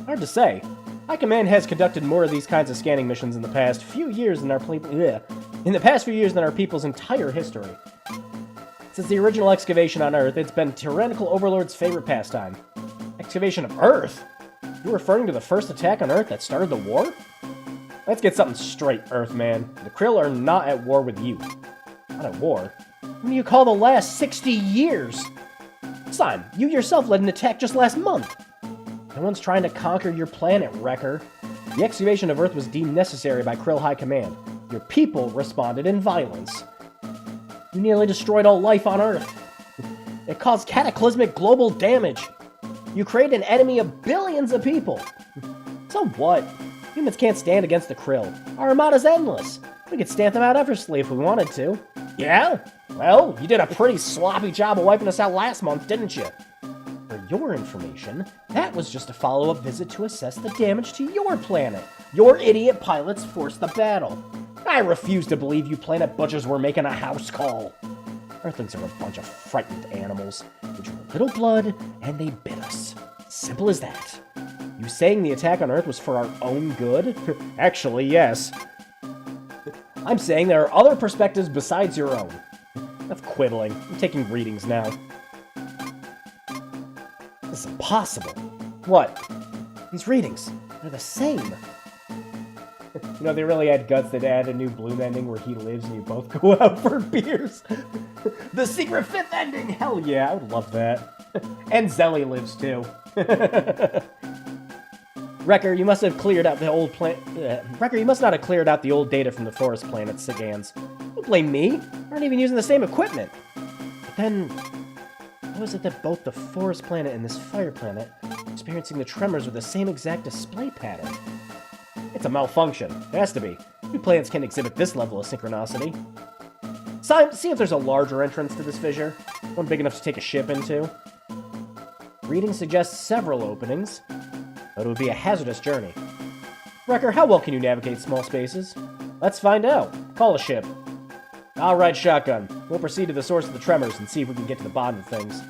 Hard to say. High Command has conducted more of these kinds of scanning missions in the past few years than our people's entire history. Since the original excavation on Earth, it's been Tyrannical Overlord's favorite pastime. Excavation of Earth? You're referring to the first attack on Earth that started the war? Let's get something straight, Earthman. The Krill are not at war with you. Not at war? What do you call the last 60 years? Syme, you yourself led an attack just last month. No one's trying to conquer your planet, Wrecker. The excavation of Earth was deemed necessary by Krill High Command. Your people responded in violence. You nearly destroyed all life on Earth. It caused cataclysmic global damage. You created an enemy of billions of people. So what? Humans can't stand against the Krill. Our armada's endless. We could stamp them out effortlessly if we wanted to. Yeah? Well, you did a pretty sloppy job of wiping us out last month, didn't you? For your information, that was just a follow-up visit to assess the damage to your planet. Your idiot pilots forced the battle. I refuse to believe you planet butchers were making a house call. Earthlings are a bunch of frightened animals. They drew a little blood, and they bit us. Simple as that. You saying the attack on Earth was for our own good? Actually, yes. I'm saying there are other perspectives besides your own. Enough quibbling. I'm taking readings now. This is impossible. What? These readings, they're the same. You know, they really had guts that add a new Bloom ending where he lives and you both go out for beers. The secret 5th ending! Hell yeah, I would love that. And Zelly lives too. Wrecker, you must have cleared out the old Wrecker, you must not have cleared out the old data from the forest planet, Sagans. Don't blame me. We aren't even using the same equipment. But then, how is it that both the forest planet and this fire planet are experiencing the tremors with the same exact display pattern? It's a malfunction. It has to be. Two planets can't exhibit this level of synchronicity. Syme, see if there's a larger entrance to this fissure. One big enough to take a ship into. Reading suggests several openings, but it would be a hazardous journey. Wrecker, how well can you navigate small spaces? Let's find out. Call a ship. I'll ride shotgun. We'll proceed to the source of the tremors and see if we can get to the bottom of things.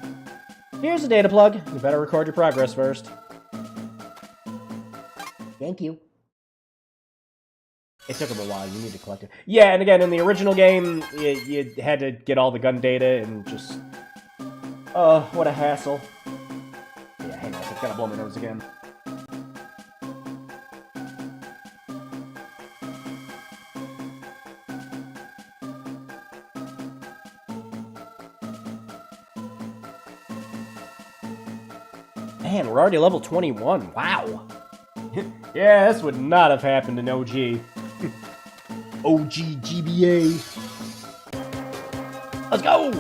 Here's a data plug. You better record your progress first. Thank you. It took him a while. You need to collect it. Yeah, and again, in the original game, you had to get all the gun data and just What a hassle. Yeah, hang on, I've gotta blow my nose again. Man, we're already level 21. Wow. Yeah, this would not have happened in OG. OG GBA. Let's go!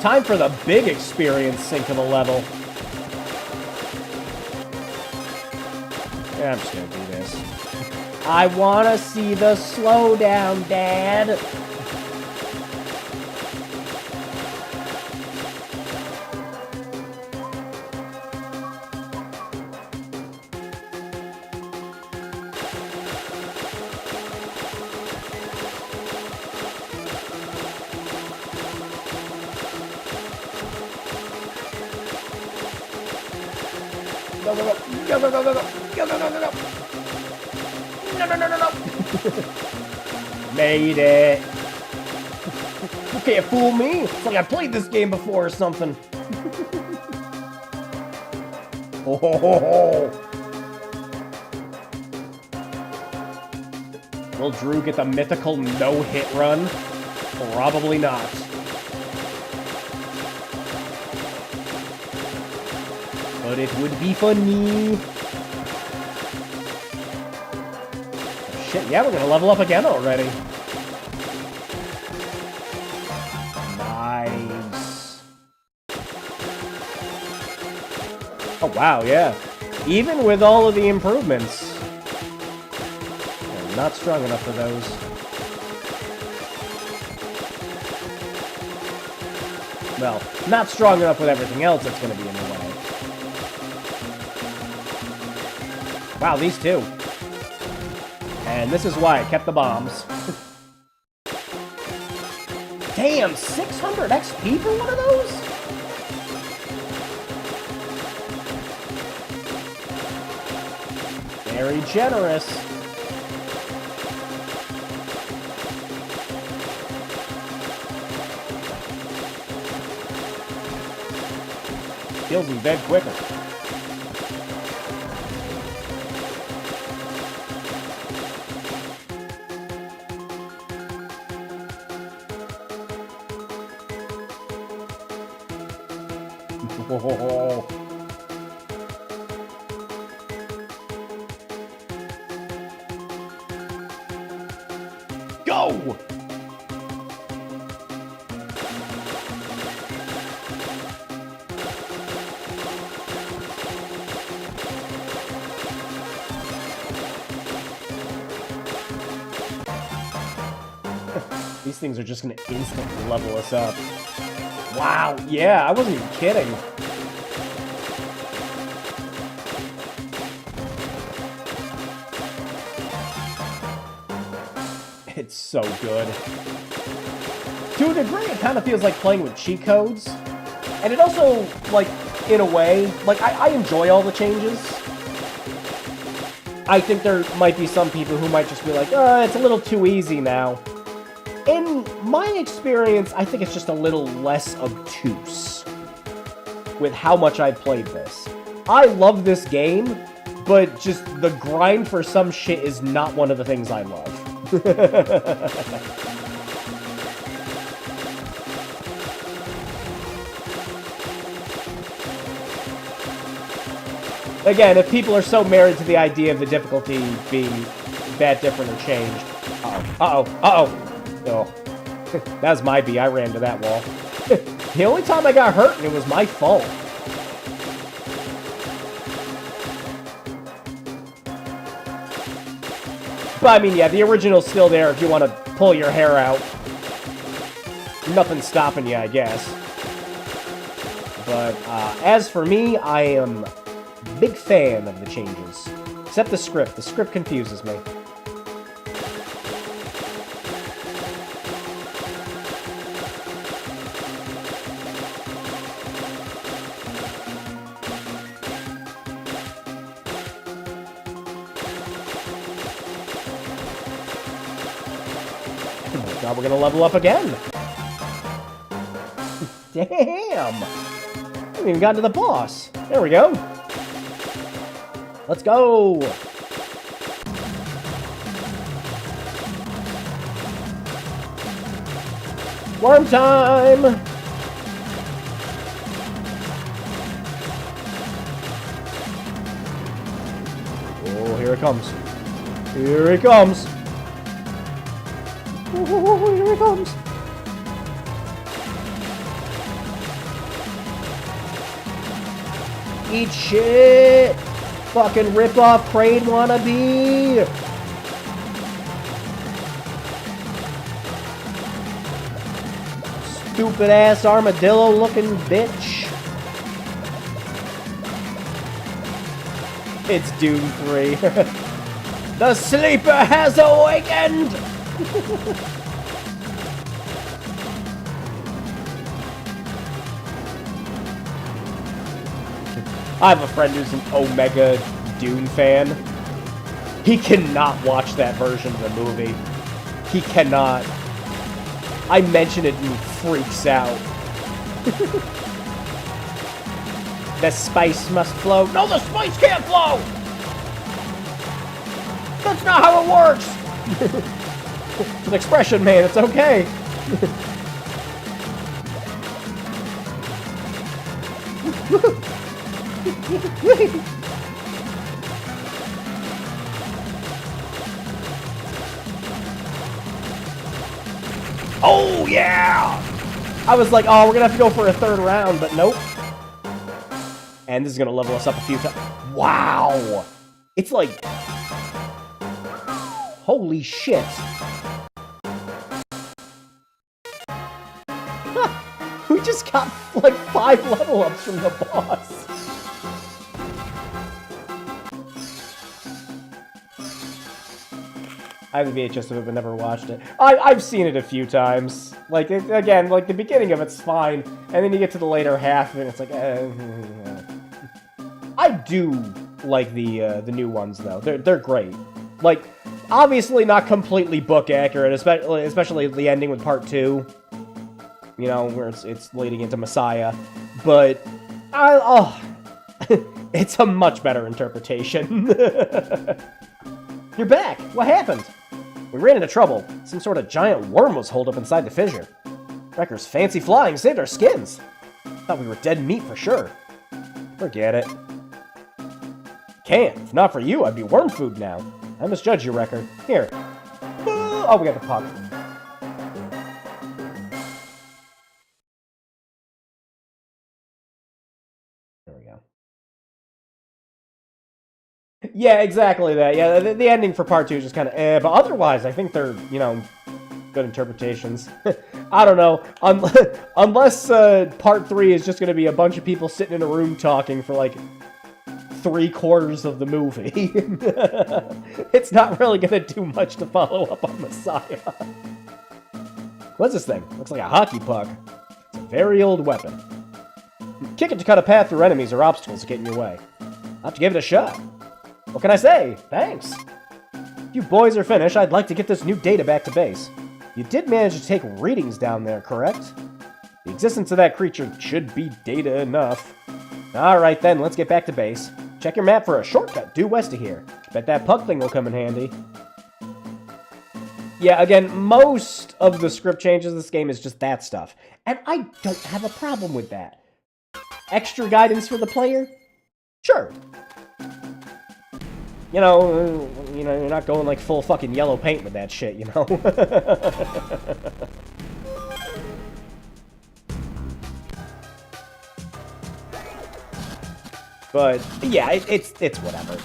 Time for the big experience sync of the level. Yeah, I'm just gonna do this. I wanna see the slowdown, Dad. Go, go, go. Go, go, go, go, go. Go, go, go, go, go. No, no, no, no, no. Made it. You can't fool me. It's like I played this game before or something. Oh, ho, ho, ho. Will Drew get the mythical no-hit run? Probably not. But it would be funny. Oh, shit, yeah, we're gonna level up again already. Nice. Oh, wow, yeah. Even with all of the improvements, I'm not strong enough for those. Well, not strong enough with everything else that's gonna be in the way. Wow, these two. And this is why I kept the bombs. Damn, 600 XP for one of those? Very generous. Kills him dead quicker. Whoa. Go! These things are just gonna instantly level us up. Wow, yeah, I wasn't even kidding. It's so good. To a degree, it kind of feels like playing with cheat codes. And it also, like, in a way, like, I enjoy all the changes. I think there might be some people who might just be like, it's a little too easy now. In my experience, I think it's just a little less obtuse with how much I've played this. I love this game, but just the grind for some shit is not one of the things I love. Again, if people are so married to the idea of the difficulty being that different or changed. Uh-oh. Uh-oh. Oh. That was my B. I ran to that wall. The only time I got hurt, and it was my fault. But, I mean, yeah, the original's still there if you want to pull your hair out. Nothing's stopping you, I guess. But, as for me, I am a big fan of the changes. Except the script. The script confuses me. Now we're gonna level up again. Damn! I haven't even gotten to the boss. There we go. Let's go! Worm time! Oh, here it comes. Here it comes. Oh, here it comes. Eat shit! Fucking rip-off Kraid wannabe! Stupid-ass armadillo-looking bitch. It's Dune 3. The sleeper has awakened! I have a friend who's an Omega Dune fan. He cannot watch that version of the movie. He cannot. I mention it and he freaks out. The spice must flow. No, the spice can't flow! That's not how it works! It's an expression, man. It's okay. Oh, yeah! I was like, oh, we're gonna have to go for a third round, but nope. And this is gonna level us up a few times. Wow! It's like... Holy shit. We just got, like, 5 level ups from the boss. I have the VHS of it, but never watched it. I've seen it a few times. Like, again, like, the beginning of it's fine, and then you get to the later half, and it's like, I do like the new ones, though. They're great. Like, obviously not completely book accurate, especially the ending with part 2. You know, where it's leading into Messiah. But, it's a much better interpretation. You're back! What happened? We ran into trouble. Some sort of giant worm was holed up inside the fissure. Wrecker's fancy flying saved our skins. Thought we were dead meat for sure. Forget it. Can't. If not for you, I'd be worm food now. I misjudged you, Wrecker. Here. Oh, we got the puck. There we go. Yeah, exactly that. Yeah, the ending for part 2 is just kind of but otherwise, I think they're, you know, good interpretations. I don't know. Unless part 3 is just going to be a bunch of people sitting in a room talking for, like, 3/4 of the movie. It's not really going to do much to follow up on Messiah. What's this thing? Looks like a hockey puck. It's a very old weapon. Kick it to cut a path through enemies or obstacles that get in your way. I'll have to give it a shot. What can I say? Thanks. If you boys are finished, I'd like to get this new data back to base. You did manage to take readings down there, correct? The existence of that creature should be data enough. Alright then, let's get back to base. Check your map for a shortcut due west of here. Bet that puck thing will come in handy. Yeah, again, most of the script changes in this game is just that stuff. And I don't have a problem with that. Extra guidance for the player? Sure. You know, you're not going like full fucking yellow paint with that shit, you know? But yeah, it's whatever.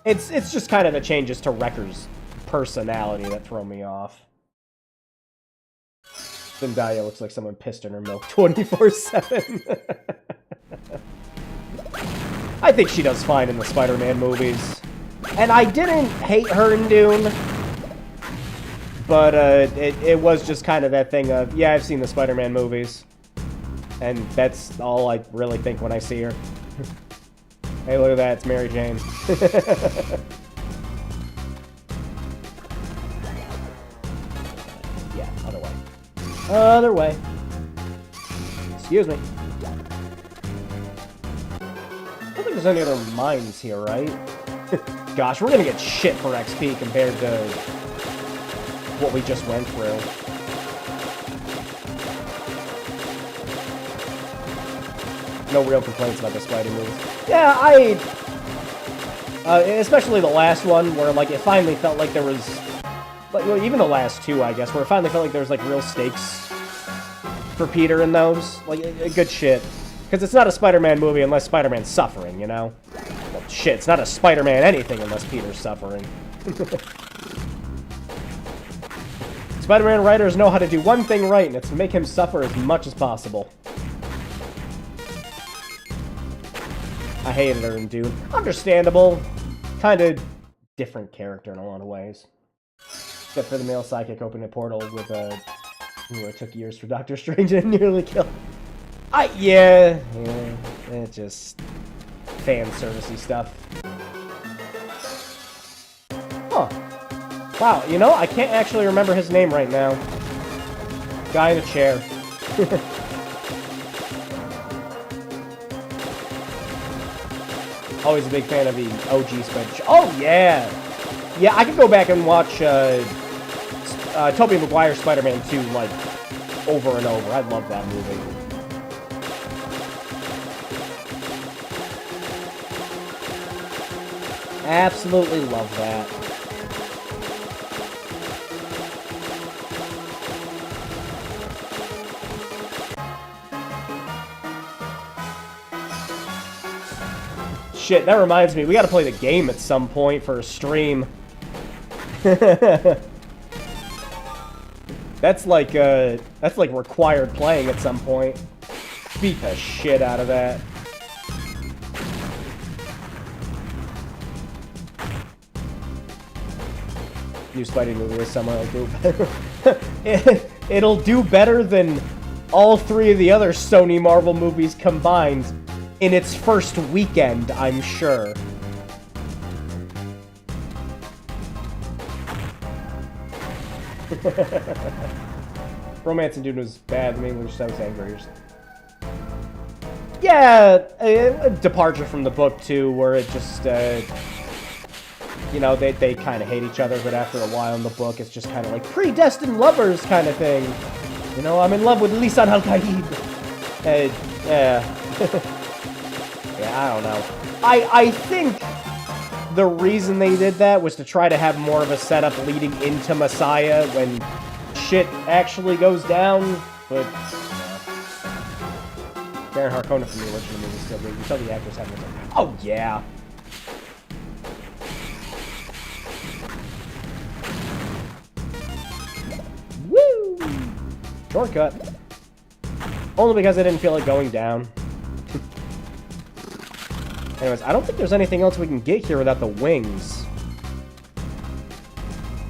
It's just kind of the changes to Wrecker's personality that throw me off. Zendaya looks like someone pissed in her milk 24/7. I think she does fine in the Spider-Man movies. And I didn't hate her in Dune. But it was just kind of that thing of, yeah, I've seen the Spider-Man movies. And that's all I really think when I see her. Hey, look at that, it's Mary Jane. Yeah, other way. Other way. Excuse me. I don't think there's any other mines here, right? Gosh, we're gonna get shit for XP compared to what we just went through. No real complaints about the Spidey movies. Yeah, especially the last one, where, like, it finally felt like there was... Like, well, even the last two, I guess, where it finally felt like there was, like, real stakes for Peter in those. Like, good shit. Because it's not a Spider-Man movie unless Spider-Man's suffering, you know? Well, shit, it's not a Spider-Man anything unless Peter's suffering. Spider-Man writers know how to do one thing right, and it's to make him suffer as much as possible. I hated her in Dune. Understandable. Kind of different character in a lot of ways. Except for the male psychic opening a portal with a... Ooh, it took years for Doctor Strange and nearly killed. Yeah, it's just fan servicey stuff. Huh. Wow, you know, I can't actually remember his name right now. Guy in a chair. Always a big fan of the OG Spider. Oh, yeah! Yeah, I could go back and watch Tobey Maguire's Spider-Man 2, like, over and over. I love that movie. Absolutely love that. Shit, that reminds me, we gotta play the game at some point for a stream. That's like required playing at some point. Beat the shit out of that. New Spidey movie this summer will do better. It'll do better than all three of the other Sony Marvel movies combined in its first weekend, I'm sure. Romance in Dune was bad. The English so was angry. Yeah, a departure from the book too, where it just, you know, they kind of hate each other, but after a while in the book, it's just kind of like predestined lovers kind of thing. You know, I'm in love with Lisan Al-Qaid. Yeah. Yeah, I don't know. I think the reason they did that was to try to have more of a setup leading into Messiah when shit actually goes down, but... Baron Harkonnen from the original movie still good. You tell the actors having it. Oh, yeah. Woo! Shortcut. Only because I didn't feel like going down. Anyways, I don't think there's anything else we can get here without the wings.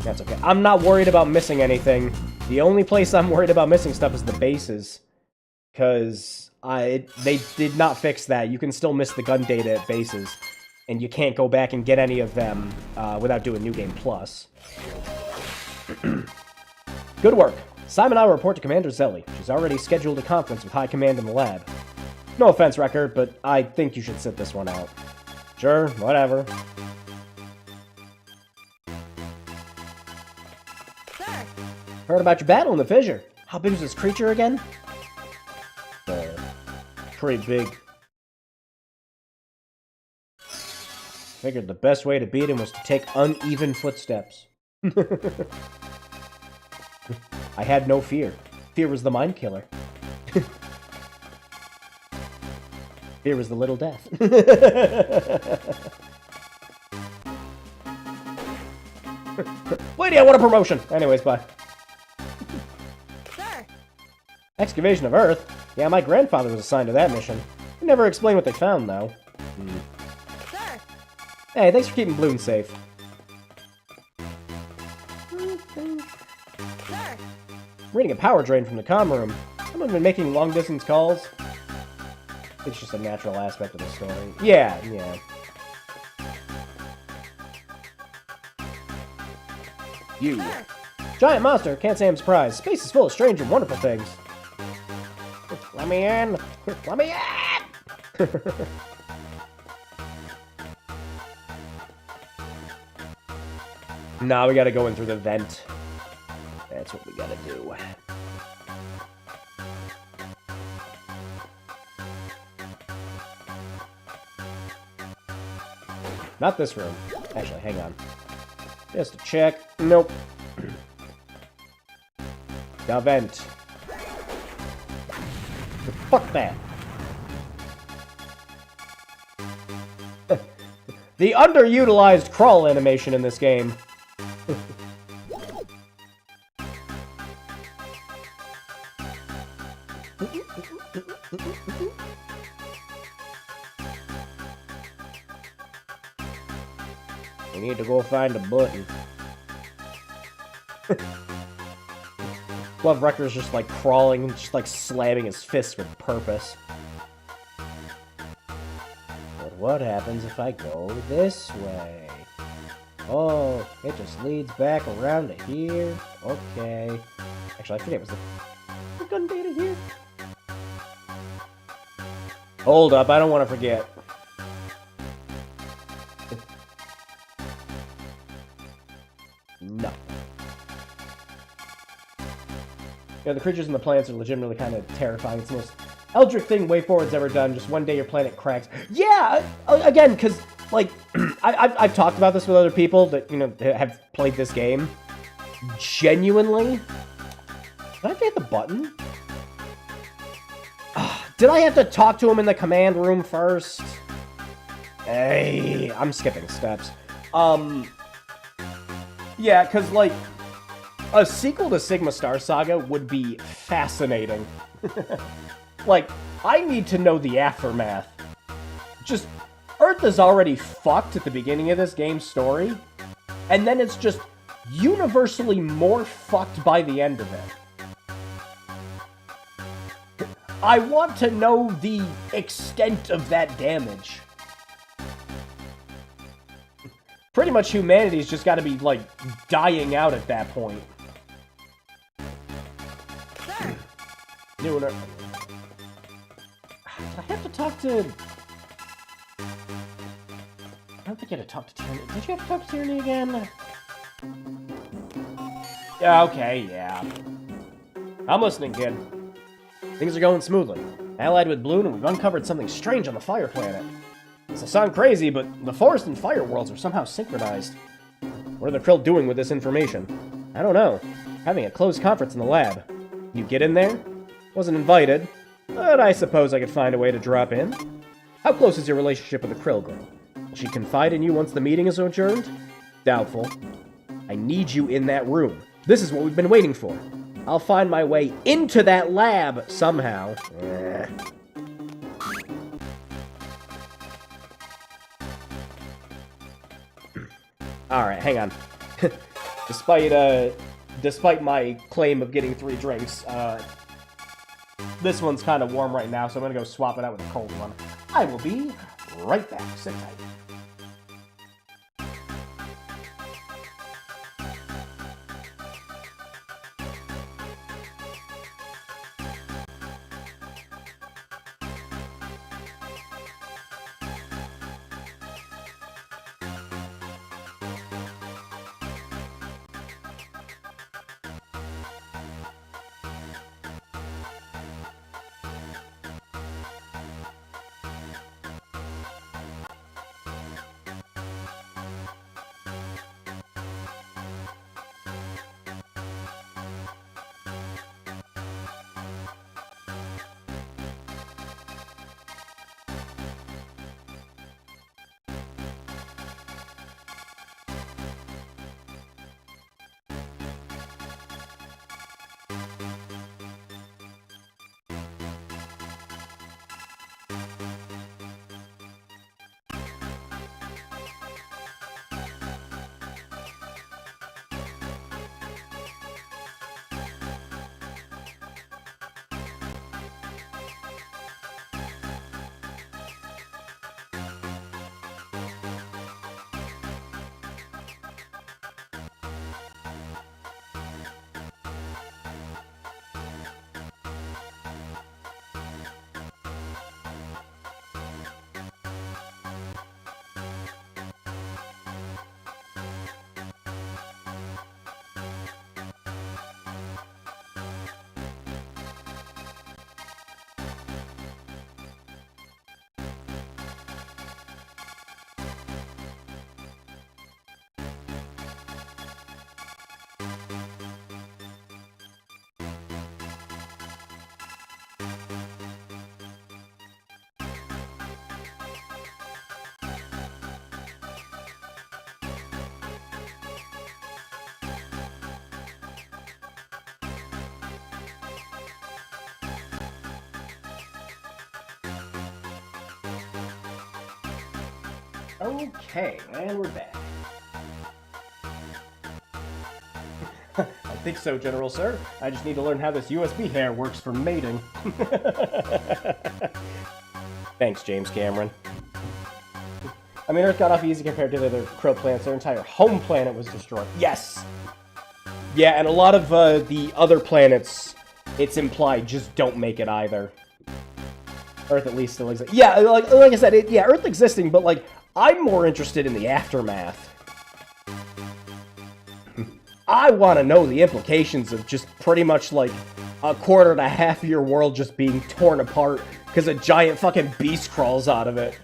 That's okay. I'm not worried about missing anything. The only place I'm worried about missing stuff is the bases. Because they did not fix that. You can still miss the gun data at bases. And you can't go back and get any of them without doing New Game Plus. Good work. Simon and I will report to Commander Zelly. She's already scheduled a conference with High Command in the lab. No offense, Wrecker, but I think you should sit this one out. Sure, whatever. Sir. Heard about your battle in the fissure. How big is this creature again? Pretty big. Figured the best way to beat him was to take uneven footsteps. I had no fear. Fear was the mind killer. Fear was the little death. Lady, what a promotion! Anyways, bye. Sir. Excavation of Earth? Yeah, my grandfather was assigned to that mission. They never explained what they found, though. Sir. Hey, thanks for keeping Bloom safe. Sir. Reading a power drain from the comm room. Someone's been making long-distance calls. It's just a natural aspect of the story. Yeah. You. Giant monster. Can't say I'm surprised. Space is full of strange and wonderful things. Let me in! Let me in! Now we gotta go in through the vent. That's what we gotta do. Not this room. Actually, hang on. Just to check. Nope. The vent. Fuck that. The underutilized crawl animation in this game. We need to go find a button. Love Wrecker's just like crawling, just like slamming his fists with purpose. But what happens if I go this way? Oh, it just leads back around to here. Okay. Actually, I forget, was the gun data here? Hold up, I don't want to forget. No. Yeah, the creatures and the plants are legitimately kind of terrifying. It's the most eldritch thing WayForward's ever done. Just one day your planet cracks. Yeah, again, because, like, I've talked about this with other people that, you know, have played this game. Genuinely. Did I hit the button? Did I have to talk to him in the command room first? Hey, I'm skipping steps. Yeah, because, like, a sequel to Sigma Star Saga would be fascinating. Like, I need to know the aftermath. Just, Earth is already fucked at the beginning of this game's story, and then it's just universally more fucked by the end of it. I want to know the extent of that damage. Pretty much humanity's just got to be, like, dying out at that point. New Did I have to talk to... I don't think you had to talk to Tierney. Did you have to talk to Tierney again? Yeah, okay, yeah. I'm listening, kid. Things are going smoothly. Allied with Bloon, and we've uncovered something strange on the Fire Planet. This will sound crazy, but the Forest and Fire worlds are somehow synchronized. What are the Krill doing with this information? I don't know. Having a closed conference in the lab. Can you get in there? Wasn't invited, but I suppose I could find a way to drop in. How close is your relationship with the Krill girl? Will she confide in you once the meeting is adjourned? Doubtful. I need you in that room. This is what we've been waiting for. I'll find my way into that lab somehow. Alright, hang on. Despite my claim of getting 3 drinks, this one's kind of warm right now, so I'm gonna go swap it out with a cold one. I will be right back. Sit tight. Okay, and we're back. I think so, General Sir. I just need to learn how this USB hair works for mating. Thanks, James Cameron. I mean, Earth got off easy compared to the other crow planets. Their entire home planet was destroyed. Yes! Yeah, and a lot of the other planets, it's implied, just don't make it either. Earth at least still exists. Yeah, like I said, yeah, Earth existing, but, like, I'm more interested in the aftermath. I want to know the implications of just pretty much, like, a quarter and a half of your world just being torn apart because a giant fucking beast crawls out of it.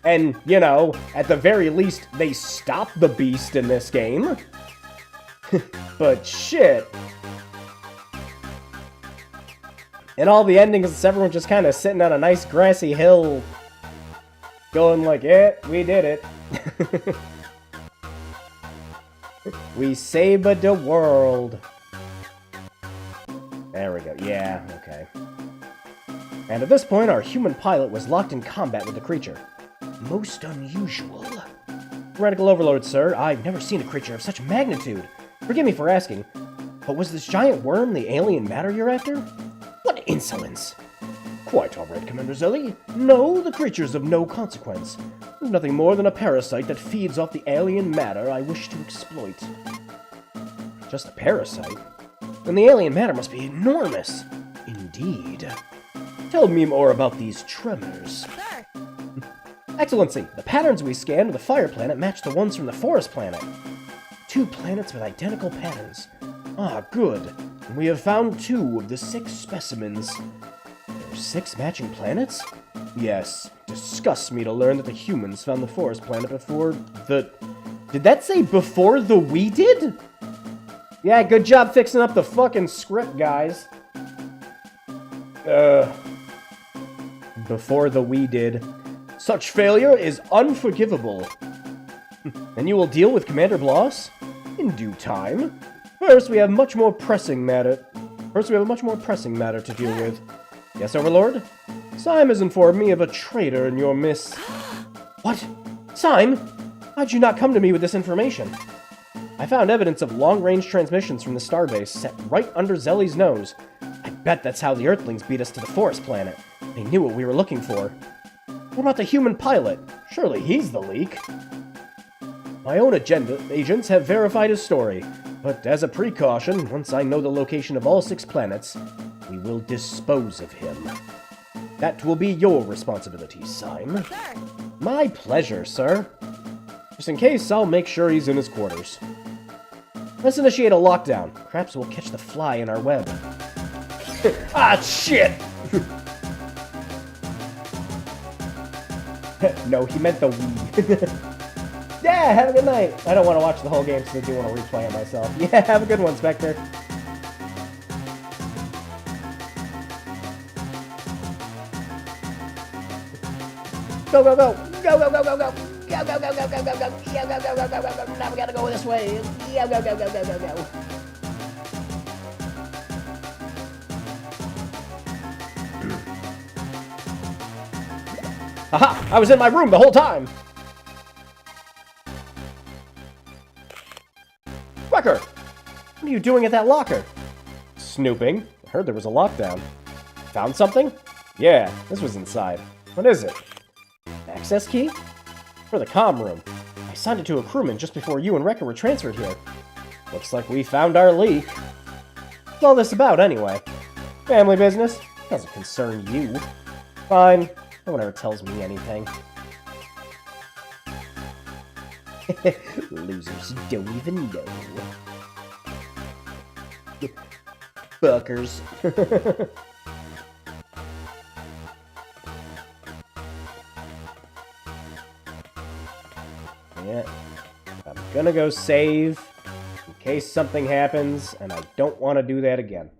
And, you know, at the very least, they stop the beast in this game. But shit. And all the endings is everyone just kind of sitting on a nice grassy hill going like, yeah, we did it. We saved the world. There we go. Yeah, okay. And at this point, our human pilot was locked in combat with the creature. Most unusual. Radical Overlord, sir. I've never seen a creature of such magnitude. Forgive me for asking, but was this giant worm the alien matter you're after? What insolence! Quite all right, Commander Zelly. No, the creature's of no consequence. Nothing more than a parasite that feeds off the alien matter I wish to exploit. Just a parasite? Then the alien matter must be enormous. Indeed. Tell me more about these tremors. Sir. Excellency, the patterns we scanned with the fire planet match the ones from the forest planet. 2 planets with identical patterns. Ah, good. We have found 2 of the 6 specimens. There are 6 matching planets? Yes. Disgusts me to learn that the humans found the forest planet before the... Did that say before the we did? Yeah, good job fixing up the fucking script, guys. Before the we did. Such failure is unforgivable. And you will deal with Commander Bloss? In due time. First, we have a much more pressing matter to deal with. Yes, Overlord? Syme has informed me of a traitor in your midst. What? Syme? Why'd you not come to me with this information? I found evidence of long-range transmissions from the starbase set right under Zelly's nose. I bet that's how the Earthlings beat us to the forest planet. They knew what we were looking for. What about the human pilot? Surely he's the leak. My own agents have verified his story, but as a precaution, once I know the location of all 6 planets, we will dispose of him. That will be your responsibility, Syme. Sir. My pleasure, sir. Just in case, I'll make sure he's in his quarters. Let's initiate a lockdown. Perhaps we'll catch the fly in our web. Ah, shit! No, he meant the weed. Yeah, have a good night. I don't want to watch the whole game, so I do want to replay it myself. Yeah, have a good one, Spectre. Go, go, go! Go, go, go, go, go! Go, go, go, go, go, go, go! Yeah, go, go, go, go, go, go! Now we gotta go this way! Yeah, go, go, go, go, go, go! Aha! I was in my room the whole time! Wrecker! What are you doing at that locker? Snooping. I heard there was a lockdown. Found something? Yeah, this was inside. What is it? Access key? For the comm room. I signed it to a crewman just before you and Wrecker were transferred here. Looks like we found our leak. What's all this about, anyway? Family business? Doesn't concern you. Fine. No one ever tells me anything. Losers don't even know. Fuckers. Yeah. I'm gonna go save in case something happens, and I don't want to do that again.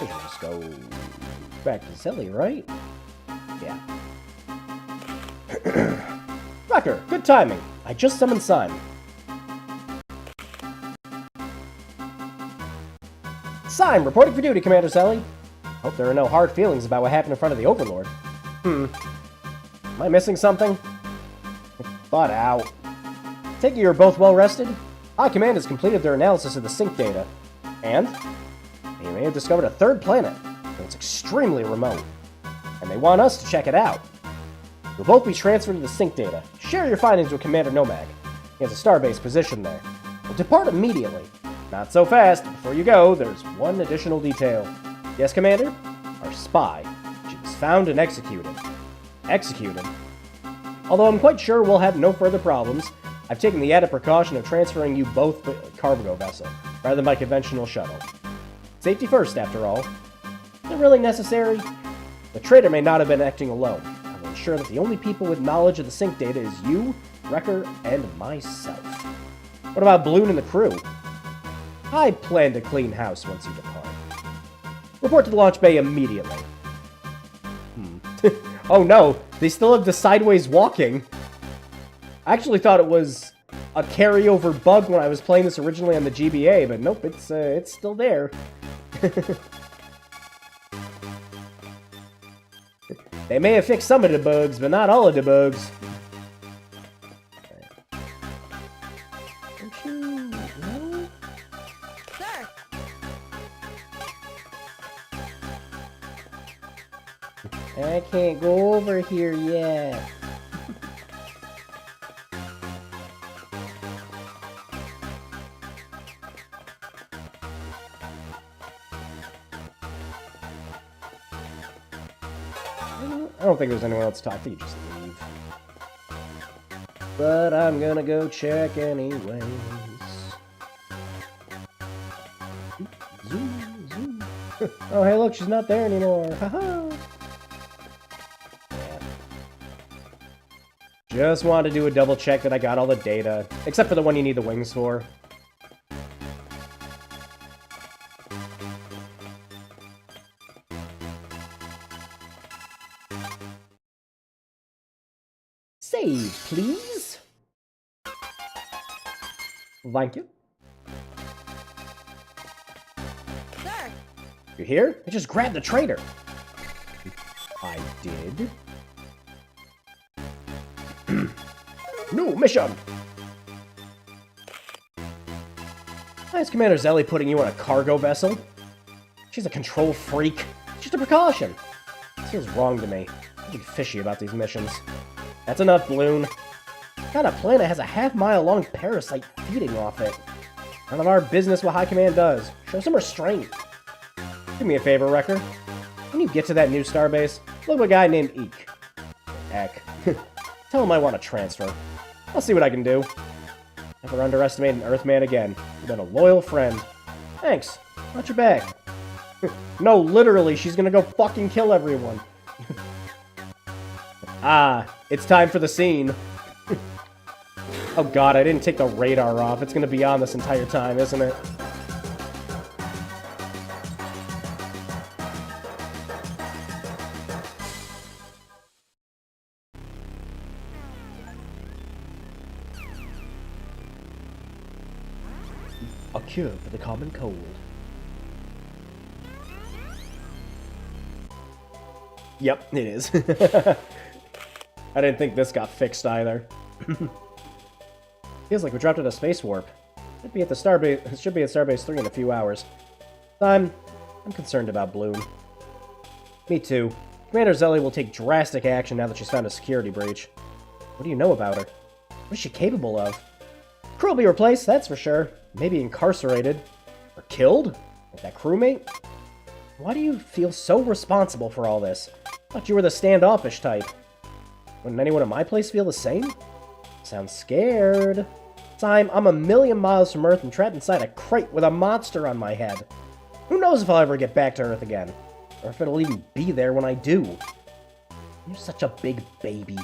We'll just go back to Zelly, right? Yeah. Wrecker, good timing. I just summoned Simon. Simon, reporting for duty, Commander Selly. Hope there are no hard feelings about what happened in front of the Overlord. Am I missing something? Thought out. Take it you're both well rested? High Command has completed their analysis of the sync data. And they may have discovered a third planet, but it's extremely remote. And they want us to check it out. You'll both be transferred to the sync data. Share your findings with Commander Nomag. He has a starbase position there. We'll depart immediately. Not so fast. Before you go, there's one additional detail. Yes, Commander? Our spy. She was found and executed. Executed? Although I'm quite sure we'll have no further problems, I've taken the added precaution of transferring you both by cargo vessel, rather than by conventional shuttle. Safety first, after all. Is it really necessary? The traitor may not have been acting alone. I will ensure that the only people with knowledge of the sync data is you, Wrecker, and myself. What about Bloon and the crew? I plan to clean house once you depart. Report to the launch bay immediately. Oh no, they still have the sideways walking. I actually thought it was a carryover bug when I was playing this originally on the GBA, but nope, it's still there. They may have fixed some of the bugs, but not all of the bugs. Sir. I can't go over here yet. I don't think there's anyone else to talk to. You just leave. But I'm gonna go check anyways. Zoom, zoom. Oh, hey, look, she's not there anymore. Haha. Yeah. Just wanted to do a double check that I got all the data, except for the one you need the wings for. Save, please. Thank you. Sir. You here? I just grabbed the traitor. I did. New mission! Why is Commander Zelly putting you on a cargo vessel? She's a control freak. It's just a precaution. This feels wrong to me. I'm getting fishy about these missions. That's enough, Bloon. What kind of planet has a half-mile-long parasite feeding off it? None of our business what High Command does. Show some restraint. Do me a favor, Wrecker. When you get to that new starbase, look at a guy named Eek. Heck. Tell him I want a transfer. I'll see what I can do. Never underestimate an Earthman again. You've been a loyal friend. Thanks. Watch your back. No, literally, she's gonna go fucking kill everyone. Ah, it's time for the scene. Oh god, I didn't take the radar off. It's gonna be on this entire time, isn't it? A cure for the common cold. Yep, it is. I didn't think this got fixed either. Feels like we dropped at a space warp. Should be at the starbase. It should be at Starbase 3 in a few hours. I'm concerned about Bloom. Me too. Commander Zelly will take drastic action now that she's found a security breach. What do you know about her? What is she capable of? Crew will be replaced, that's for sure. Maybe incarcerated. Or killed? Like that crewmate? Why do you feel so responsible for all this? Thought you were the standoffish type. Wouldn't anyone at my place feel the same? Sounds scared. I'm a million miles from Earth and trapped inside a crate with a monster on my head. Who knows if I'll ever get back to Earth again? Or if it'll even be there when I do. You're such a big baby.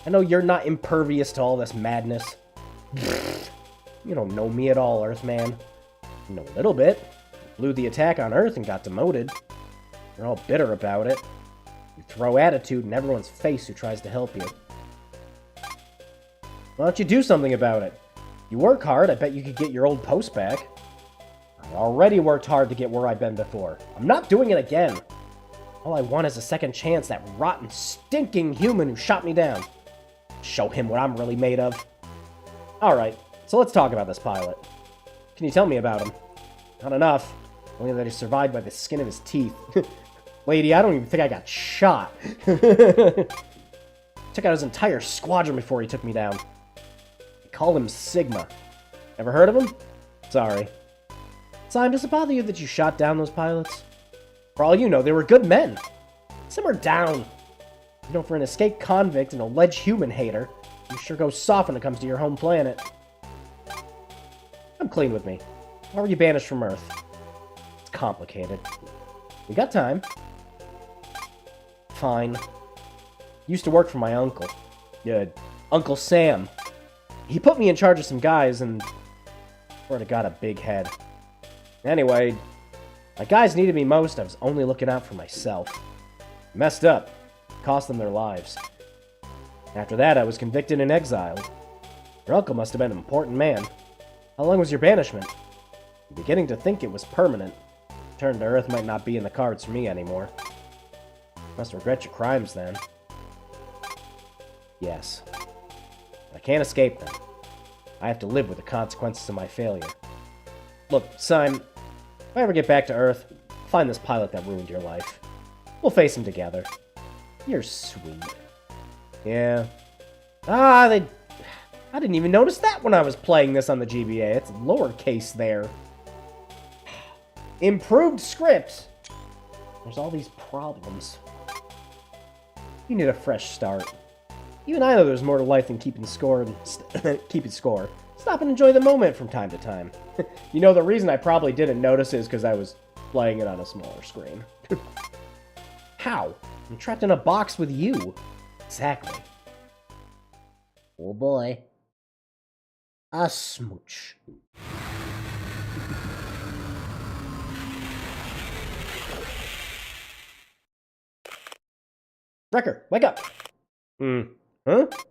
I know you're not impervious to all this madness. You don't know me at all, Earthman. You know a little bit. You blew the attack on Earth and got demoted. You're all bitter about it. You throw attitude in everyone's face who tries to help you. Why don't you do something about it? You work hard, I bet you could get your old post back. I already worked hard to get where I've been before. I'm not doing it again. All I want is a second chance, that rotten, stinking human who shot me down. Show him what I'm really made of. Alright, so let's talk about this pilot. Can you tell me about him? Not enough. Only that he survived by the skin of his teeth. Lady, I don't even think I got shot. Took out his entire squadron before he took me down. They call him Sigma. Ever heard of him? Sorry. Simon, does it bother you that you shot down those pilots? For all you know, they were good men. Simmer down. You know, for an escaped convict and alleged human hater, you sure go soft when it comes to your home planet. Come clean with me. Why were you banished from Earth? It's complicated. We got time. Fine. Used to work for my uncle. Yeah, Uncle Sam. He put me in charge of some guys and sort of got a big head. Anyway, my guys needed me most. I was only looking out for myself. Messed up. Cost them their lives. After that, I was convicted and exiled. Your uncle must have been an important man. How long was your banishment? I'm beginning to think it was permanent. Return to Earth might not be in the cards for me anymore. Must regret your crimes, then. Yes. I can't escape them. I have to live with the consequences of my failure. Look, Simon, if I ever get back to Earth, I'll find this pilot that ruined your life. We'll face him together. You're sweet. Yeah. I didn't even notice that when I was playing this on the GBA. It's lowercase there. Improved scripts. There's all these problems. You need a fresh start. Even I know there's more to life than keeping score. Stop and enjoy the moment from time to time. You know, the reason I probably didn't notice is because I was playing it on a smaller screen. How? I'm trapped in a box with you. Exactly. Oh boy. A smooch. Wrecker, wake up! Huh? What's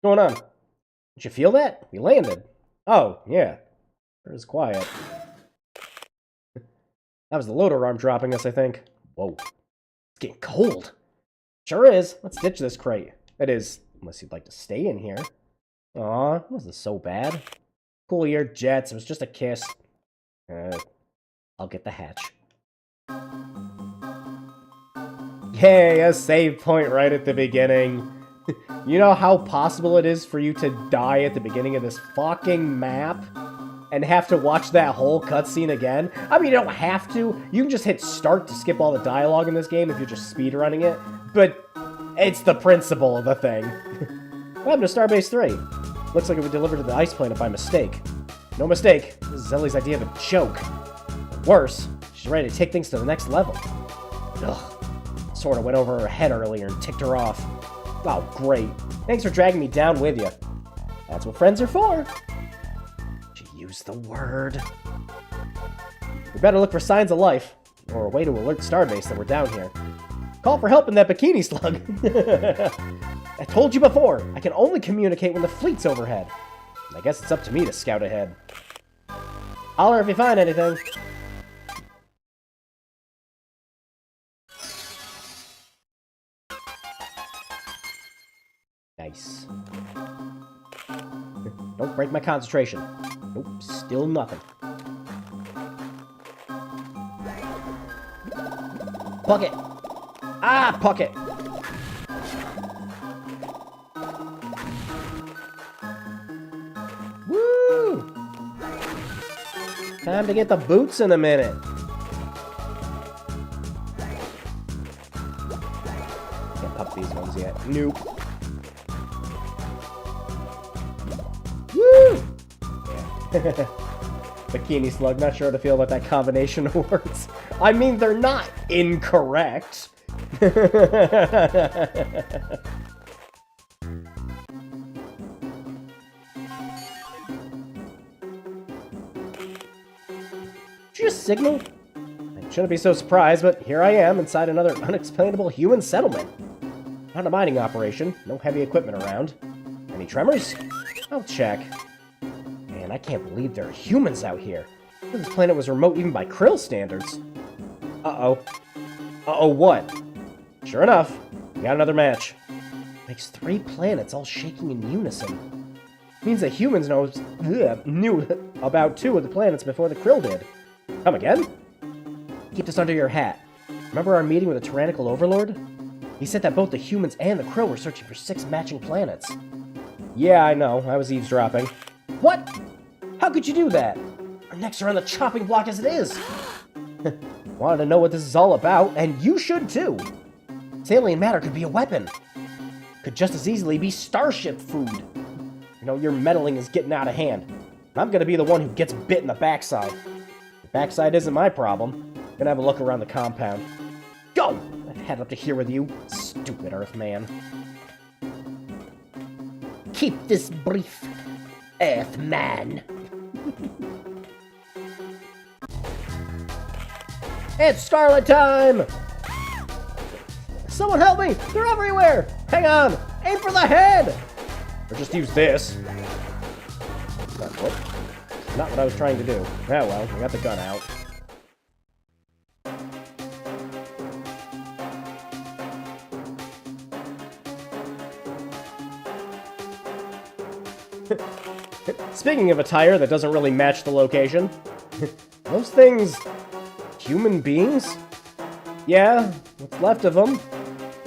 going on? Did you feel that? We landed. Oh, yeah. It was quiet. That was the loader arm dropping us, I think. Whoa. It's getting cold. Sure is. Let's ditch this crate. That is, unless you'd like to stay in here. Aw, it wasn't so bad. Cool your jets. It was just a kiss. I'll get the hatch. Yay, a save point right at the beginning. You know how possible it is for you to die at the beginning of this fucking map? And have to watch that whole cutscene again? I mean, you don't have to. You can just hit start to skip all the dialogue in this game if you're just speedrunning it. But it's the principle of the thing. What happened to Starbase 3? Looks like it was delivered to the ice planet by mistake. No mistake. This is Ellie's idea of a joke. Worse, she's ready to take things to the next level. Ugh. Sorta went over her head earlier and ticked her off. Oh, great. Thanks for dragging me down with you. That's what friends are for. She used the word. We better look for signs of life, or a way to alert Starbase that we're down here. Call for help in that bikini slug. I told you before, I can only communicate when the fleet's overhead. I guess it's up to me to scout ahead. Holler if you find anything. Nice. Don't break my concentration. Nope, still nothing. Puck it! Ah, puck it! Woo! Time to get the boots in a minute. Can't pop these ones yet. Nope. Woo! Yeah. Bikini slug, not sure how to feel about that combination of words. I mean, they're not incorrect. Did you just signal? I shouldn't be so surprised, but here I am inside another unexplainable human settlement. Not a mining operation, no heavy equipment around. Any tremors? I'll check. Man, I can't believe there are humans out here. This planet was remote even by Krill standards. Uh-oh. Uh-oh, what? Sure enough, we got another match. Makes 3 planets all shaking in unison. Means that humans knew about 2 of the planets before the Krill did. Come again? Keep this under your hat. Remember our meeting with the tyrannical overlord? He said that both the humans and the Krill were searching for 6 matching planets. Yeah, I know. I was eavesdropping. What? How could you do that? Our necks are on the chopping block as it is. Wanted to know what this is all about, and you should too. This alien matter could be a weapon. Could just as easily be starship food. You know, your meddling is getting out of hand. I'm gonna be the one who gets bit in the backside. The backside isn't my problem. Gonna have a look around the compound. Go! I've had up to here with you, stupid Earthman. Keep this brief, Earthman. It's Scarlet time! Someone help me! They're everywhere! Hang on! Aim for the head! Or just use this. Not what I was trying to do. Oh well, I got the gun out. Speaking of attire that doesn't really match the location, those things... human beings? Yeah, what's left of them.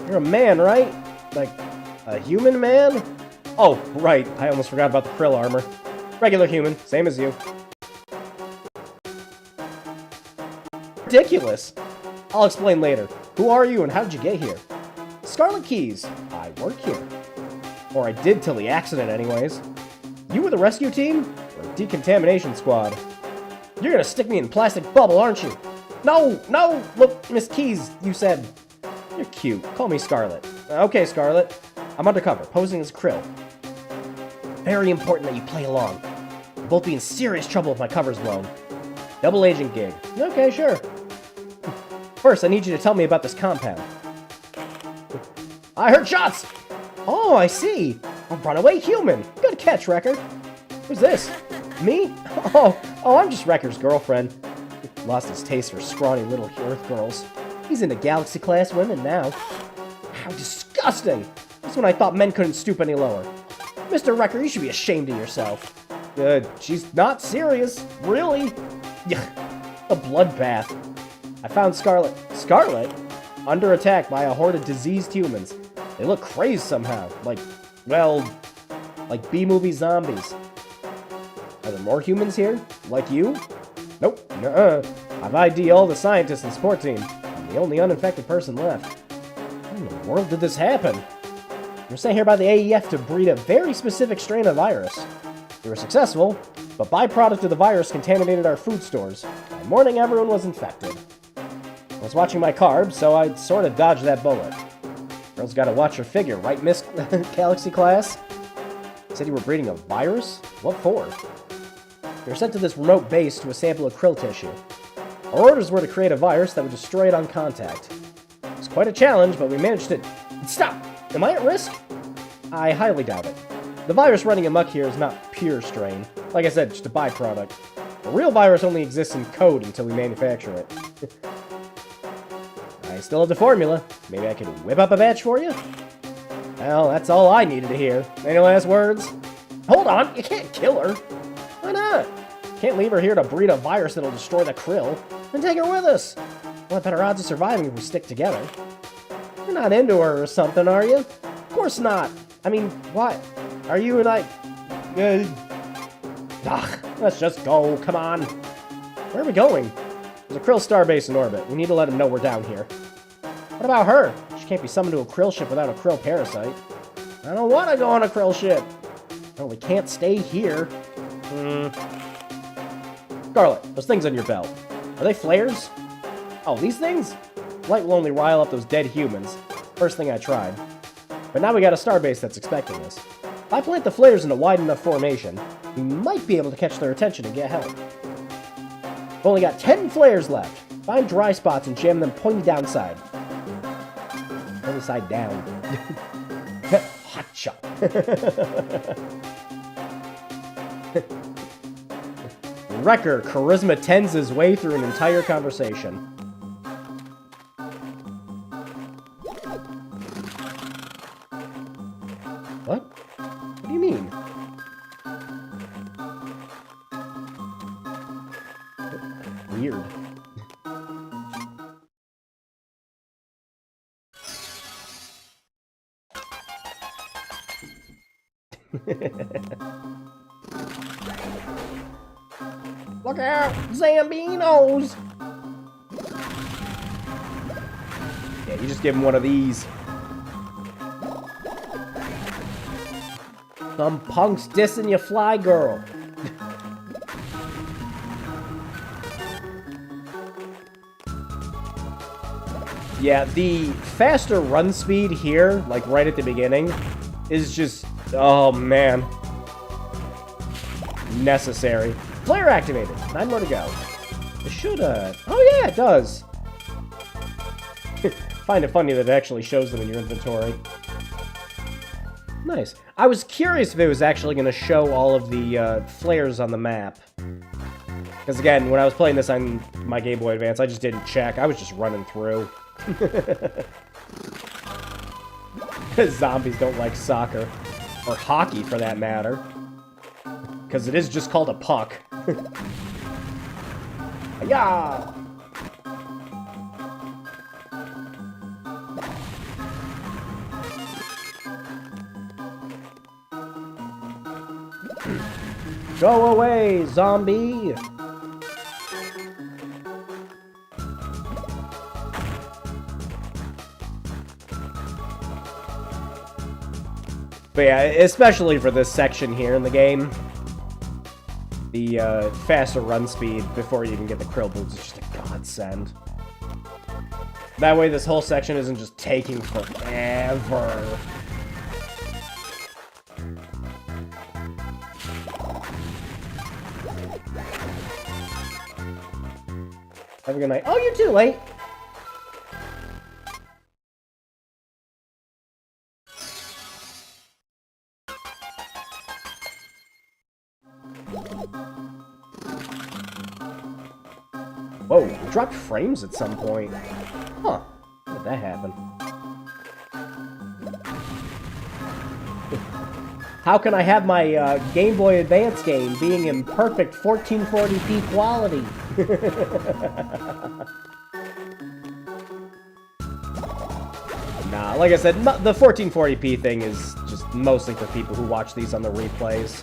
You're a man, right? Like, a human man? Oh, right, I almost forgot about the krill armor. Regular human, same as you. Ridiculous! I'll explain later. Who are you and how did you get here? Scarlet Keys. I work here. Or I did till the accident anyways. You were the rescue team? Or decontamination squad? You're gonna stick me in a plastic bubble, aren't you? No! No! Look, Miss Keys, you said... You're cute. Call me Scarlet. Okay, Scarlet. I'm undercover, posing as Krill. Very important that you play along. We'll both be in serious trouble if my cover's blown. Double agent gig. Okay, sure. First, I need you to tell me about this compound. I heard shots! Oh, I see. A runaway human. Good catch, Wrecker. Who's this? Me? Oh, I'm just Wrecker's girlfriend. Lost his taste for scrawny little Earth girls. He's into galaxy-class women now. How disgusting! That's when I thought men couldn't stoop any lower. Mr. Wrecker, you should be ashamed of yourself. She's not serious. Really? Yeah, a bloodbath. I found Scarlet. Scarlet? Under attack by a horde of diseased humans. They look crazed somehow. Like B-movie zombies. Are there more humans here? Like you? Nope. Nuh-uh. I've ID'd all the scientists and support team. I'm the only uninfected person left. How in the world did this happen? We're sent here by the AEF to breed a very specific strain of virus. We were successful, but byproduct of the virus contaminated our food stores. By morning, everyone was infected. I was watching my carbs, so I sort of dodged that bullet. Girl's gotta watch her figure, right, Miss Galaxy Class? Said you were breeding a virus? What for? We were sent to this remote base to a sample of krill tissue. Our orders were to create a virus that would destroy it on contact. It was quite a challenge, but we managed to... Stop! Am I at risk? I highly doubt it. The virus running amok here is not pure strain. Like I said, just a byproduct. The real virus only exists in code until we manufacture it. I still have the formula. Maybe I could whip up a batch for you? Well, that's all I needed to hear. Any last words? Hold on, you can't kill her. Why not? Can't leave her here to breed a virus that'll destroy the krill. Then take her with us. We'll have better odds of surviving if we stick together. You're not into her or something, are you? Of course not. I mean, what? Are you like... let's just go, come on. Where are we going? There's a krill starbase in orbit. We need to let him know we're down here. What about her? She can't be summoned to a krill ship without a krill parasite. I don't want to go on a krill ship. No, we can't stay here. Scarlet, those things on your belt. Are they flares? Oh, these things? Light will only rile up those dead humans. First thing I tried. But now we got a starbase that's expecting us. If I plant the flares in a wide enough formation, we might be able to catch their attention and get help. We've only got 10 flares left. Find dry spots and jam them pointy downside. Pointy side down. Hot shot. Wrecker charisma 10s his way through an entire conversation. What? What do you mean? Weird. Look out, Zambinos! Yeah, you just give him one of these. Some punks dissing your fly girl. Yeah, the faster run speed here, like right at the beginning, is just, oh man, necessary. Flare activated. 9 more to go. It should, oh yeah, it does. Find it funny that it actually shows them in your inventory. Nice. I was curious if it was actually going to show all of the flares on the map. Because again, when I was playing this on my Game Boy Advance, I just didn't check. I was just running through. Zombies don't like soccer. Or hockey, for that matter. Because it is just called a puck. Yeah. Go away, zombie! But yeah, especially for this section here in the game, the faster run speed before you even get the krill boots is just a godsend. That way this whole section isn't just taking forever. Have a good night. Oh, you're too late! Whoa, it dropped frames at some point. Huh. How did that happen? How can I have my Game Boy Advance game being in perfect 1440p quality? Nah, like I said, the 1440p thing is just mostly for people who watch these on the replays.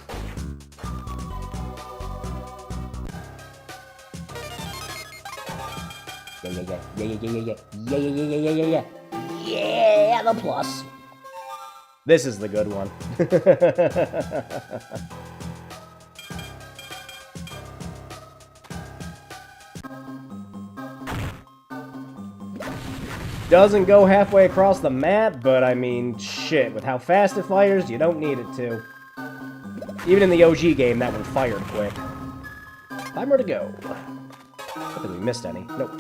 Yeah, the plus. This is the good one. Doesn't go halfway across the map, but I mean, shit, with how fast it fires, you don't need it to. Even in the OG game, that one fired quick. 5 more to go. I don't think we missed any. Nope.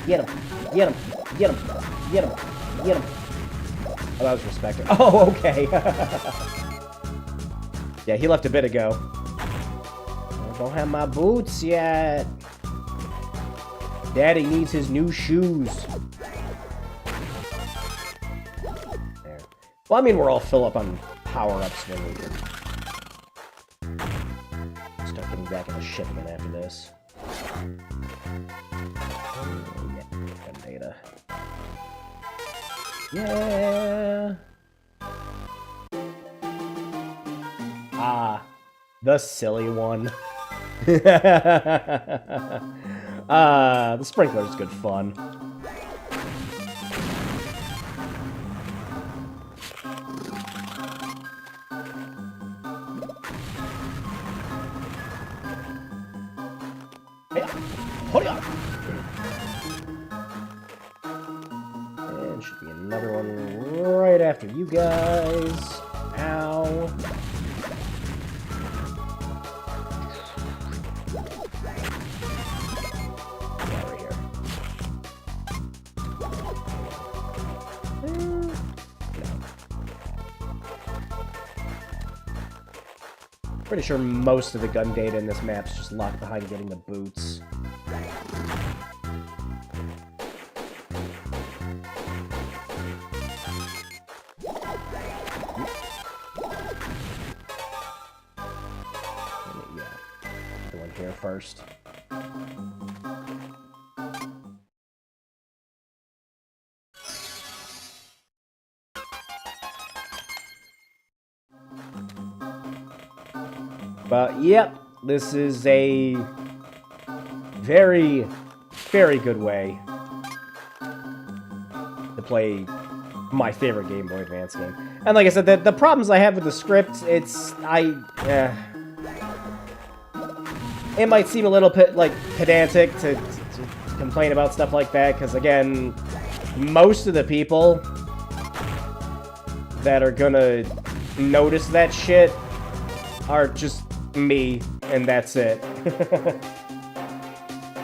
Get him! Get him! Get him! Get him! Get him! Oh, that was respected. Oh, okay. Yeah, he left a bit ago. I don't have my boots yet. Daddy needs his new shoes. There. Well, I mean, we're all fill up on power-ups when we can start getting back into ship again after this. Data. Yeah. Ah, the silly one. The sprinkler's good fun. Hey, hold on. And should be another one right after you guys. Ow. Pretty sure most of the gun data in this map's just locked behind getting the boots. Yeah, the one here first. But, yep, this is a very, very good way to play my favorite Game Boy Advance game. And like I said, the problems I have with the script, it might seem a little bit, like, pedantic to complain about stuff like that, because, again, most of the people that are gonna notice that shit are just me, and that's it.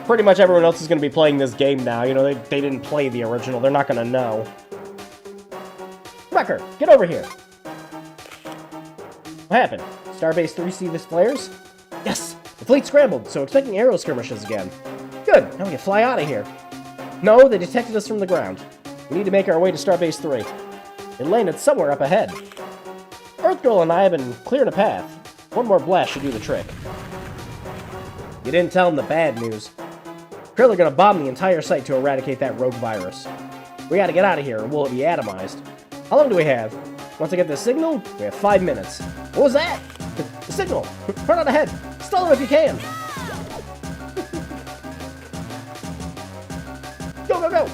Pretty much everyone else is going to be playing this game now. You know, they didn't play the original. They're not going to know. Wrecker, get over here. What happened? Starbase 3 see the flares? Yes! The fleet scrambled, so expecting aero skirmishes again. Good, now we can fly out of here. No, they detected us from the ground. We need to make our way to Starbase 3. It landed somewhere up ahead. Earth Girl and I have been cleared a path. One more blast should do the trick. You didn't tell them the bad news. Krill are gonna bomb the entire site to eradicate that rogue virus. We gotta get out of here, or we'll be atomized. How long do we have? Once I get the signal, we have 5 minutes. What was that? The signal! Run out ahead! Stall them if you can! Go, go, go!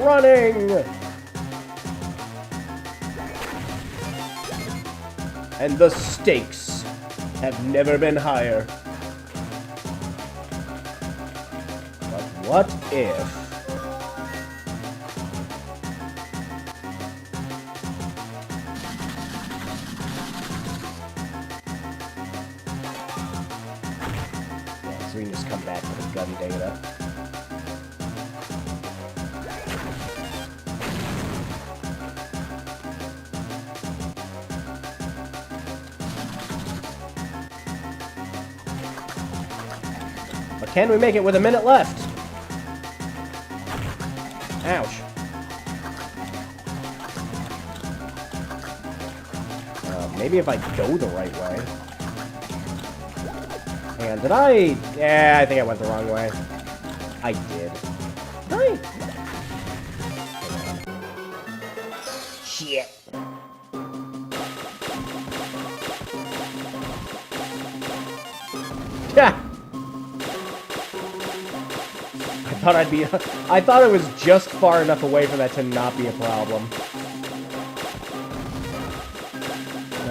Running! And the stakes have never been higher. But what if... Yeah, so we can just come back to the gun data. Can we make it with a minute left? Ouch. Maybe if I go the right way. Hang on, did I... Yeah, I think I went the wrong way. I did. Did I? Shit. Yeah. I thought it was just far enough away for that to not be a problem.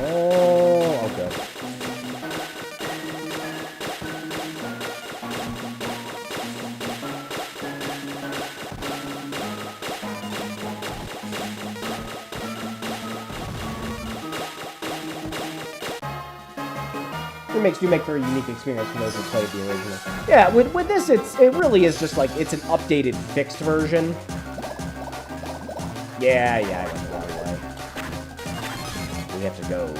Oh, good. It makes you make for a unique experience for those who played the original. Yeah, with this, it really is just like, it's an updated, fixed version. Yeah, I went the wrong way. We have to go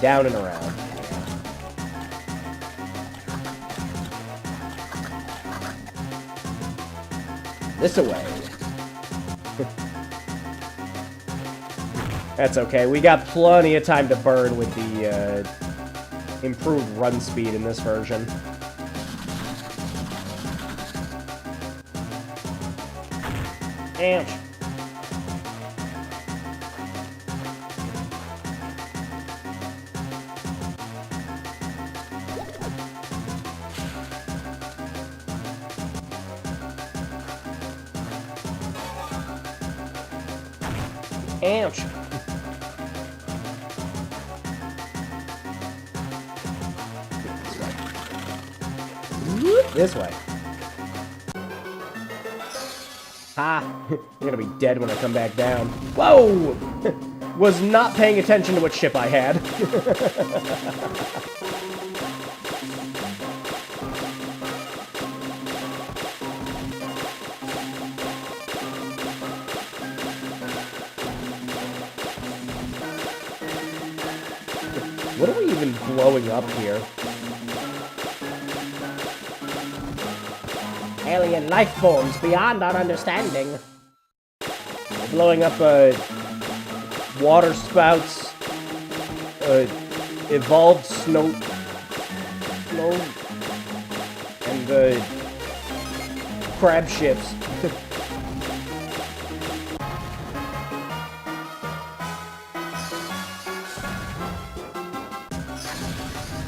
down and around. This away. That's okay. We got plenty of time to burn with the, improved run speed in this version. Ouch. Ouch. This way. Ha! You're gonna be dead when I come back down. Whoa! Was not paying attention to what ship I had. What are we even blowing up here? Alien life forms beyond our understanding. We're blowing up, water spouts, evolved snow, and, crab ships.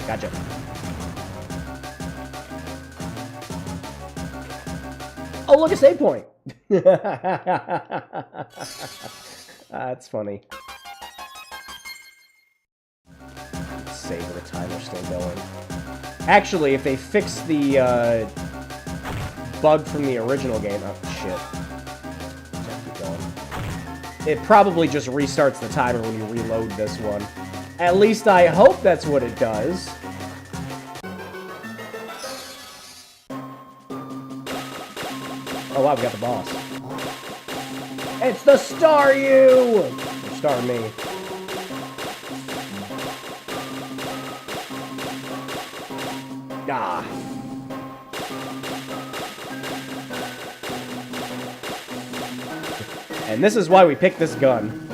Gotcha. Oh, look, a save point! That's funny. Save with the timer still going. Actually, if they fix the, bug from the original game... Oh, shit. Keep going. It probably just restarts the timer when you reload this one. At least I hope that's what it does. Oh wow, we got the boss. It's the Star-U! Or Star-Me. Ah. And this is why we picked this gun.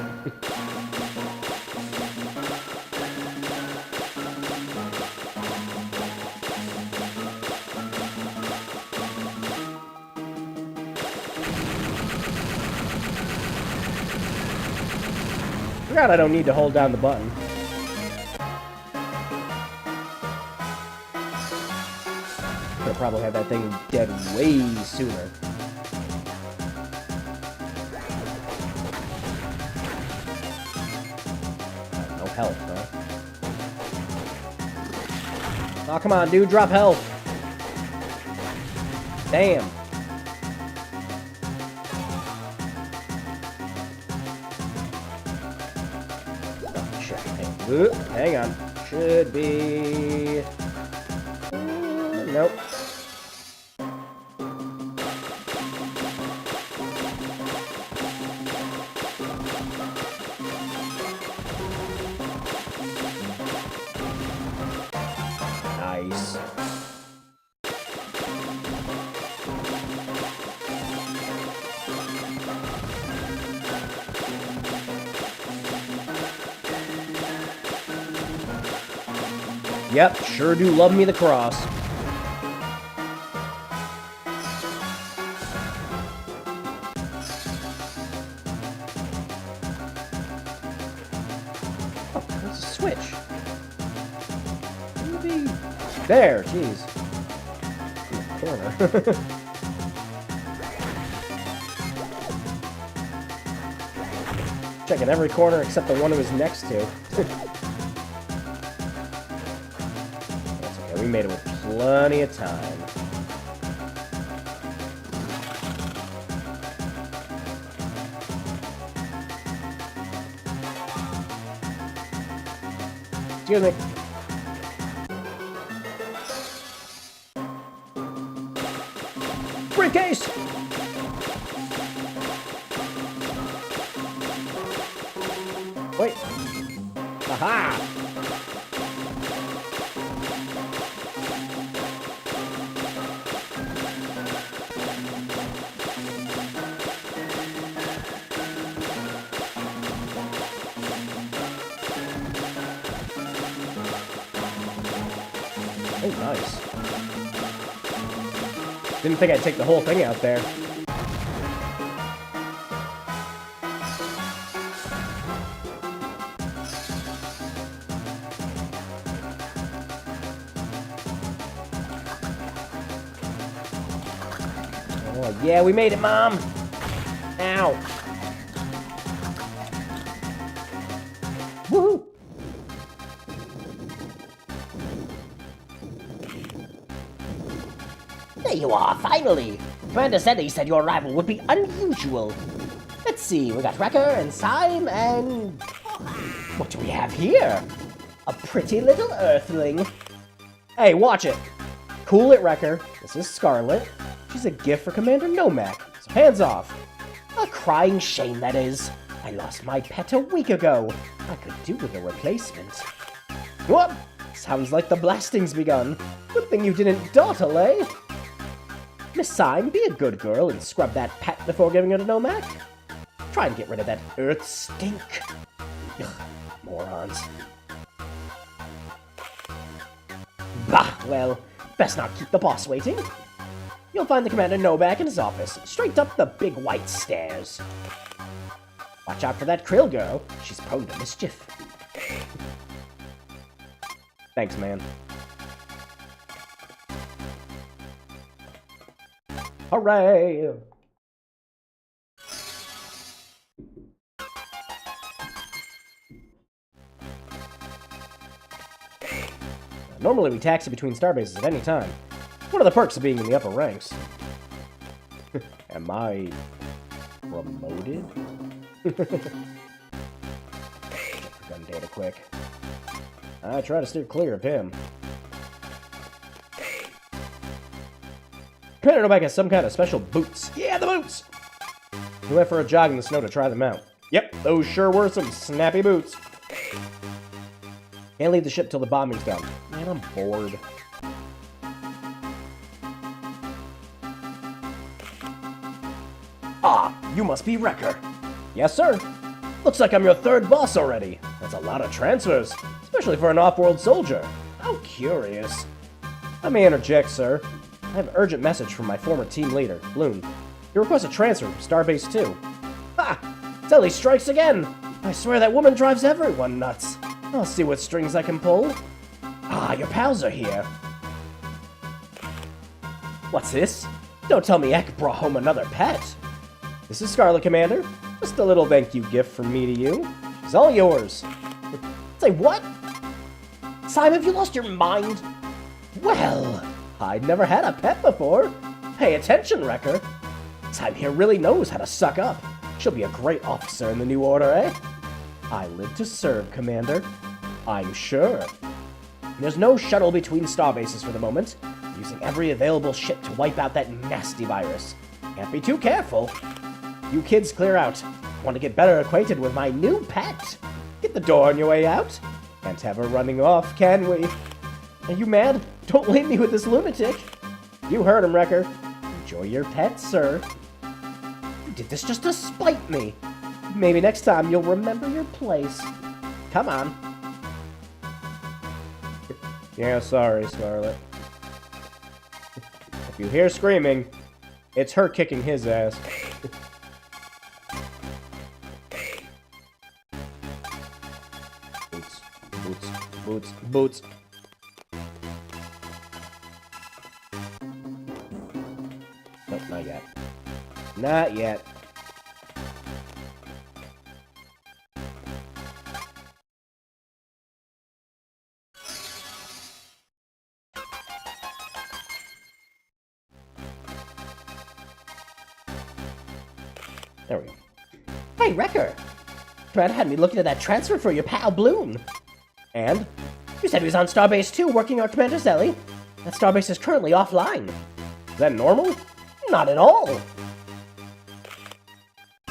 Forgot I don't need to hold down the button. Could have probably had that thing dead way sooner. No health, huh? Oh, come on, dude, drop health. Damn. Hang on. Should be... nope. Nice. Yep, sure do love me the cross. Oh, that's a switch. Maybe... there, jeez. In the corner. Checking every corner except the one it was next to. We made it with plenty of time. Excuse me. Briefcase! Wait. Aha! Oh, nice. Didn't think I'd take the whole thing out there. Oh, yeah, we made it, Mom! Ow! Woohoo! There you are, finally! Commander said he said your arrival would be unusual. Let's see, we got Wrecker and Syme and... what do we have here? A pretty little earthling. Hey, watch it! Cool it, Wrecker. This is Scarlet. She's a gift for Commander Nomak, so hands off. A crying shame, that is. I lost my pet a week ago. I could do with a replacement. What? Sounds like the blasting's begun. Good thing you didn't dawdle, eh? Miss Syme, be a good girl and scrub that pet before giving her to Nomak. Try and get rid of that earth stink. Ugh, morons. Bah, well, best not keep the boss waiting. You'll find the Commander Nomak in his office, straight up the big white stairs. Watch out for that Krill girl. She's prone to mischief. Thanks, man. Hooray! Normally we taxi between starbases at any time. One of the perks of being in the upper ranks. Am I promoted? Check the gun data quick. I try to steer clear of him. Commander Novak has some kind of special boots. Yeah, the boots! He went for a jog in the snow to try them out. Yep, those sure were some snappy boots. Can't leave the ship till the bombing's done. Man, I'm bored. Ah, you must be Wrecker. Yes, sir. Looks like I'm your third boss already. That's a lot of transfers, especially for an off-world soldier. How curious. Let me interject, sir. I have an urgent message from my former team leader, Bloom. He requests a transfer from Starbase 2. Ha! Telly strikes again! I swear that woman drives everyone nuts. I'll see what strings I can pull. Ah, your pals are here. What's this? Don't tell me Ek brought home another pet. This is Scarlet, Commander. Just a little thank you gift from me to you. It's all yours. Say what? Syme, have you lost your mind? Well, I'd never had a pet before. Pay attention, Wrecker. Syme here really knows how to suck up. She'll be a great officer in the new order, eh? I live to serve, Commander. I'm sure. There's no shuttle between starbases for the moment. Using every available ship to wipe out that nasty virus. Can't be too careful. You kids clear out. Want to get better acquainted with my new pet? Get the door on your way out. Can't have her running off, can we? Are you mad? Don't leave me with this lunatic. You heard him, Wrecker. Enjoy your pet, sir. You did this just to spite me. Maybe next time you'll remember your place. Come on. Yeah, sorry, Scarlet. If you hear screaming, it's her kicking his ass. Boots, boots, boots, boots. Nope, not yet. Not yet. There we go. Hey, Wrecker! Brad had me looking at that transfer for your pal Bloom. And? You said he was on Starbase 2 working on Commander Zelly. That Starbase is currently offline. Is that normal? Not at all!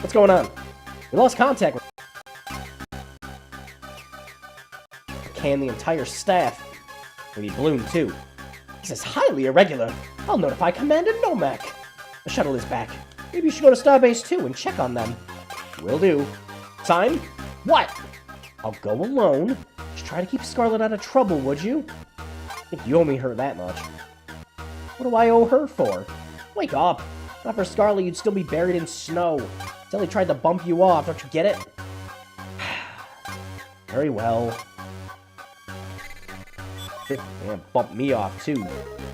What's going on? We lost contact with... Can the entire staff. We need Bloom, too. This is highly irregular. I'll notify Commander Nomak. The shuttle is back. Maybe you should go to Starbase 2 and check on them. Will do. Syme? What? I'll go alone. Just try to keep Scarlet out of trouble, would you? I think you owe me her that much. What do I owe her for? Wake up. Not for Scarlet, you'd still be buried in snow. Zelly tried to bump you off, don't you get it? Very well. Yeah, bump me off too,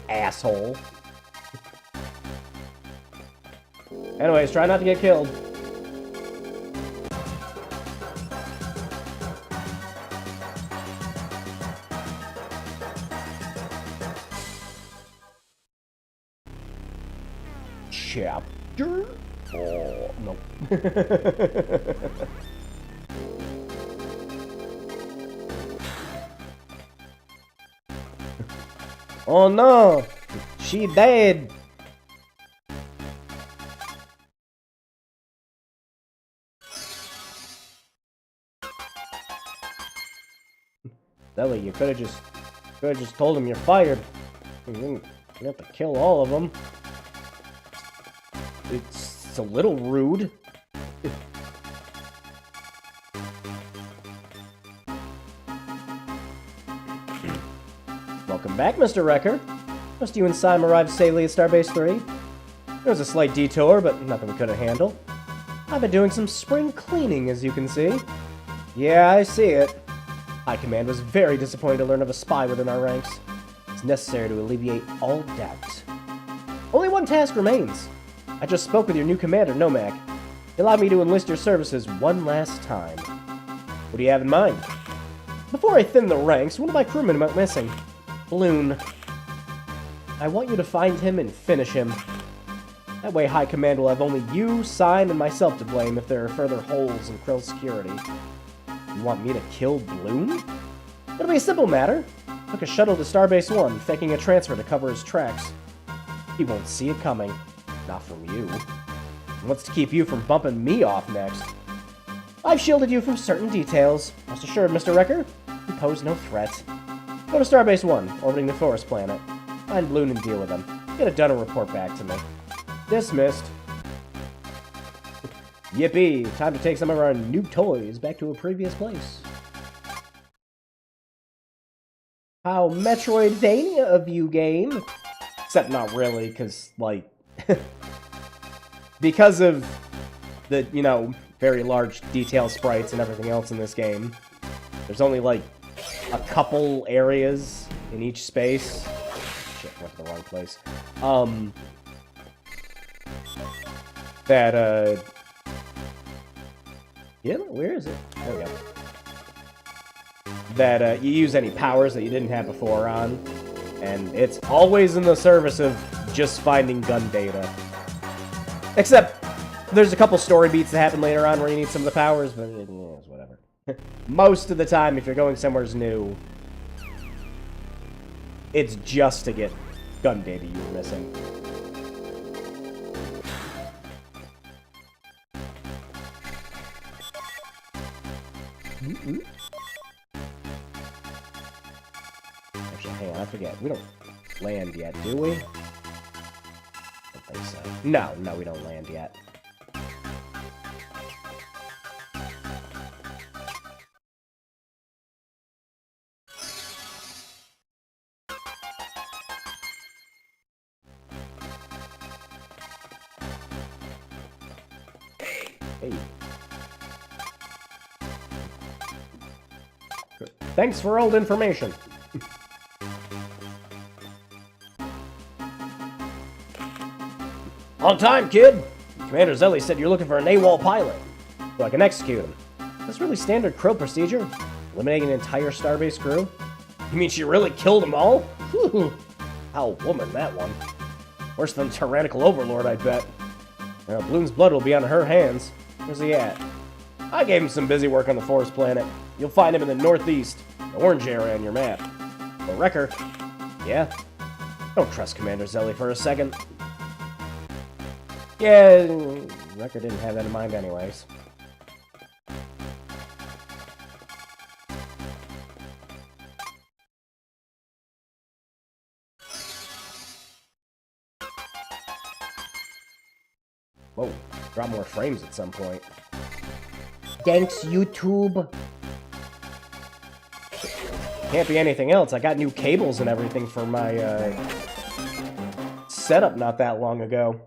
asshole. Anyways, try not to get killed. Chapter 4. No. Oh no! She dead! Ellie, you could have just told him you're fired. You didn't have to kill all of them. It's a little rude. Welcome back, Mr. Wrecker. Must you and Simon arrived safely at Starbase 3? There was a slight detour, but nothing we couldn't handle. I've been doing some spring cleaning, as you can see. Yeah, I see it. High Command was very disappointed to learn of a spy within our ranks. It's necessary to alleviate all doubt. Only one task remains. I just spoke with your new commander, Nomak. He allowed me to enlist your services one last time. What do you have in mind? Before I thin the ranks, one of my crewmen went missing. Bloon. I want you to find him and finish him. That way High Command will have only you, Sign, and myself to blame if there are further holes in Krill's security. You want me to kill Bloon? It'll be a simple matter. Took a shuttle to Starbase 1, faking a transfer to cover his tracks. He won't see it coming. Not from you. He wants to keep you from bumping me off next. I've shielded you from certain details. Rest assured, Mr. Wrecker, you pose no threat. Go to Starbase 1, orbiting the forest planet. Find Bloon and deal with him. Get it done and report back to me. Dismissed. Yippee! Time to take some of our new toys back to a previous place. How Metroidvania of you, game. Except not really, because, like... because of the, you know, very large detail sprites and everything else in this game, there's only, like, a couple areas in each space. Shit, went to the wrong place. Yeah, where is it? There we go. That, you use any powers that you didn't have before on, and it's always in the service of just finding gun data. Except, there's a couple story beats that happen later on where you need some of the powers, but it's whatever. Most of the time, if you're going somewhere new, it's just to get gun data you were missing. Actually, hang on, I forget. We don't land yet, do we? I don't think so. No, we don't land yet. Hey. Thanks for old information. On time, kid! Commander Zelly said you're looking for an AWOL pilot, so I can execute him. That's really standard Krill procedure. Eliminating an entire Starbase crew? You mean she really killed them all? How woman, that one. Worse than Tyrannical Overlord, I bet. Bloon's blood will be on her hands. Where's he at? I gave him some busy work on the forest planet. You'll find him in the northeast, the orange area on your map. The Wrecker. Yeah? Don't trust Commander Zelly for a second. Yeah, Wrecker didn't have that in mind anyways. Whoa, drop more frames at some point. Thanks, YouTube. Can't be anything else. I got new cables and everything for my setup not that long ago.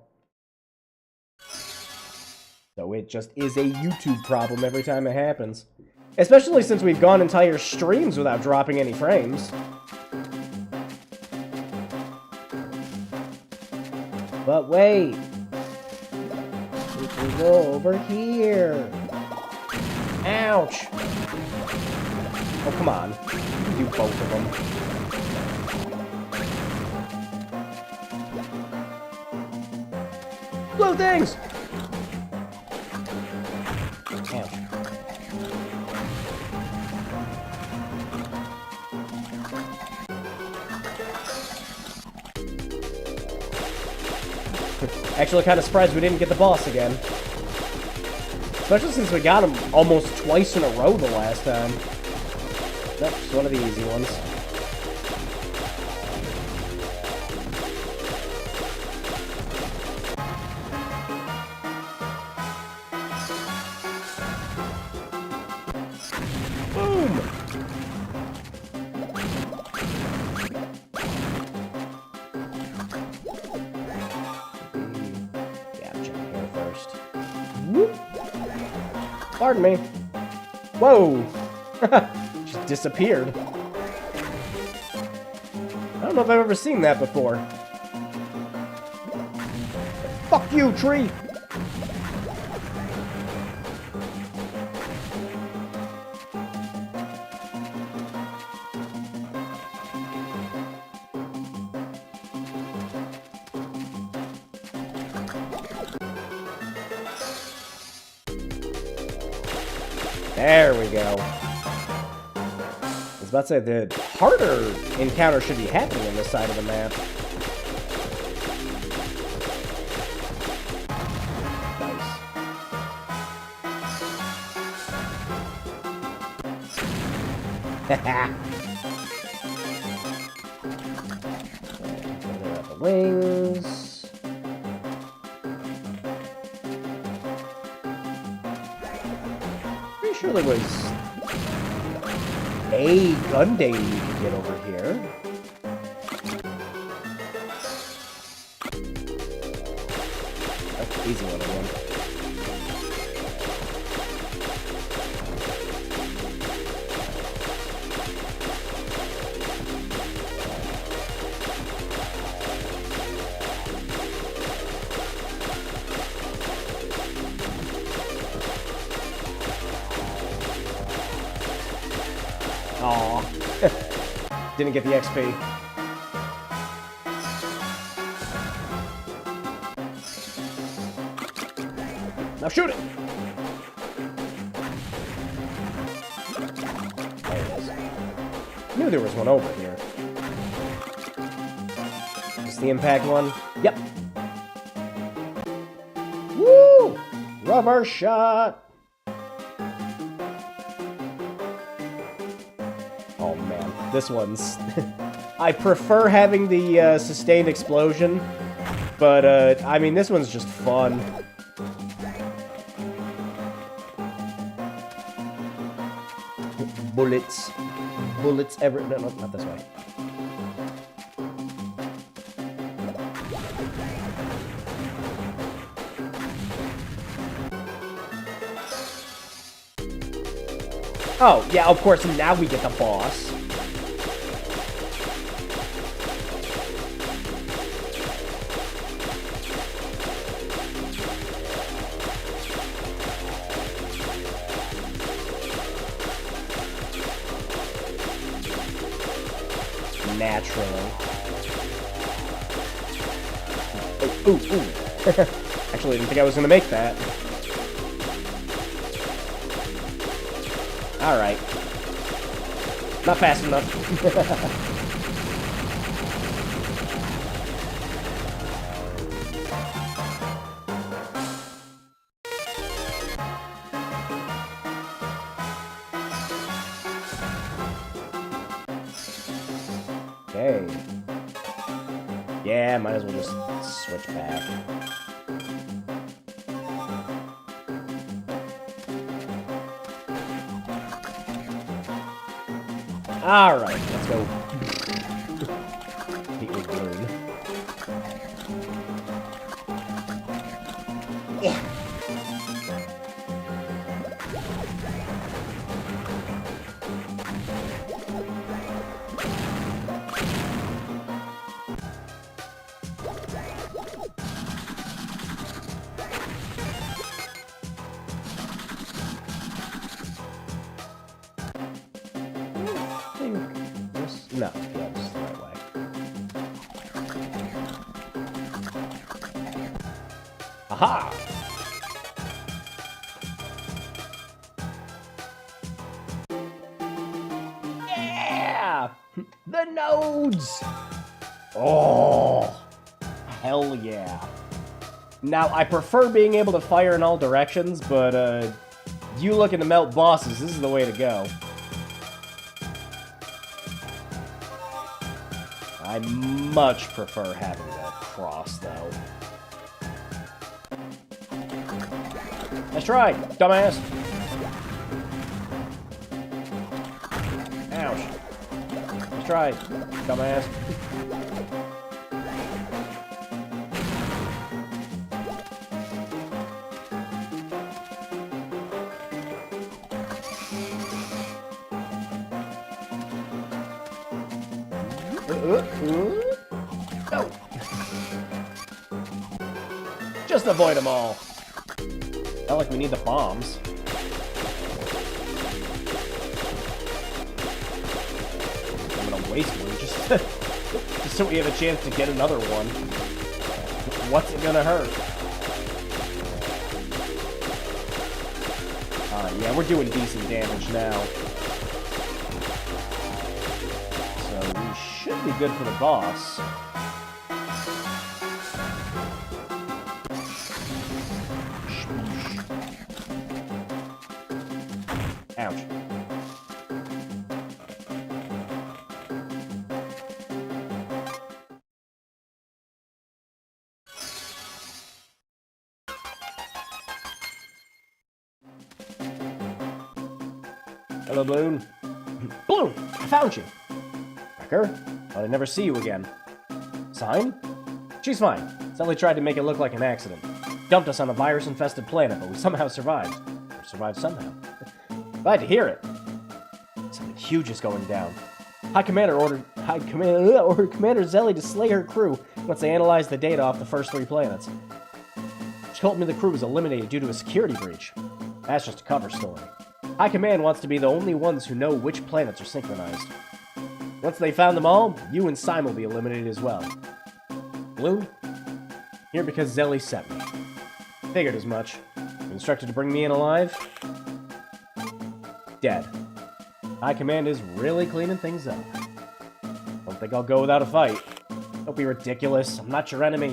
So it just is a YouTube problem every time it happens. Especially since we've gone entire streams without dropping any frames. But wait. We can go over here. Ouch! Oh, come on. You can do both of them. Blue things! Ouch. Actually, kind of surprised we didn't get the boss again. Especially since we got him almost twice in a row the last time. Nope, just one of the easy ones. Boom! Yeah, I'm checking here first. Whoop! Pardon me. Whoa! Just disappeared. I don't know if I've ever seen that before. Fuck you, tree! There we go. I was about to say, the harder encounter should be happening on this side of the map. Haha. The wings. Pretty sure there was a gun dating you could get over here. Oh, easy one again. Aw. Didn't get the XP. Now shoot it! There it is. Knew there was one over here. Is the impact one? Yep. Woo! Rubber shot! Oh man, this one's... I prefer having the sustained explosion, but I mean, this one's just fun. Bullets. Bullets ever... No, not this way. Oh, yeah, of course, now we get the boss. Naturally. Oh, ooh, ooh. Actually, I didn't think I was gonna make that. Alright. Not fast enough. Okay. Yeah, might as well just switch back. Alright, let's go. Heat with balloon. Yeah. No, yeah, this is the right way. Aha! Yeah! The nodes! Oh! Hell yeah. Now, I prefer being able to fire in all directions, but, you looking to melt bosses, this is the way to go. I much prefer having the cross, though. Nice try, dumbass! Ouch. Nice try, dumbass. No. Just avoid them all. Not like we need the bombs. I'm gonna waste one just so we have a chance to get another one. What's it gonna hurt? Yeah, we're doing decent damage now. So we should be good for the boss. Ouch. Hello, Bloon. Bloon! I found you! Wrecker? Thought I'd never see you again. Sign? She's fine. Sully tried to make it look like an accident. Dumped us on a virus-infested planet, but we somehow survived. Or survived somehow. Glad to hear it. Something huge is going down. High Commander ordered Commander Zelly to slay her crew once they analyzed the data off the first 3 planets. She told me the crew was eliminated due to a security breach. That's just a cover story. High Command wants to be the only ones who know which planets are synchronized. Once they found them all, you and Simon will be eliminated as well. Blue? Here because Zelly sent me. Figured as much. Instructed to bring me in alive? Dead. High Command is really cleaning things up. Don't think I'll go without a fight. Don't be ridiculous. I'm not your enemy.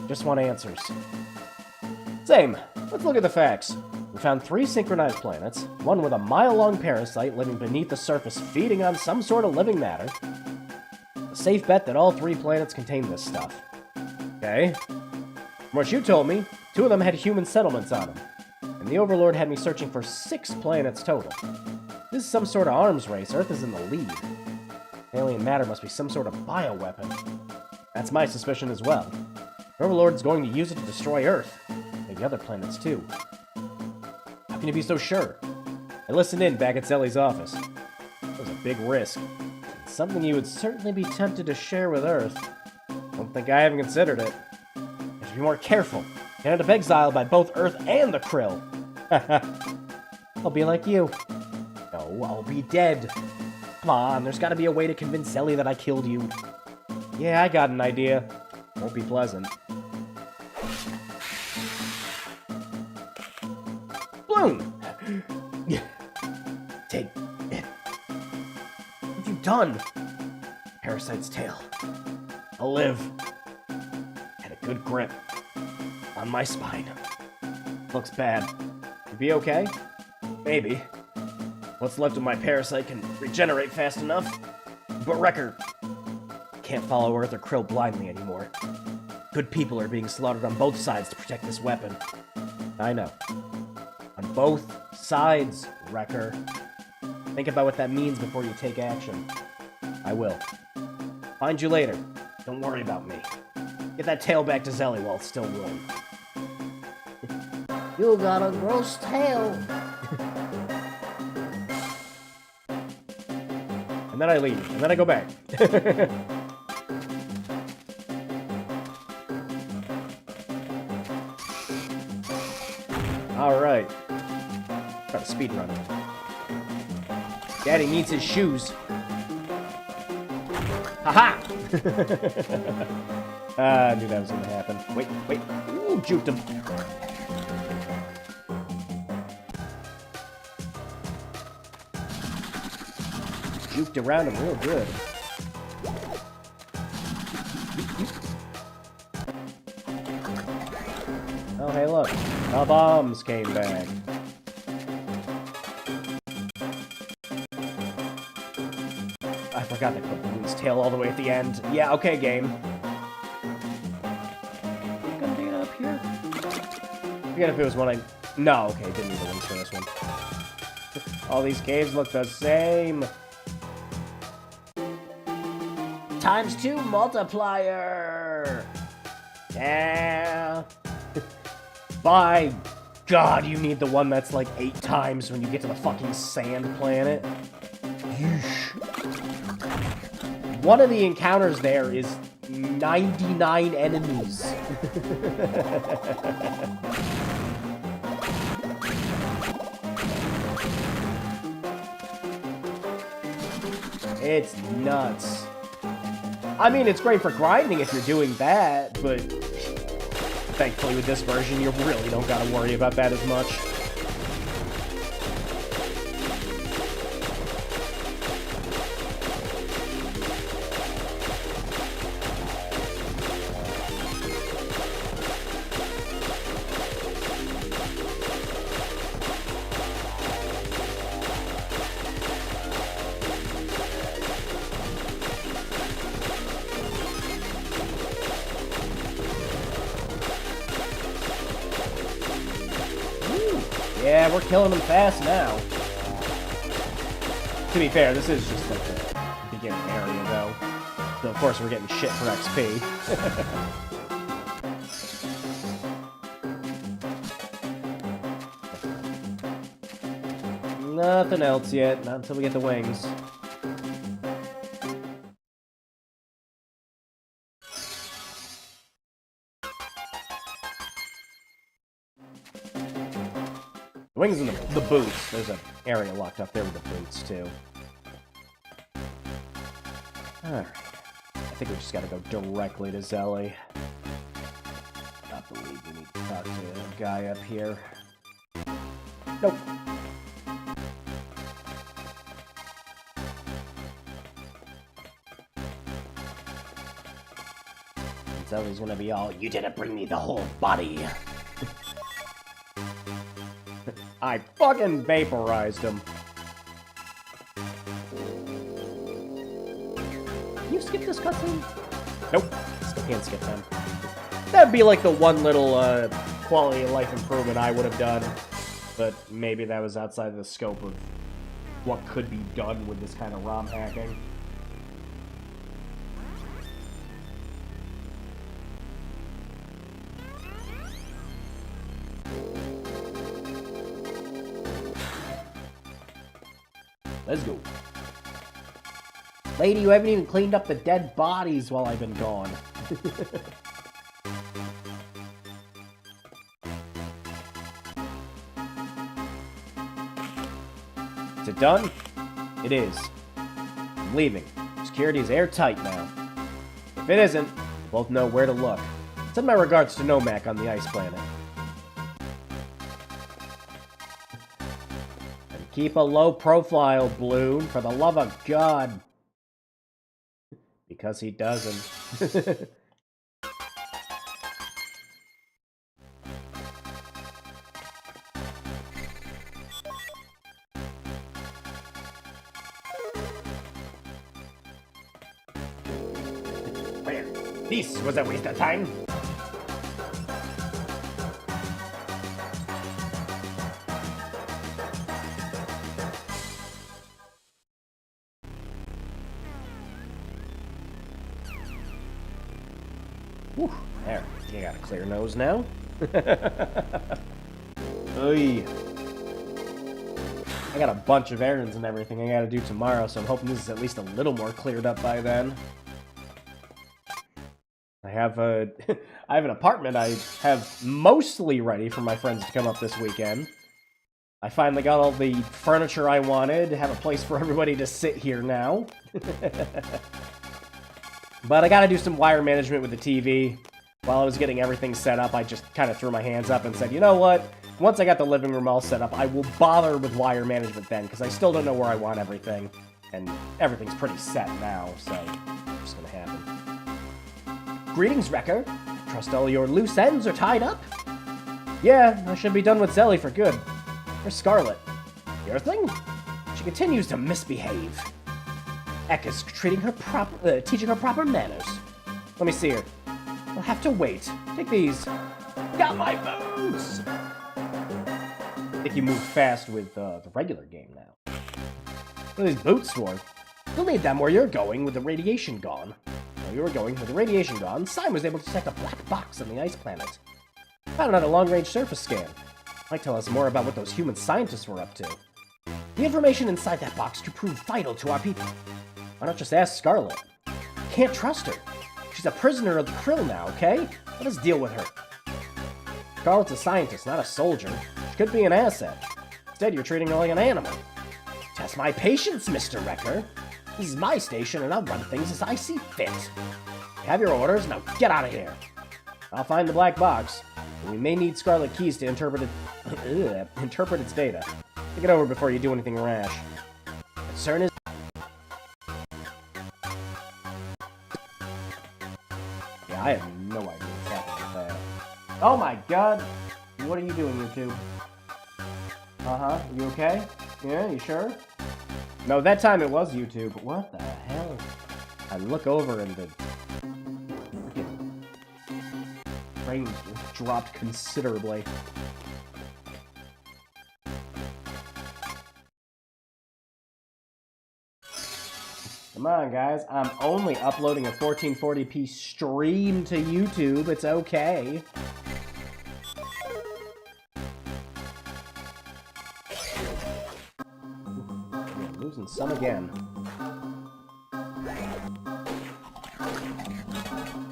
Just want answers. Same. Let's look at the facts. We found 3 synchronized planets, one with a mile-long parasite living beneath the surface feeding on some sort of living matter. A safe bet that all 3 planets contain this stuff. Okay. From what you told me, 2 of them had human settlements on them. And the Overlord had me searching for 6 planets total. This is some sort of arms race. Earth is in the lead. Alien matter must be some sort of bioweapon. That's my suspicion as well. The Overlord's going to use it to destroy Earth. Maybe other planets too. How can you be so sure? I listened in back at Zelly's office. It was a big risk. It's something you would certainly be tempted to share with Earth. Don't think I haven't considered it. I should be more careful. Get end up exiled by both Earth and the Krill. I'll be like you. No, I'll be dead. Come on, there's gotta be a way to convince Zelly that I killed you. Yeah, I got an idea. Won't be pleasant. Bloom! Take it. What have you done? Parasite's tail. I'll live. Had a good grip. On my spine. Looks bad. You be okay? Maybe. What's left of my parasite can regenerate fast enough. But Wrecker can't follow Earth or Krill blindly anymore. Good people are being slaughtered on both sides to protect this weapon. I know. On both sides, Wrecker. Think about what that means before you take action. I will. Find you later. Don't worry about me. Get that tail back to Zelly while it's still warm. You got a gross tail. And then I leave. And then I go back. Alright. Try to speed run. Daddy needs his shoes. Haha! I knew that was gonna happen. Wait. Ooh, juked him. Juked around him real good. Oh, hey, look. The bombs came back. I forgot to put Balloon's tail all the way at the end. Yeah, okay, game. Gun data up here? I forget if it was one I... No, okay, didn't need the wings for this one. All these caves look the same. ×2 multiplier! Yeah. By God, you need the one that's like 8 times when you get to the fucking sand planet. Yeesh. One of the encounters there is 99 enemies. It's nuts. I mean, it's great for grinding if you're doing that, but thankfully with this version, you really don't gotta worry about that as much. Yeah, we're killing them fast now. To be fair, this is just like the beginning area, though. So, of course, we're getting shit for XP. Nothing else yet, not until we get the wings. Wings and the boots. There's an area locked up there with the boots, too. Alright. I think we just gotta go directly to Zelly. I believe we need to talk to the guy up here. Nope. And Zelly's gonna be all, "You didn't bring me the whole body." I fucking vaporized him. Can you skip this cutscene? Nope. Still can't skip them. That'd be like the one little quality of life improvement I would have done. But maybe that was outside the scope of what could be done with this kind of ROM hacking. Let's go. Lady, you haven't even cleaned up the dead bodies while I've been gone. Is it done? It is. I'm leaving. Security is airtight now. If it isn't, we'll both know where to look. Send my regards to Nomak on the ice planet. Keep a low profile, Bloom, for the love of God. Because he doesn't. This was a waste of time. Whew, there. You got a clear nose now. Oy. I got a bunch of errands and everything I gotta do tomorrow, so I'm hoping this is at least a little more cleared up by then. I have an apartment I have mostly ready for my friends to come up this weekend. I finally got all the furniture I wanted, have a place for everybody to sit here now. But I gotta do some wire management with the TV. While I was getting everything set up, I just kind of threw my hands up and said, you know what? Once I got the living room all set up, I will bother with wire management then, because I still don't know where I want everything. And everything's pretty set now, so it's just gonna happen. Greetings, Wrecker. Trust all your loose ends are tied up? Yeah, I should be done with Zelly for good. Where's Scarlet? Your thing? She continues to misbehave. Ekka's teaching her proper manners. Let me see her. I'll have to wait. Take these. Got my boots! I think you move fast with the regular game now. What are these boots for? You'll need them where you're going with the radiation gone. Where you were going with the radiation gone, Simon was able to detect a black box on the ice planet. Found it on a long-range surface scan. Might tell us more about what those human scientists were up to. The information inside that box could prove vital to our people. Why not just ask Scarlet? Can't trust her. She's a prisoner of the Krill now, okay? Let us deal with her. Scarlet's a scientist, not a soldier. She could be an asset. Instead, you're treating her like an animal. Test my patience, Mr. Wrecker. This is my station, and I'll run things as I see fit. You have your orders, now get out of here. I'll find the black box. We may need Scarlet keys to interpret its data. Think it over before you do anything rash. Concern is... Yeah, I have no idea what's happening with that. Oh my god! What are you doing, YouTube? Uh-huh, you okay? Yeah, you sure? No, that time it was YouTube. What the hell? I look over and the... frames dropped considerably. Come on, guys. I'm only uploading a 1440p stream to YouTube. It's okay. I'm losing some again.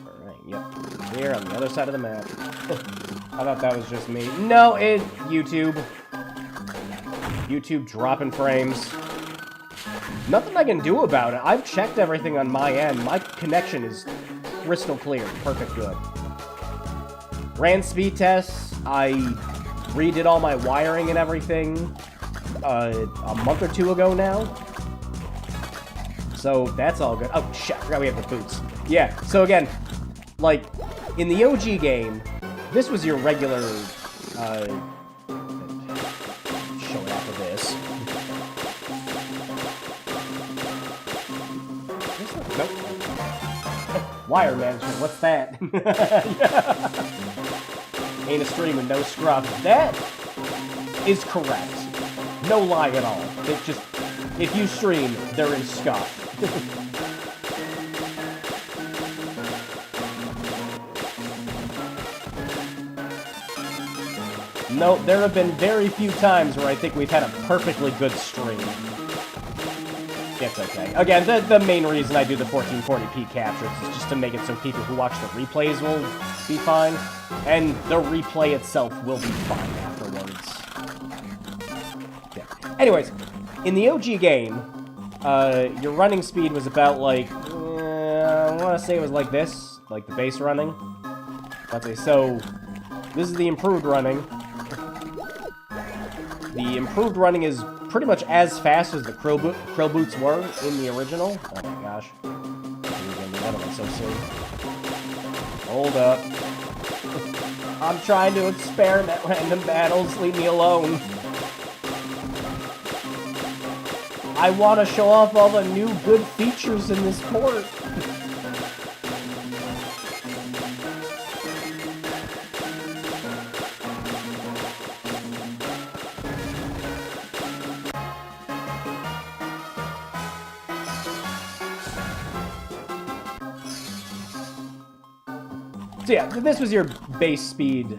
Alright, yep. Here on the other side of the map. I thought that was just me. No, it's YouTube. YouTube dropping frames. Nothing I can do about it. I've checked everything on my end. My connection is crystal clear. Perfect good. Ran speed tests. I redid all my wiring and everything a month or two ago now. So that's all good. Oh, shit. I forgot we have the boots. Yeah, so again, like, in the OG game, this was your regular, show it after this. Nope. Wire management, what's that? Yeah. Ain't a stream with no scrub. That is correct. No lie at all. It's just, if you stream, there is scuff. No, there have been very few times where I think we've had a perfectly good stream. It's okay. Again, the main reason I do the 1440p captures is just to make it so people who watch the replays will be fine, and the replay itself will be fine afterwards. Yeah. Anyways, in the OG game, your running speed was about like, I want to say it was like this, like the base running. Okay, so this is the improved running. The improved running is pretty much as fast as the Krill boots were in the original. Oh my gosh. That one so soon. Hold up. I'm trying to experiment random battles. Leave me alone. I want to show off all the new good features in this port. So yeah, this was your base speed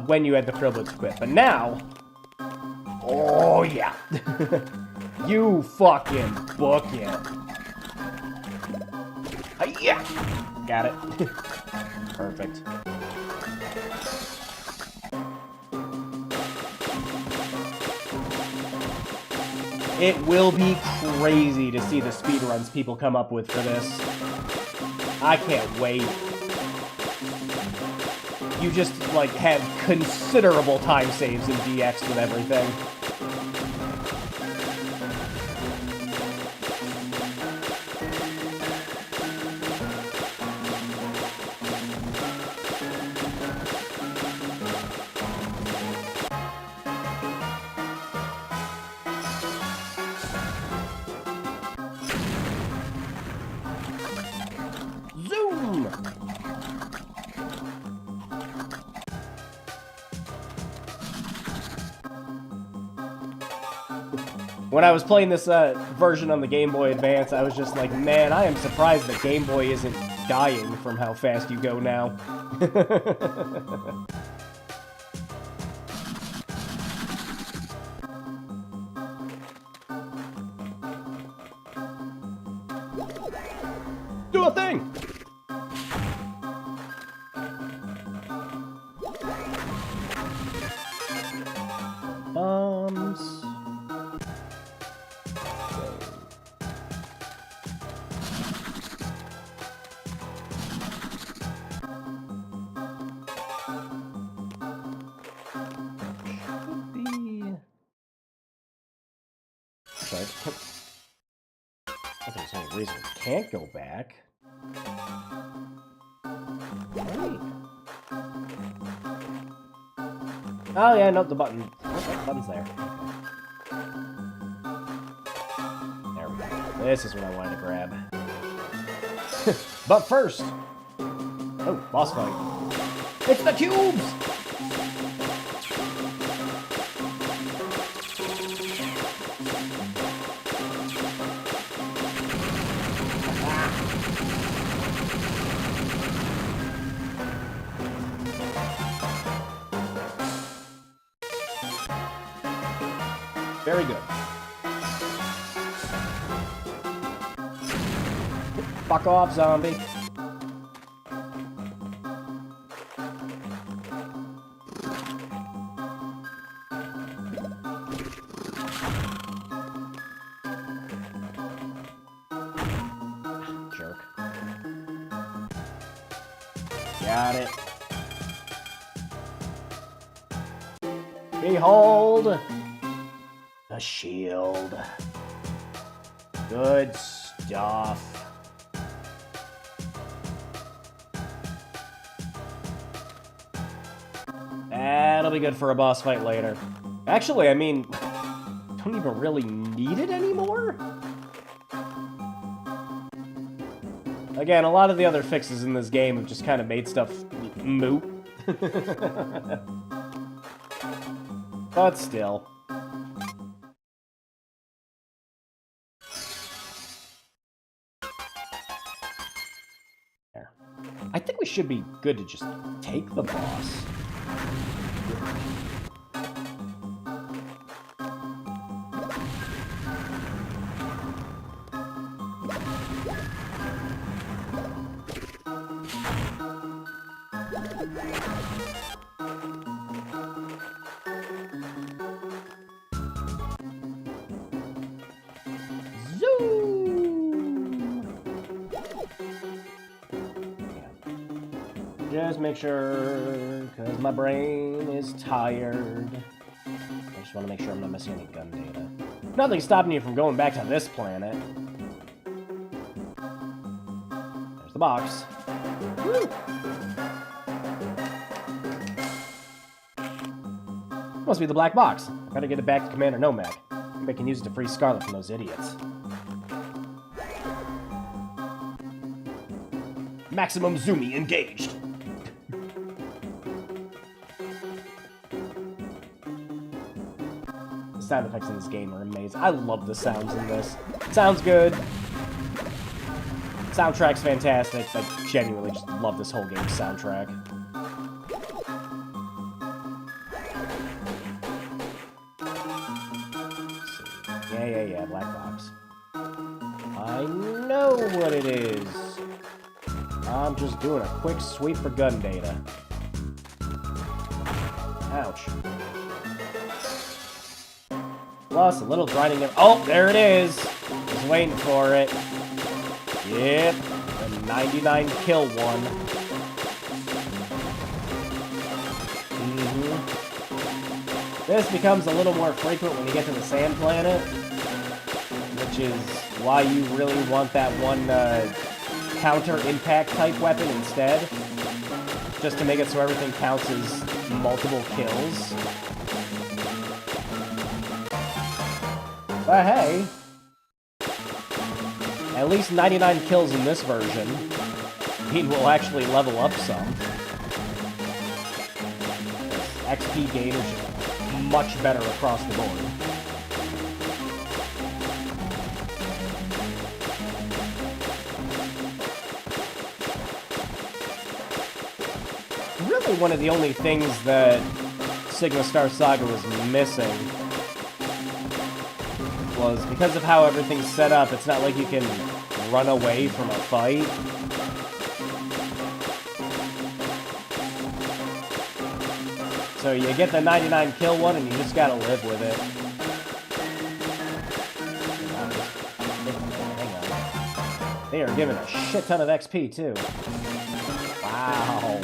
when you had the Krill boots equipped, but now... Oh yeah! You fucking book it! Yeah! Got it. Perfect. It will be crazy to see the speedruns people come up with for this. I can't wait. You just, like, have considerable time saves in DX with everything. When I was playing this version on the Game Boy Advance, I was just like, man, I am surprised the Game Boy isn't dying from how fast you go now. Do a thing! Bombs. I think there's any reason we can't go back. Right. Oh yeah, nope, the button. Oh, the button's there. Okay. There we go. This is what I wanted to grab. But first... Oh, boss fight. It's the cubes! Very good. Fuck off, zombie. Jerk. Got it. Behold! The shield. Good stuff. That'll be good for a boss fight later. Actually, I mean, don't even really need it anymore? Again, a lot of the other fixes in this game have just kind of made stuff moot. But still. There. I think we should be good to just take the boss. Just make sure, because my brain is tired. I just want to make sure I'm not missing any gun data. Nothing's stopping you from going back to this planet. There's the box. Woo! Must be the black box. I better get it back to Commander Nomad. Maybe I can use it to free Scarlet from those idiots. Maximum Zoomy engaged. The sound effects in this game are amazing. I love the sounds in this. Sounds good. Soundtrack's fantastic. I genuinely just love this whole game's soundtrack. Yeah, black box. I know what it is. I'm just doing a quick sweep for gun data. Ouch. Plus, a little grinding of... Oh, there it is! Just waiting for it. Yep, the 99 kill one. This becomes a little more frequent when you get to the sand planet, which is why you really want that one counter-impact type weapon instead, just to make it so everything counts as multiple kills. But hey, at least 99 kills in this version mean we'll actually level up some. XP gain is just much better across the board. one of the only things that Sigma Star Saga was missing was because of how everything's set up, it's not like you can run away from a fight. So you get the 99 kill one and you just gotta live with it. Hang on. They are giving a shit ton of XP too. Wow.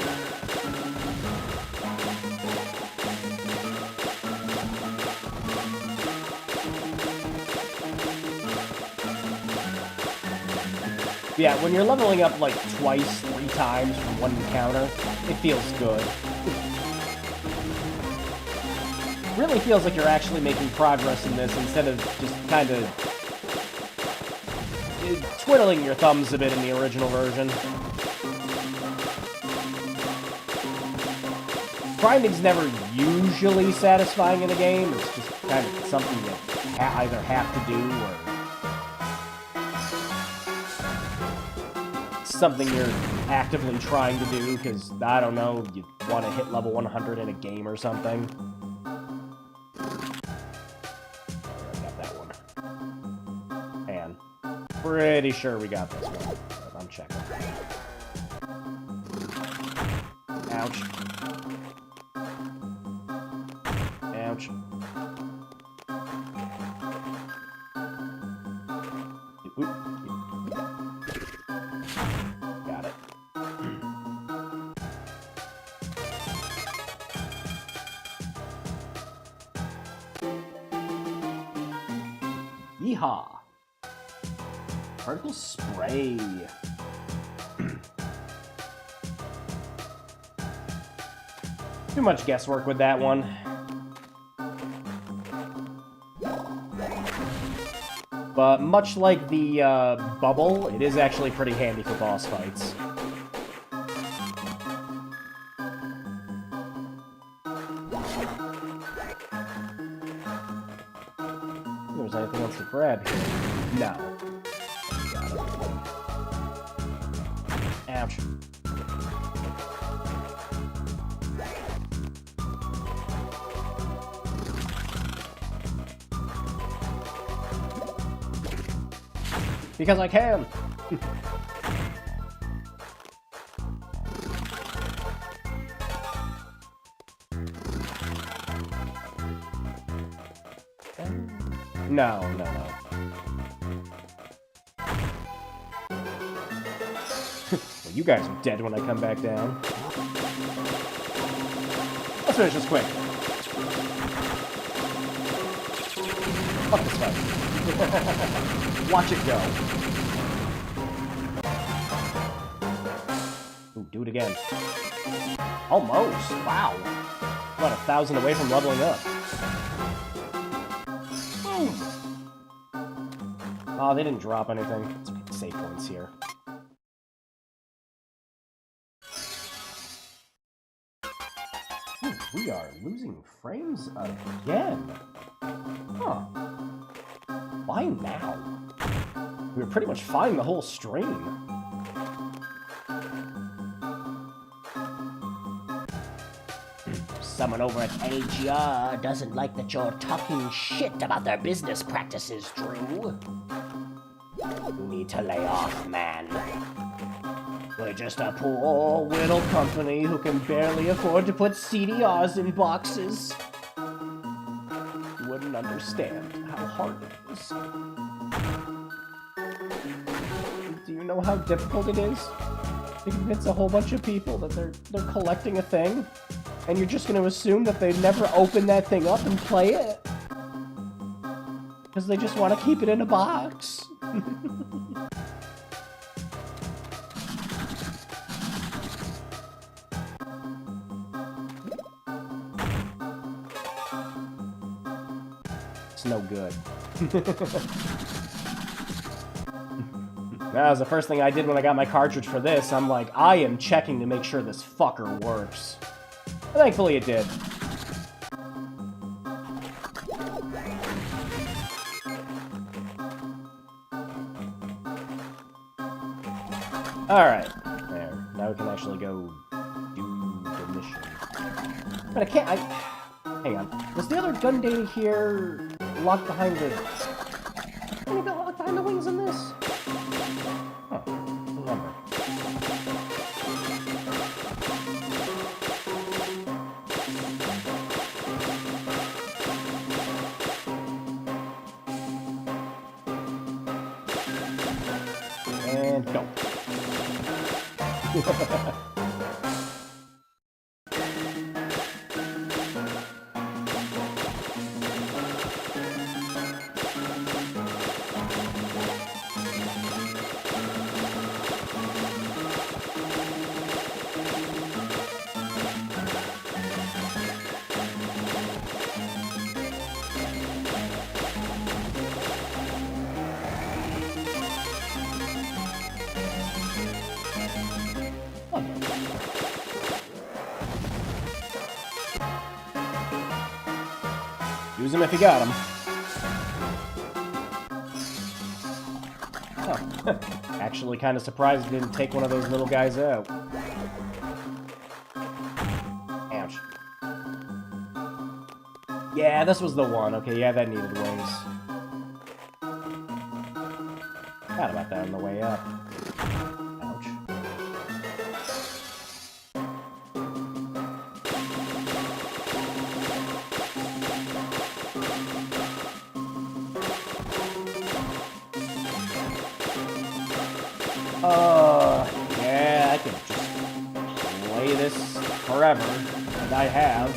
Yeah, when you're leveling up like twice, 3 times from one encounter, it feels good. Really feels like you're actually making progress in this instead of just kind of twiddling your thumbs a bit in the original version. Grinding's never usually satisfying in a game. It's just kind of something you either have to do or something you're actively trying to do because, I don't know, you want to hit level 100 in a game or something. Pretty sure we got this one. I'm checking. Ouch. Ouch. Got it. Yeehaw. Particle spray. Too much guesswork with that one. But much like the bubble, it is actually pretty handy for boss fights. If there's anything else to grab here. No. Ouch. Because I can! No, no, no. Well, you guys are dead when I come back down. Let's finish this quick. Fuck this fight. Watch it go. Ooh, do it again. Almost. Wow. About 1,000 away from leveling up. Oh, they didn't drop anything. Let's get save points here. Ooh, we are losing frames again. Huh. Why now? We were pretty much fine the whole stream. Someone over at AGR doesn't like that you're talking shit about their business practices, Drew. You need to lay off, man. We're just a poor little company who can barely afford to put CDRs in boxes. You wouldn't understand how hard it is. Do you know how difficult it is to convince a whole bunch of people that they're collecting a thing? And you're just going to assume that they never open that thing up and play it? Because they just want to keep it in a box. It's no good. That was the first thing I did when I got my cartridge for this. I'm like, I am checking to make sure this fucker works. Thankfully it did. Alright. There. Now we can actually go do the mission. But I can't, hang on. Was the other gun data here locked behind the... Can you get locked behind the wings in this? Huh, remember. And go. Use him if you got him. Oh, actually kind of surprised he didn't take one of those little guys out. Ouch. Yeah, this was the one. Okay, yeah, that needed wings. Forgot about that on the way up. Ouch. Yeah, I could just play this forever, and I have.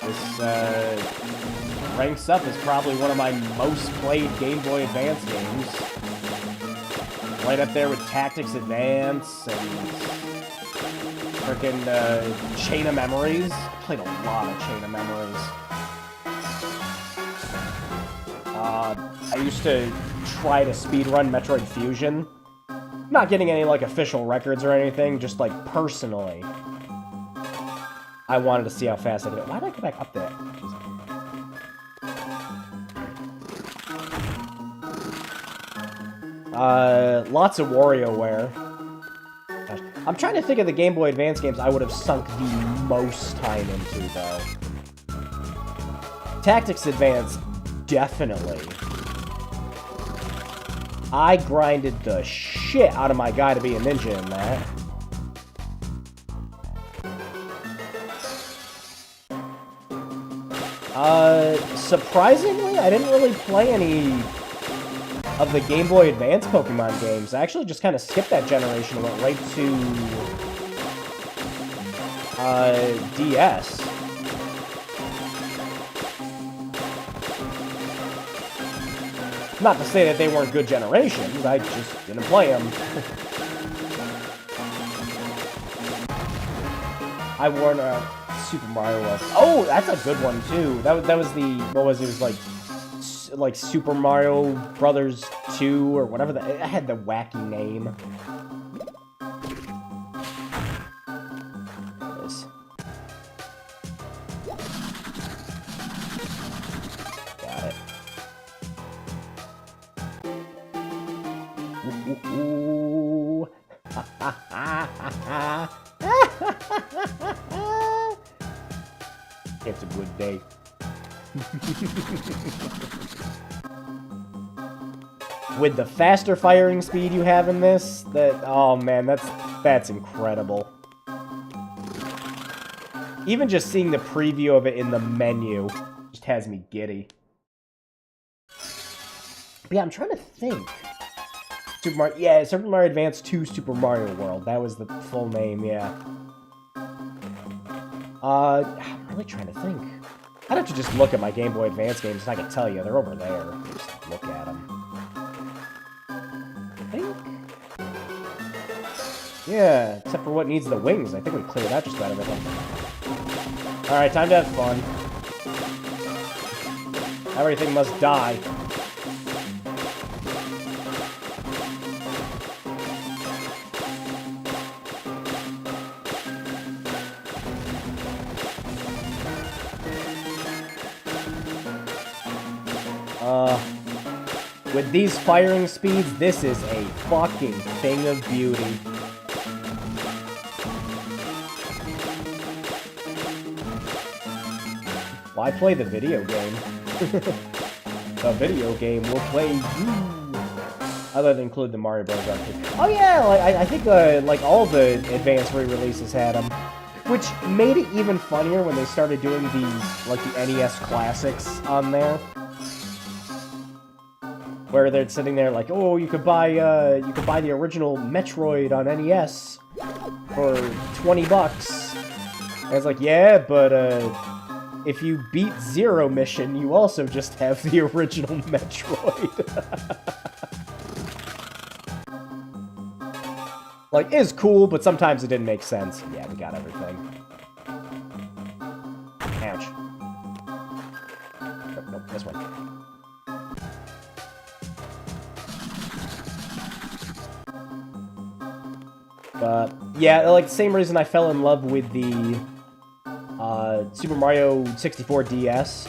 This, ranks up as probably one of my most played Game Boy Advance games. Right up there with Tactics Advance and frickin' Chain of Memories. I played a lot of Chain of Memories. I used to try to speedrun Metroid Fusion. Not getting any, like, official records or anything, just, like, personally. I wanted to see how fast I could do it. Why did I go back up there? Lots of WarioWare. Gosh. I'm trying to think of the Game Boy Advance games I would have sunk the most time into, though. Tactics Advance, definitely. I grinded the shit out of my guy to be a ninja in that. Surprisingly, I didn't really play any of the Game Boy Advance Pokemon games. I actually just kind of skipped that generation and went right to DS. Not to say that they weren't good generations, I just didn't play them. I wore Super Mario World. Oh, that's a good one too. That was the, what was it? It was like Super Mario Brothers 2 or whatever. It had the wacky name. This. Got it. Ooh. Ha ha ha ha ha. It's a good day. With the faster firing speed you have in this, oh man, that's incredible. Even just seeing the preview of it in the menu just has me giddy. But yeah, I'm trying to think. Super Mario Advance 2 Super Mario World. That was the full name, yeah. I'm really trying to think. I'd have to just look at my Game Boy Advance games and I can tell you. They're over there. Just look at them. I think. Yeah, except for what needs the wings. I think we cleared out just about everything. Alright, time to have fun. Everything must die. With these firing speeds, this is a fucking thing of beauty. Why play the video game? The video game will play you. Other than include the Mario Bros. Arcade. Oh yeah, like I think like all the advanced re-releases had them, which made it even funnier when they started doing the NES classics on there, where they're sitting there like, oh, you could buy the original Metroid on NES for $20. And it's like, yeah, but if you beat Zero Mission, you also just have the original Metroid. Like, is cool, but sometimes it didn't make sense. Yeah, we got everything. Ouch. Nope, this one. But, yeah, like, the same reason I fell in love with the Super Mario 64 DS,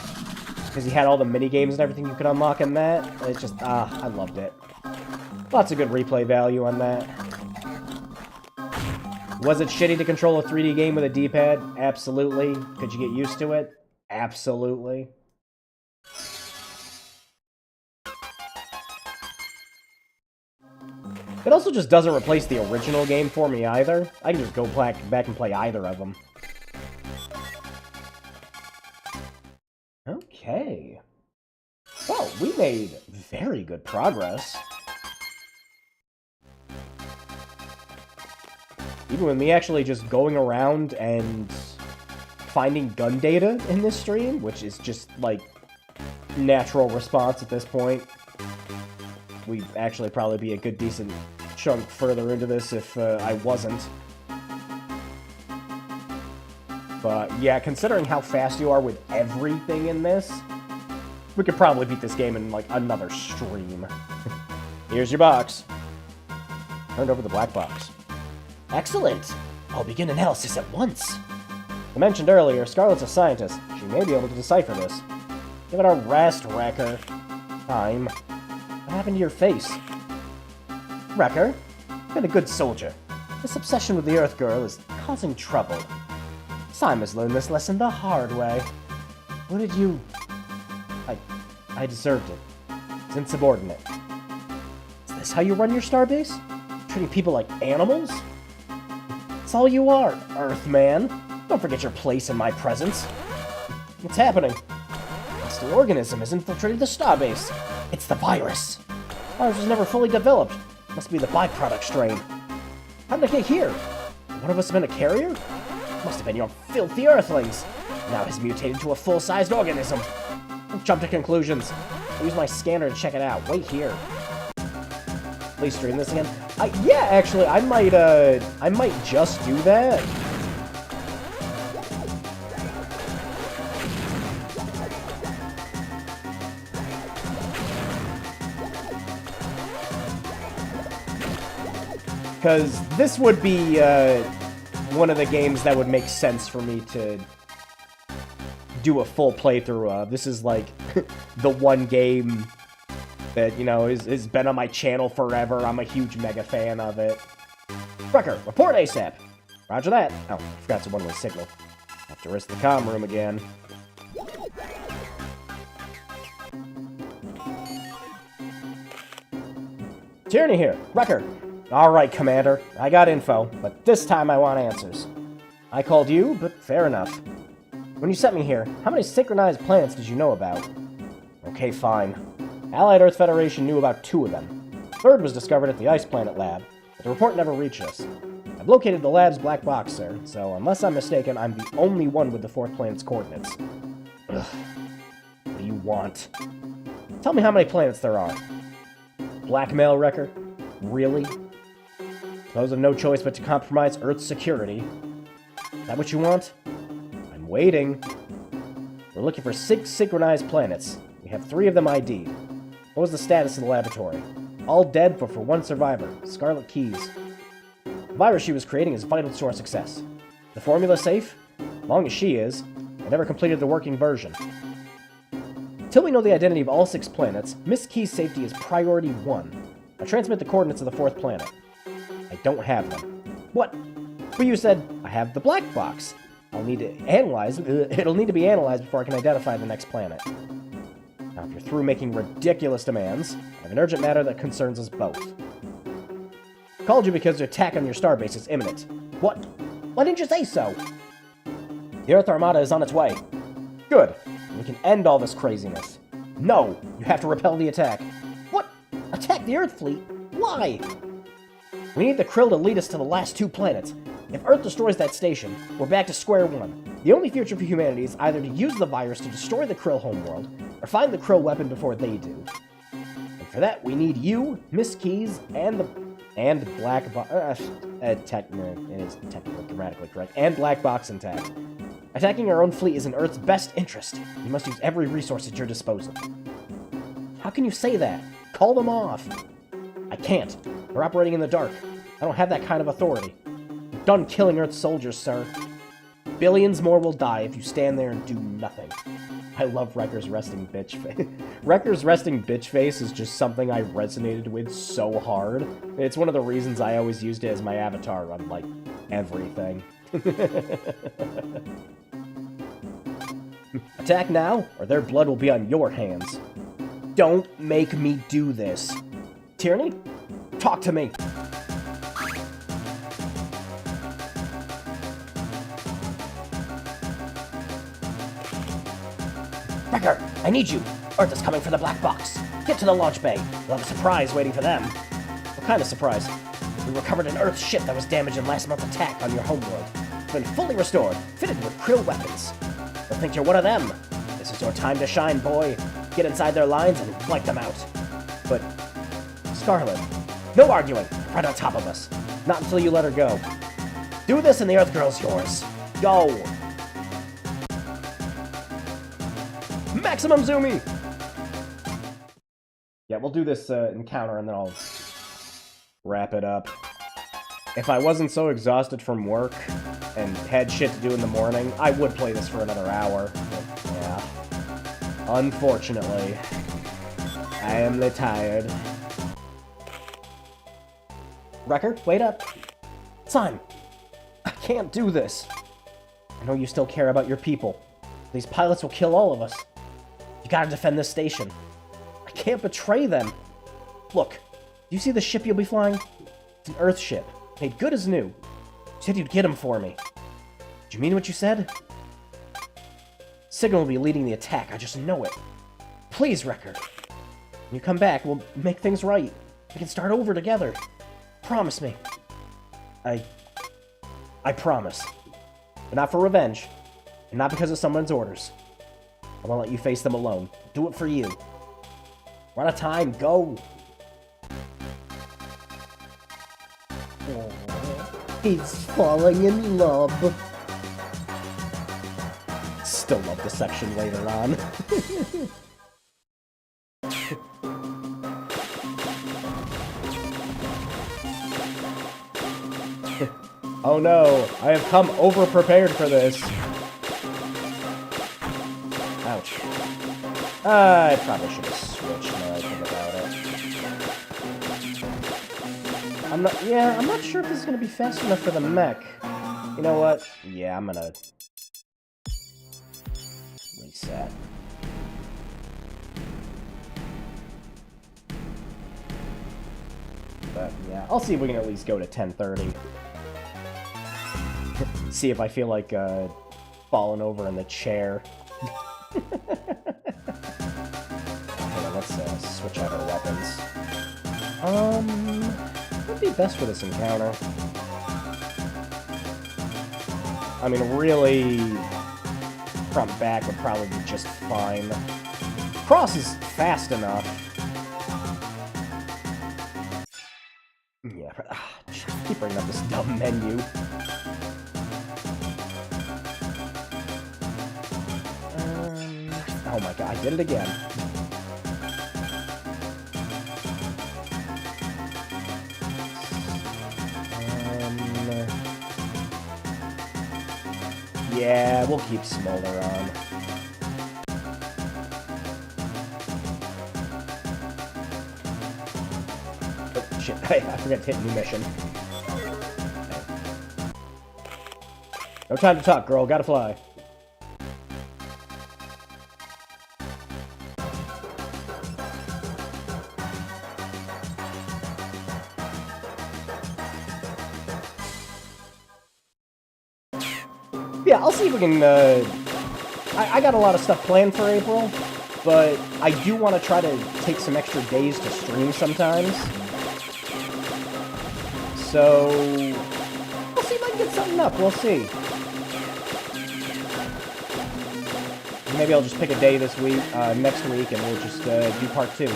because he had all the mini-games and everything you could unlock in that. It's just, I loved it. Lots of good replay value on that. Was it shitty to control a 3D game with a D-pad? Absolutely. Could you get used to it? Absolutely. It also just doesn't replace the original game for me either. I can just go back and play either of them. Okay. Well, we made very good progress. Even with me actually just going around and finding gun data in this stream, which is just, like, natural response at this point. We'd actually probably be a good decent chunk further into this if I wasn't. But, yeah, considering how fast you are with everything in this, we could probably beat this game in, like, another stream. Here's your box. Turned over the black box. Excellent! I'll begin analysis at once. I mentioned earlier, Scarlet's a scientist. She may be able to decipher this. Give it a rest, Wrecker. Time. What happened to your face? Wrecker, you've been a good soldier. This obsession with the Earth Girl is causing trouble. Simon's learned this lesson the hard way. What did you... I deserved it. It's insubordinate. Is this how you run your starbase? Treating people like animals? That's all you are, Earthman. Don't forget your place in my presence. What's happening? A hostile organism has infiltrated the starbase. It's the virus. Ours was never fully developed. Must be the byproduct strain. How did it get here? Could one of us have been a carrier? Must have been your filthy Earthlings. Now it has mutated to a full-sized organism. Don't jump to conclusions. I'll use my scanner to check it out. Wait here. Please stream this again. Yeah, actually, I might just do that. Because this would be one of the games that would make sense for me to do a full playthrough of. This is like the one game that, you know, has been on my channel forever. I'm a huge mega fan of it. Wrecker, report ASAP. Roger that. Oh, I forgot to one-way signal. Have to risk the comm room again. Tierney here. Wrecker. Alright, Commander. I got info, but this time I want answers. I called you, but fair enough. When you sent me here, how many synchronized planets did you know about? Okay, fine. Allied Earth Federation knew about 2 of them. The third was discovered at the Ice Planet lab, but the report never reached us. I've located the lab's black box, sir, so unless I'm mistaken, I'm the only one with the 4th planet's coordinates. Ugh. What do you want? Tell me how many planets there are. Blackmail, Wrecker? Really? Suppose I've no choice but to compromise Earth's security. Is that what you want? I'm waiting. We're looking for 6 synchronized planets. We have 3 of them ID'd. What was the status of the laboratory? All dead, but for 1 survivor, Scarlet Keys. The virus she was creating is vital to our success. The formula safe? As long as she is. I never completed the working version. Until we know the identity of all 6 planets, Miss Key's safety is priority 1. Now transmit the coordinates of the 4th planet. I don't have them. What? But you said, I have the black box. I'll need to analyze. It'll need to be analyzed before I can identify the next planet. Now, if you're through making ridiculous demands, I have an urgent matter that concerns us both. Called you because the attack on your starbase is imminent. What? Why didn't you say so? The Earth Armada is on its way. Good. We can end all this craziness. No, you have to repel the attack. What? Attack the Earth fleet? Why? We need the Krill to lead us to the last 2 planets. If Earth destroys that station, we're back to square one. The only future for humanity is either to use the virus to destroy the Krill homeworld, or find the Krill weapon before they do. And for that, we need you, Miss Keys, and Black Box. It is technically grammatically correct. And Black Box intact. Attacking our own fleet is in Earth's best interest. You must use every resource at your disposal. How can you say that? Call them off. I can't. We're operating in the dark. I don't have that kind of authority. I'm done killing Earth's soldiers, sir. Billions more will die if you stand there and do nothing. I love Wrecker's resting bitch face. Wrecker's resting bitch face is just something I resonated with so hard. It's one of the reasons I always used it as my avatar on, like, everything. Attack now, or their blood will be on your hands. Don't make me do this. Tyranny? Talk to me. Wrecker, I need you. Earth is coming for the black box. Get to the launch bay. We'll have a surprise waiting for them. What kind of surprise? We recovered an Earth ship that was damaged in last month's attack on your homeworld. It's been fully restored, fitted with Krill weapons. They'll think you're one of them. This is your time to shine, boy. Get inside their lines and wipe them out. But, Scarlet, no arguing. Right on top of us. Not until you let her go. Do this and the Earth Girl's yours. Go! Maximum zooming! Yeah, we'll do this encounter and then I'll wrap it up. If I wasn't so exhausted from work and had shit to do in the morning, I would play this for another hour. But, yeah. Unfortunately, I am tired. Wrecker, wait up. Son, I can't do this. I know you still care about your people. These pilots will kill all of us. You gotta defend this station. I can't betray them. Look, do you see the ship you'll be flying? It's an Earth ship, made good as new. You said you'd get him for me. Did you mean what you said? Signal will be leading the attack, I just know it. Please, Wrecker. When you come back, we'll make things right. We can start over together. Promise me. I promise. But not for revenge. And not because of someone's orders. I won't let you face them alone. Do it for you. We're out of time. Go. He's falling in love. Still love the section later on. Oh no, I have come over-prepared for this. Ouch. I probably should have switched now that I think about it. I'm not sure if this is going to be fast enough for the mech. You know what? Yeah, I'm gonna reset. But yeah, I'll see if we can at least go to 10:30. See if I feel like falling over in the chair. Okay, let's switch out our weapons. What would be best for this encounter? I mean, really, front back would probably be just fine. Cross is fast enough. Yeah, keep bringing up this dumb menu. Oh my god, I did it again. Yeah, we'll keep Smolder on. Oh, shit, I forgot to hit new mission. No time to talk, girl. Gotta fly. Yeah, I'll see if we can, I got a lot of stuff planned for April, but I do want to try to take some extra days to stream sometimes. So, we'll see if I can get something up. We'll see. Maybe I'll just pick a day this week, next week, and we'll just do part 2.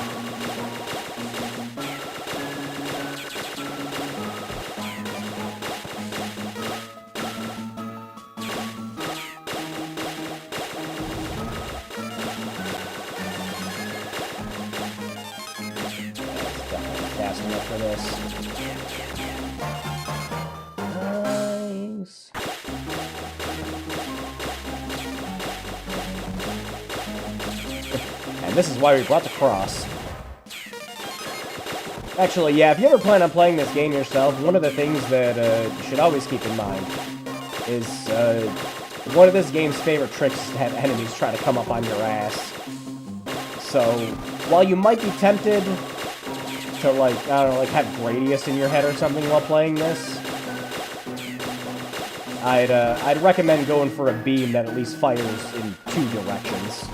Fast enough for this. Nice. And this is why we brought the cross. Actually, yeah, if you ever plan on playing this game yourself, one of the things that you should always keep in mind is one of this game's favorite tricks is to have enemies try to come up on your ass. So, while you might be tempted to, like, I don't know, like, have Gradius in your head or something while playing this, I'd recommend going for a beam that at least fires in 2 directions.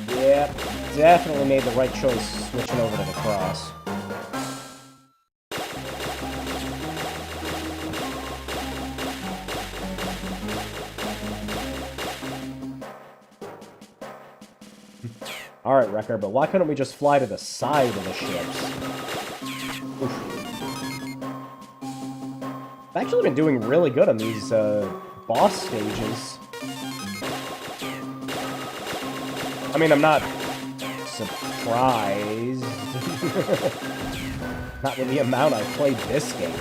Yep, definitely made the right choice switching over to the cross. Alright, Wrecker, but why couldn't we just fly to the side of the ships? Oof. I've actually been doing really good on these, boss stages. I mean, I'm not surprised. Not with the amount I played this game.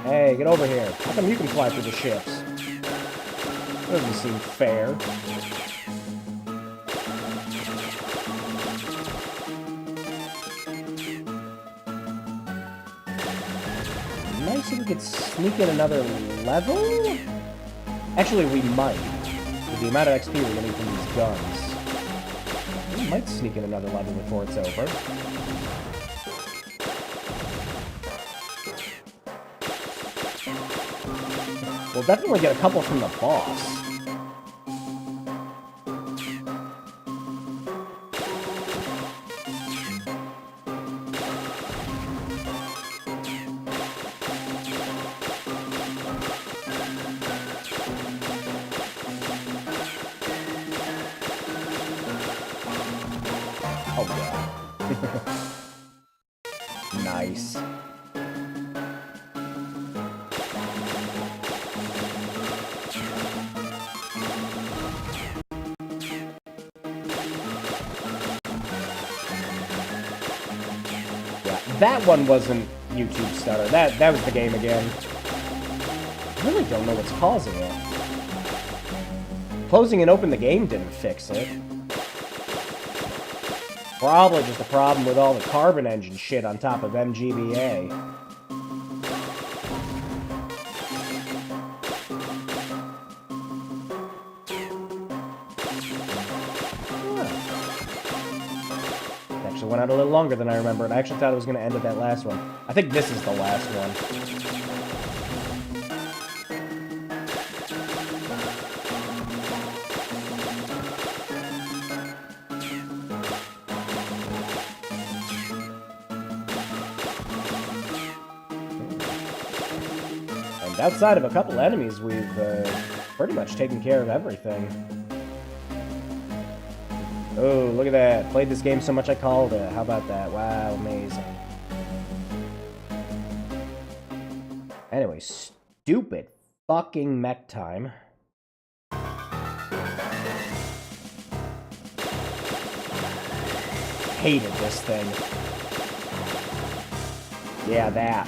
Hey, get over here. How come you can fly through the ships? Doesn't seem fair. Nice if we could sneak in another level? Actually, we might. With the amount of XP we're getting from these guns. We might sneak in another level before it's over. We'll definitely get a couple from the boss. Oh, yeah. Nice. That one wasn't YouTube stutter. That was the game again. I really don't know what's causing it. Closing and open the game didn't fix it. Probably just a problem with all the carbon engine shit on top of MGBA. Went out a little longer than I remembered. I actually thought it was going to end at that last one. I think this is the last one. And outside of a couple enemies, we've pretty much taken care of everything. Oh, look at that. Played this game so much I called it. How about that? Wow, amazing. Anyway, stupid fucking mech time. Hated this thing. Yeah, that.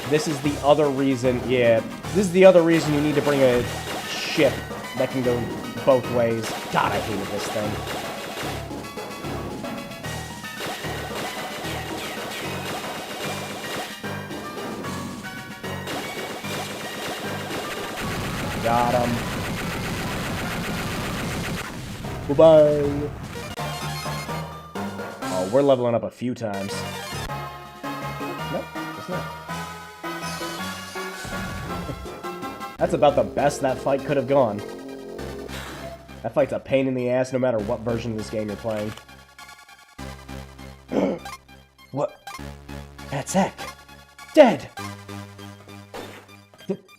This is the other reason, yeah, this is the other reason you need to bring a ship that can go both ways. God, I hated this thing. Got him. Bye-bye. Oh, we're leveling up a few times. Nope, it's not. That's about the best that fight could have gone. That fight's a pain in the ass no matter what version of this game you're playing. What? That's Ek. Dead!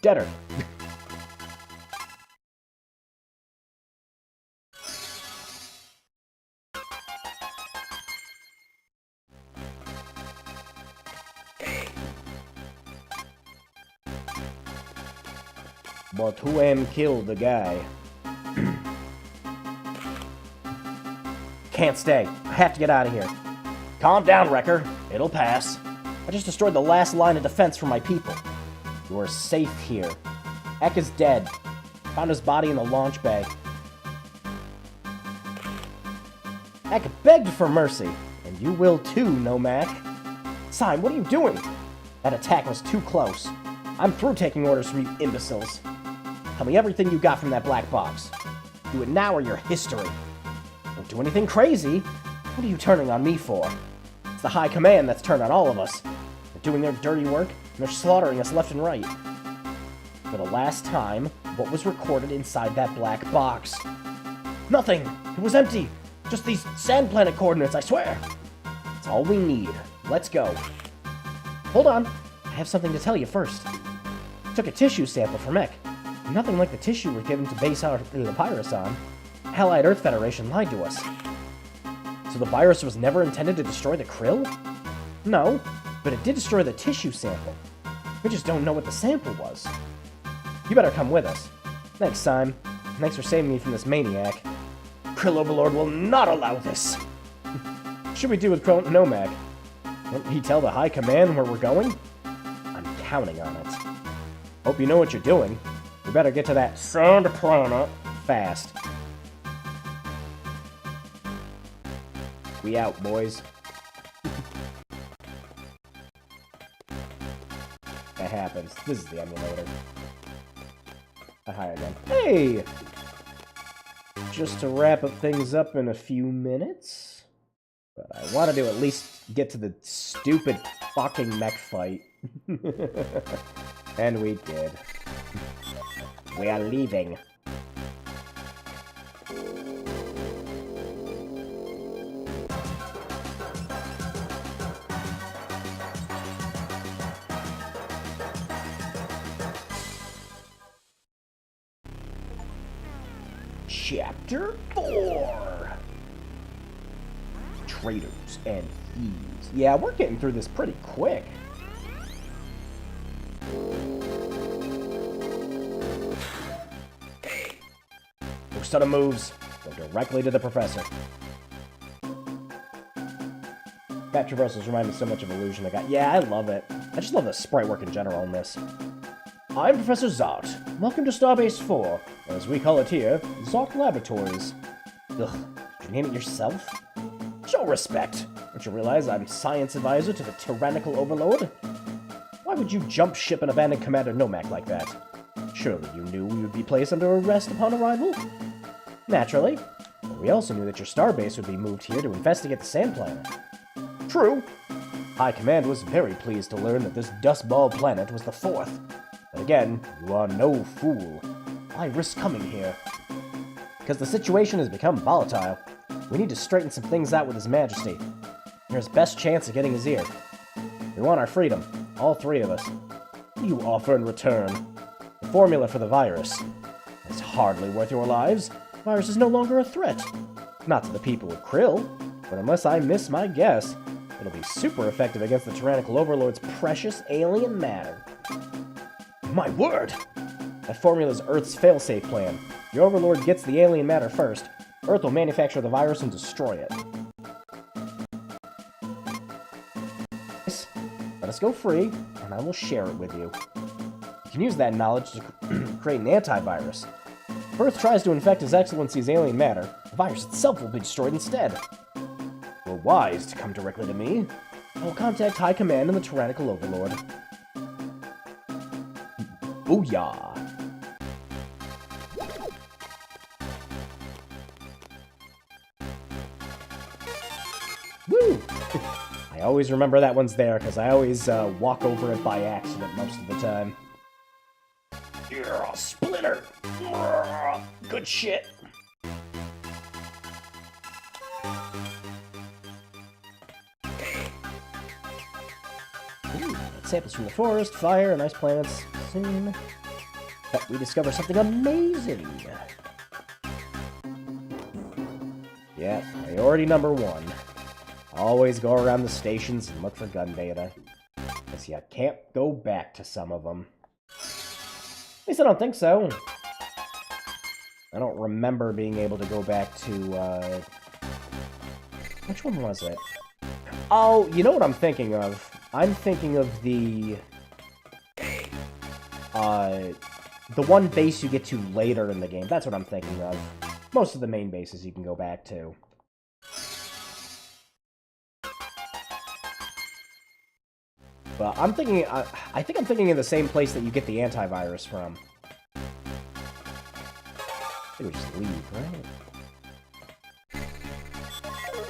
Deader. But who killed the guy? Can't stay. I have to get out of here. Calm down, Wrecker. It'll pass. I just destroyed the last line of defense for my people. You are safe here. Ek is dead. Found his body in the launch bay. Ek begged for mercy. And you will too, Nomak. Sime, what are you doing? That attack was too close. I'm through taking orders from you imbeciles. Tell me everything you got from that black box. Do it now or your history. Don't do anything crazy. What are you turning on me for? It's the High Command that's turned on all of us. They're doing their dirty work, and they're slaughtering us left and right. For the last time, what was recorded inside that black box? Nothing! It was empty! Just these sand planet coordinates, I swear! That's all we need. Let's go. Hold on. I have something to tell you first. I took a tissue sample from Ek. Nothing like the tissue we're given to base our the virus on. Allied Earth Federation lied to us. So the virus was never intended to destroy the krill? No, but it did destroy the tissue sample. We just don't know what the sample was. You better come with us. Thanks, Sime. Thanks for saving me from this maniac. Krill Overlord will not allow this! What should we do with Nomak? Won't he tell the High Command where we're going? I'm counting on it. Hope you know what you're doing. We better get to that sand planet fast. We out, boys. That happens. This is the emulator. Hi again. Hey! Just to wrap up things up in a few minutes. But I wanted to at least get to the stupid fucking mech fight. And we did. We are leaving. Chapter 4. Traitors and thieves. Yeah, we're getting through this pretty quick. No sudden moves. Go directly to the professor. Bat traversals remind me so much of Illusion. Yeah, I love it. I just love the sprite work in general in this. I'm Professor Zart. Welcome to Starbase 4, or as we call it here, Zart Laboratories. Ugh, did you name it yourself? Show respect. Don't you realize I'm science advisor to the tyrannical overlord? Why would you jump ship and abandon Commander Nomak like that? Surely you knew we would be placed under arrest upon arrival? Naturally. But we also knew that your starbase would be moved here to investigate the sand planet. True. High Command was very pleased to learn that this dustball planet was the fourth. But again, you are no fool. Why risk coming here? Because the situation has become volatile. We need to straighten some things out with His Majesty. Here's best chance of getting his ear. We want our freedom, all three of us. What do you offer in return? The formula for the virus. It's hardly worth your lives. The virus is no longer a threat. Not to the people of Krill, but unless I miss my guess, it'll be super effective against the tyrannical overlord's precious alien matter. My word! That formula's Earth's failsafe plan. The overlord gets the alien matter first. Earth will manufacture the virus and destroy it. Let us go free, and I will share it with you. You can use that knowledge to create an antivirus. If Earth tries to infect His Excellency's alien matter, the virus itself will be destroyed instead. You're wise to come directly to me. I will contact High Command and the Tyrannical Overlord. Booyah! Woo! I always remember that one's there, because I always walk over it by accident most of the time. Yeah, Splinter! Good shit! Ooh, samples from the forest, fire, and ice planets. Soon, but we discover something amazing! Yeah, priority number 1. Always go around the stations and look for gun data. Because you can't go back to some of them. At least I don't think so. I don't remember being able to go back to, which one was it? Oh, you know what I'm thinking of? I'm thinking of the one base you get to later in the game. That's what I'm thinking of. Most of the main bases you can go back to. But I'm thinking, I think I'm thinking of the same place that you get the antivirus from. I think we just leave, right?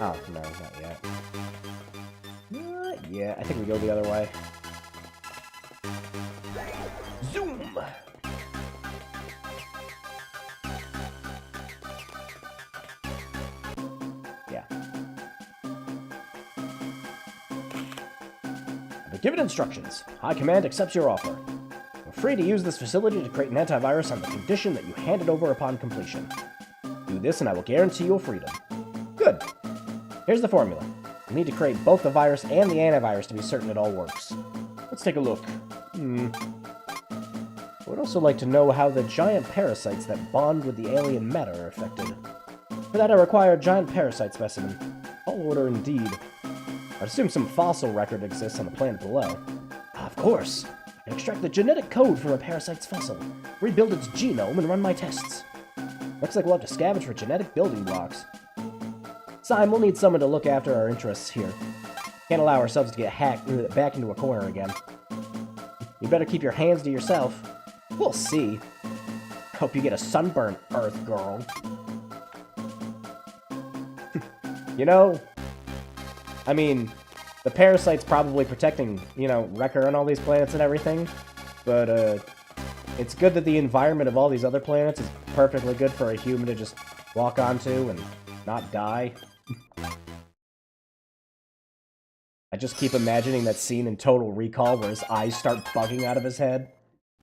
Oh, no, not yet. Not yet. I think we go the other way. Zoom! Yeah. Given instructions. High Command accepts your offer. You're free to use this facility to create an antivirus on the condition that you hand it over upon completion. Do this and I will guarantee your freedom. Good. Here's the formula. You need to create both the virus and the antivirus to be certain it all works. Let's take a look. I would also like to know how the giant parasites that bond with the alien matter are affected. For that I require a giant parasite specimen. Tall order indeed. I'd assume some fossil record exists on the planet below. Of course! I can extract the genetic code from a parasite's fossil, rebuild its genome, and run my tests. Looks like we'll have to scavenge for genetic building blocks. Syme, we'll need someone to look after our interests here. Can't allow ourselves to get back into a corner again. You better keep your hands to yourself. We'll see. Hope you get a sunburn, Earth girl. You know, I mean, the parasite's probably protecting, you know, Wrecker on all these planets and everything, but, it's good that the environment of all these other planets is perfectly good for a human to just walk onto and not die. I just keep imagining that scene in Total Recall where his eyes start bugging out of his head.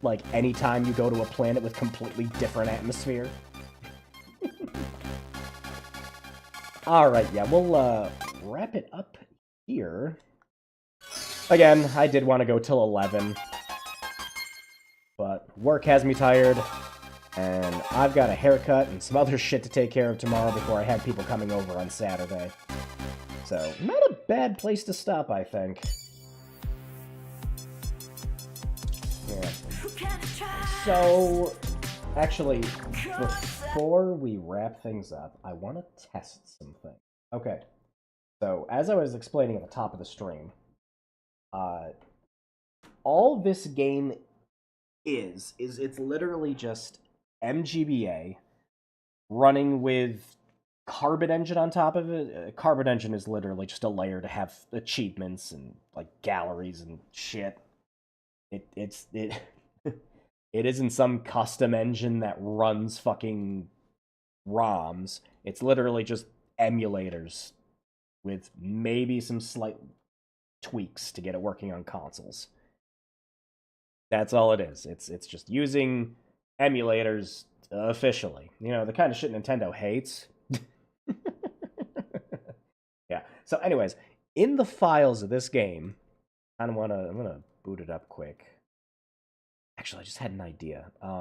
Like, anytime you go to a planet with completely different atmosphere. Alright, yeah, we'll, wrap it up here. Again, I did want to go till 11. But work has me tired. And I've got a haircut and some other shit to take care of tomorrow before I have people coming over on Saturday. So, not a bad place to stop, I think. Yeah. So, actually, before we wrap things up, I want to test something. Okay. So, as I was explaining at the top of the stream, all this game is it's literally just MGBA running with Carbon Engine on top of it. Carbon Engine is literally just a layer to have achievements and, like, galleries and shit. It isn't some custom engine that runs fucking ROMs. It's literally just emulators with maybe some slight tweaks to get it working on consoles. That's all it is. It's just using emulators officially. You know, the kind of shit Nintendo hates. Yeah. So anyways, in the files of this game, I'm gonna boot it up quick. Actually, I just had an idea. Yeah,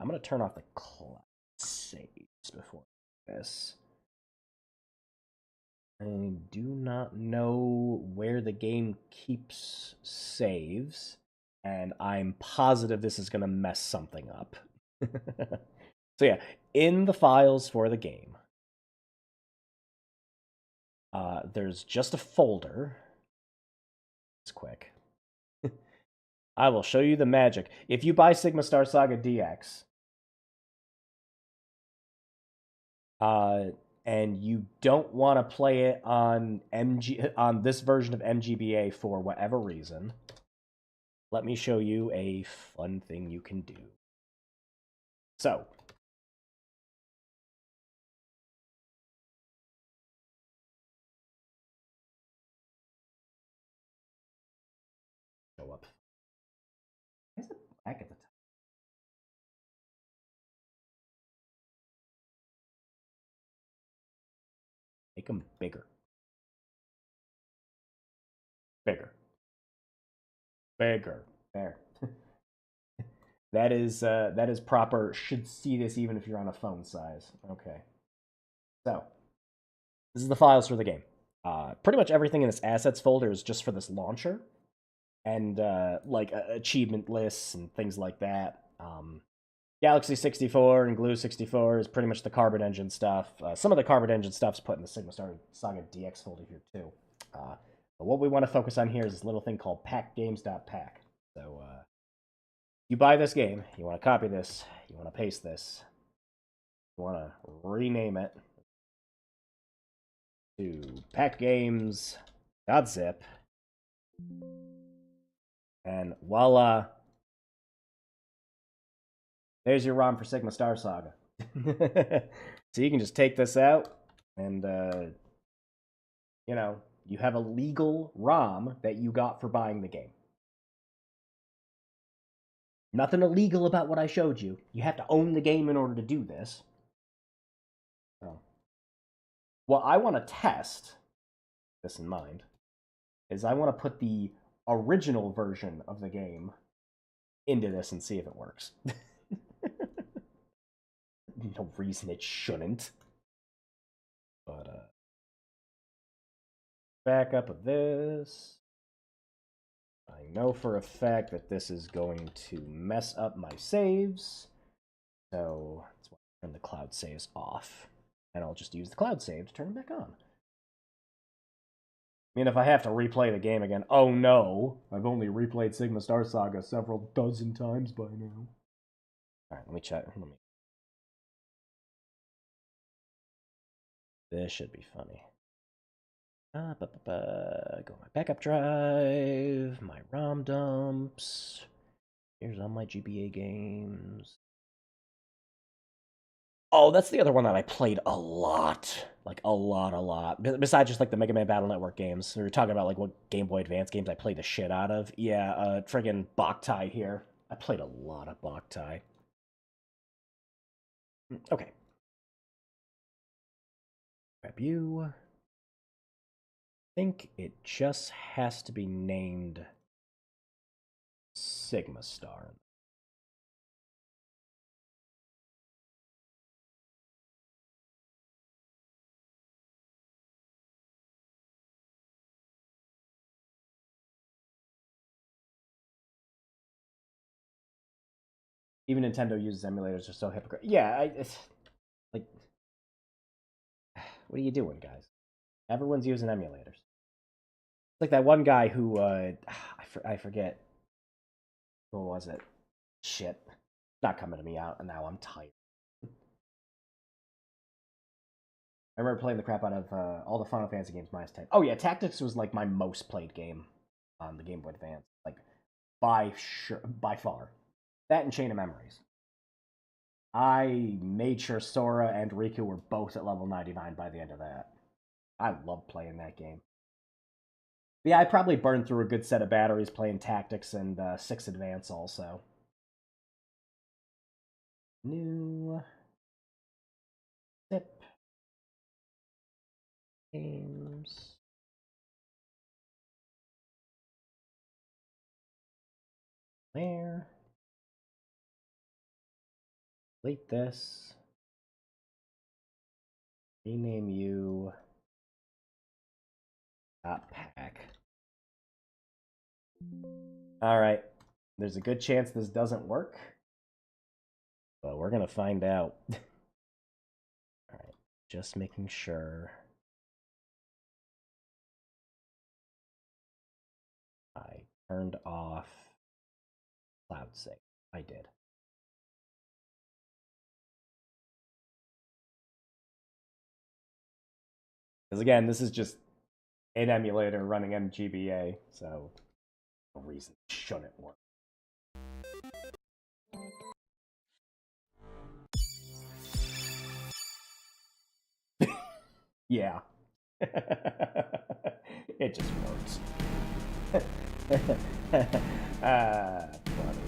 I'm gonna turn off the class saves before this. I do not know where the game keeps saves, and I'm positive this is going to mess something up. So yeah, in the files for the game, there's just a folder. It's quick. I will show you the magic. If you buy Sigma Star Saga DX, and you don't want to play it on this version of MGBA for whatever reason, let me show you a fun thing you can do. So, show up. Why is it black at the top? Make them bigger. Bigger. Bigger. There. That is proper. Should see this even if you're on a phone size. Okay. So, this is the files for the game. Pretty much everything in this assets folder is just for this launcher, and like achievement lists and things like that. Galaxy 64 and Glue 64 is pretty much the Carbon Engine stuff. Some of the Carbon Engine stuff's put in the Sigma Star Saga DX folder here too. But what we want to focus on here is this little thing called packgames.pack. So you buy this game, you want to copy this, you want to paste this, you want to rename it to packgames.zip, and voila, there's your ROM for Sigma Star Saga. So you can just take this out, and you know, you have a legal ROM that you got for buying the game. Nothing illegal about what I showed you. You have to own the game in order to do this. So, what I want to test, this in mind, is I want to put the original version of the game into this and see if it works. No reason it shouldn't. But, backup of this. I know for a fact that this is going to mess up my saves. So, that's why I turn the cloud saves off. And I'll just use the cloud save to turn them back on. I mean, if I have to replay the game again, oh no, I've only replayed Sigma Star Saga several dozen times by now. Alright, let me check. This should be funny. Go my backup drive, my ROM dumps. Here's all my GBA games. Oh, that's the other one that I played a lot. Like, a lot. Besides just, like, the Mega Man Battle Network games. We were talking about, like, what Game Boy Advance games I played the shit out of. Yeah, friggin' Boktai here. I played a lot of Boktai. Okay. Grab you. I think it just has to be named Sigma Star. Even Nintendo uses emulators. They're so hypocritical. Yeah, it's like, what are you doing, guys? Everyone's using emulators. It's like that one guy who, I forget. What was it? Shit. Not coming to me out, and now I'm tired. I remember playing the crap out of all the Final Fantasy games minus 10. Oh yeah, Tactics was like my most played game on the Game Boy Advance. Like, by far. That and Chain of Memories. I made sure Sora and Riku were both at level 99 by the end of that. I love playing that game. But yeah, I probably burned through a good set of batteries playing Tactics and 6 Advance also. New zip games. There. Delete this. Rename you Top pack. Alright. There's a good chance this doesn't work. But we're gonna find out. Alright. Just making sure. I turned off cloud save. I did. Because again, this is just an emulator running MGBA, so no reason it shouldn't work. Yeah. It just works. Funny.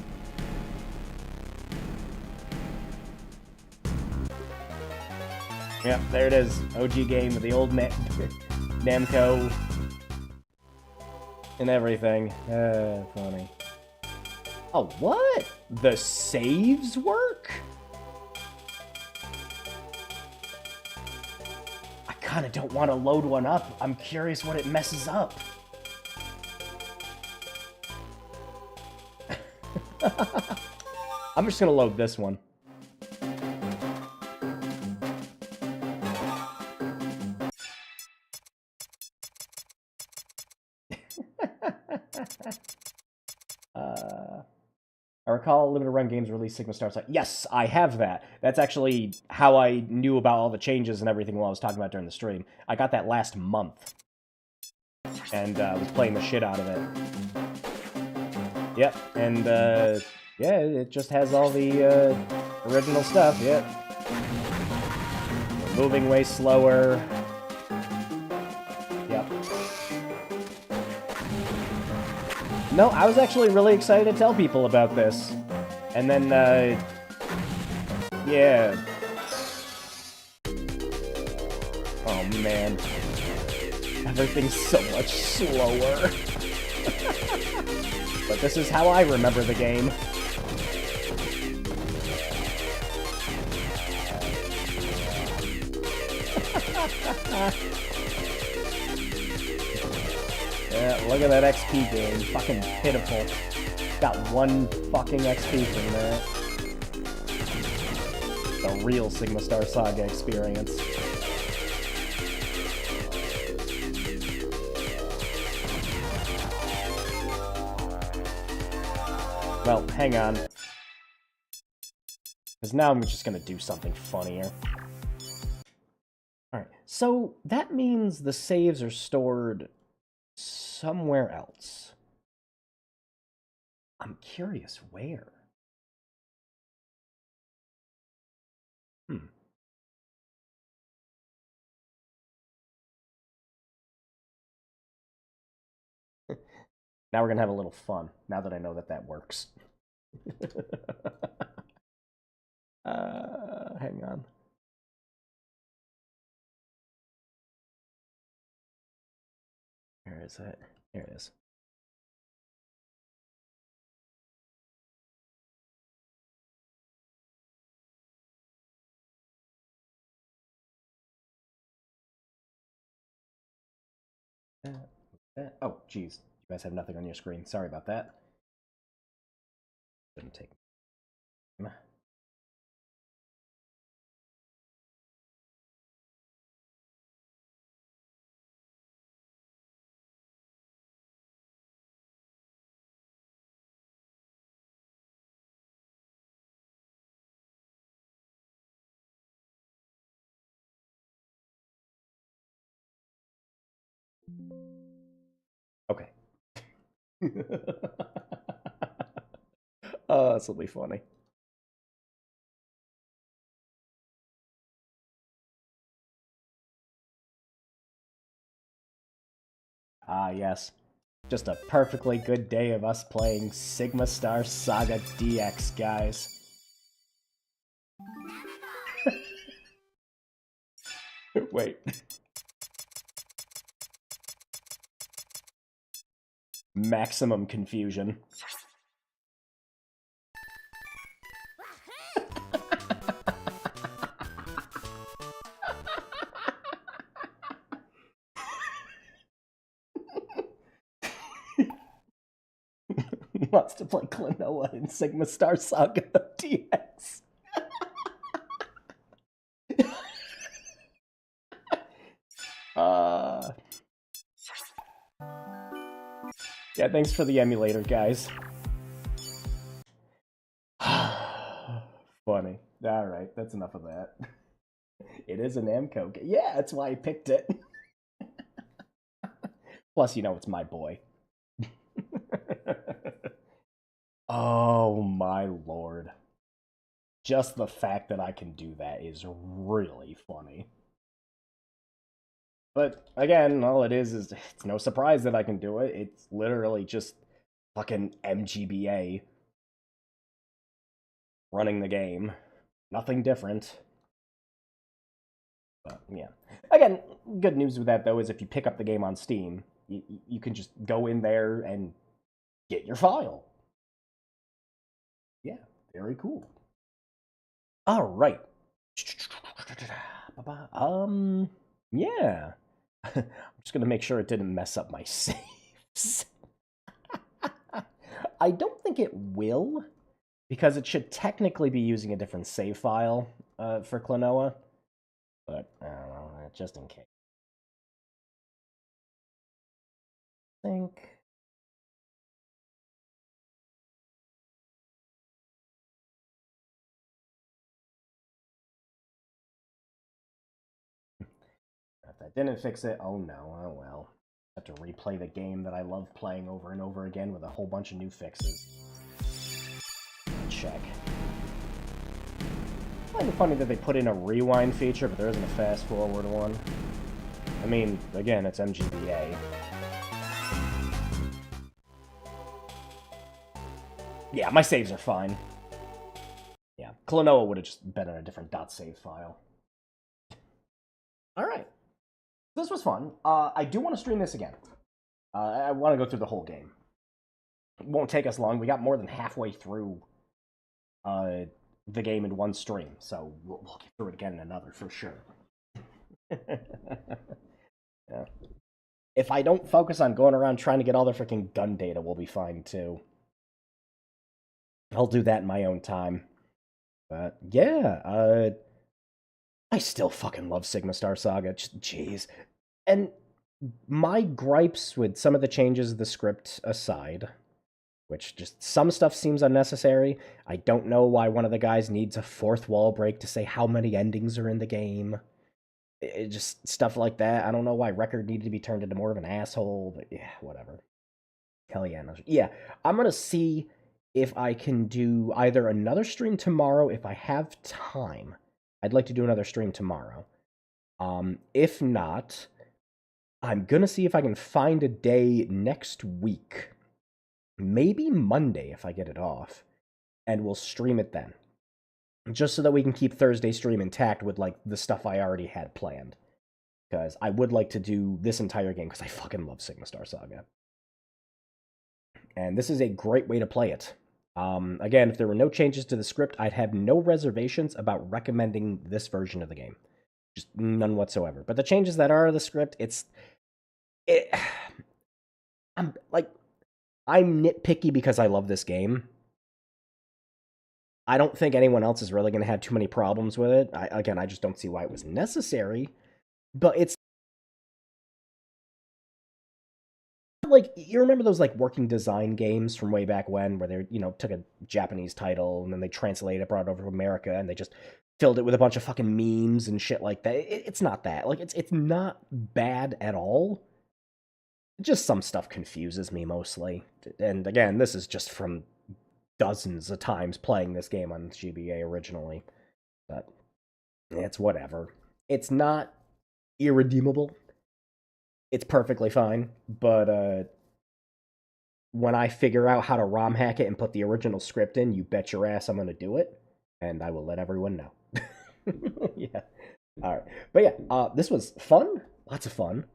Yep, there it is. OG game with the old Namco and everything. Funny. Oh, what? The saves work? I kind of don't want to load one up. I'm curious what it messes up. I'm just gonna load this one. I recall limited run games release Sigma Star Saga. Yes, I have that. That's actually how I knew about all the changes and everything while I was talking about during the stream. I got that last month. And was playing the shit out of it. Yep, and yeah, it just has all the original stuff, yep. Moving way slower. Yep. No, I was actually really excited to tell people about this. And then, yeah. Oh, man. Everything's so much slower. But this is how I remember the game. Yeah, look at that XP gain. Fucking pitiful. Got one fucking XP from that. The real Sigma Star Saga experience. Well, hang on. Because now I'm just gonna do something funnier. Alright, so that means the saves are stored somewhere else. I'm curious where. Now we're gonna have a little fun, now that I know that that works. Hang on. Where is it? Here it is. Oh, geez. You guys have nothing on your screen. Sorry about that. Didn't take. Okay. Oh, this will be funny. Ah, yes. Just a perfectly good day of us playing Sigma Star Saga DX, guys. Wait. Maximum confusion. wants to play Klonoa in Sigma Star Saga DX. Yeah, thanks for the emulator, guys. Funny. Alright, that's enough of that. It is a Namco game. Yeah, that's why I picked it. Plus, you know, it's my boy. Oh my lord. Just the fact that I can do that is really funny. But again, all it is it's no surprise that I can do it. It's literally just fucking MGBA running the game. Nothing different. But yeah. Again, good news with that though is if you pick up the game on Steam, you can just go in there and get your file. Yeah, very cool. All right. Yeah. I'm just gonna make sure it didn't mess up my saves. I don't think it will, because it should technically be using a different save file for Klonoa. But I don't know, just in case. I think. If that didn't fix it, oh no, oh well. I have to replay the game that I love playing over and over again with a whole bunch of new fixes. Check. I find it funny that they put in a rewind feature, but there isn't a fast forward one. I mean, again, it's MGBA. Yeah, my saves are fine. Yeah, Klonoa would have just been in a different .save file. Alright. This was fun. I do want to stream this again. I want to go through the whole game. It won't take us long. We got more than halfway through the game in one stream, so we'll get through it again in another for sure. Yeah. If I don't focus on going around trying to get all the freaking gun data, we'll be fine too. I'll do that in my own time. But yeah, I still fucking love Sigma Star Saga. Jeez. And my gripes with some of the changes of the script aside, which just some stuff seems unnecessary. I don't know why one of the guys needs a fourth wall break to say how many endings are in the game. Just stuff like that. I don't know why Record needed to be turned into more of an asshole, but yeah, whatever. Hell yeah. No, yeah, I'm going to see if I can do either another stream tomorrow if I have time. I'd like to do another stream tomorrow. If not, I'm going to see if I can find a day next week. Maybe Monday if I get it off. And we'll stream it then. Just so that we can keep Thursday stream intact with, like, the stuff I already had planned. Because I would like to do this entire game because I fucking love Sigma Star Saga. And this is a great way to play it. Again, if there were no changes to the script, I'd have no reservations about recommending this version of the game. Just none whatsoever. But the changes that are to the script, I'm nitpicky because I love this game. I don't think anyone else is really going to have too many problems with it. I just don't see why it was necessary. But it's like, you remember those, like, working design games from way back when, where they, took a Japanese title, and then they translated it, brought it over to America, and they just filled it with a bunch of fucking memes and shit like that. It's not that. Like, it's not bad at all. Just some stuff confuses me, mostly. And again, this is just from dozens of times playing this game on GBA originally. But it's whatever. It's not irredeemable. It's perfectly fine, but when I figure out how to ROM hack it and put the original script in, you bet your ass I'm going to do it, and I will let everyone know. Yeah. All right. But yeah, this was fun. Lots of fun.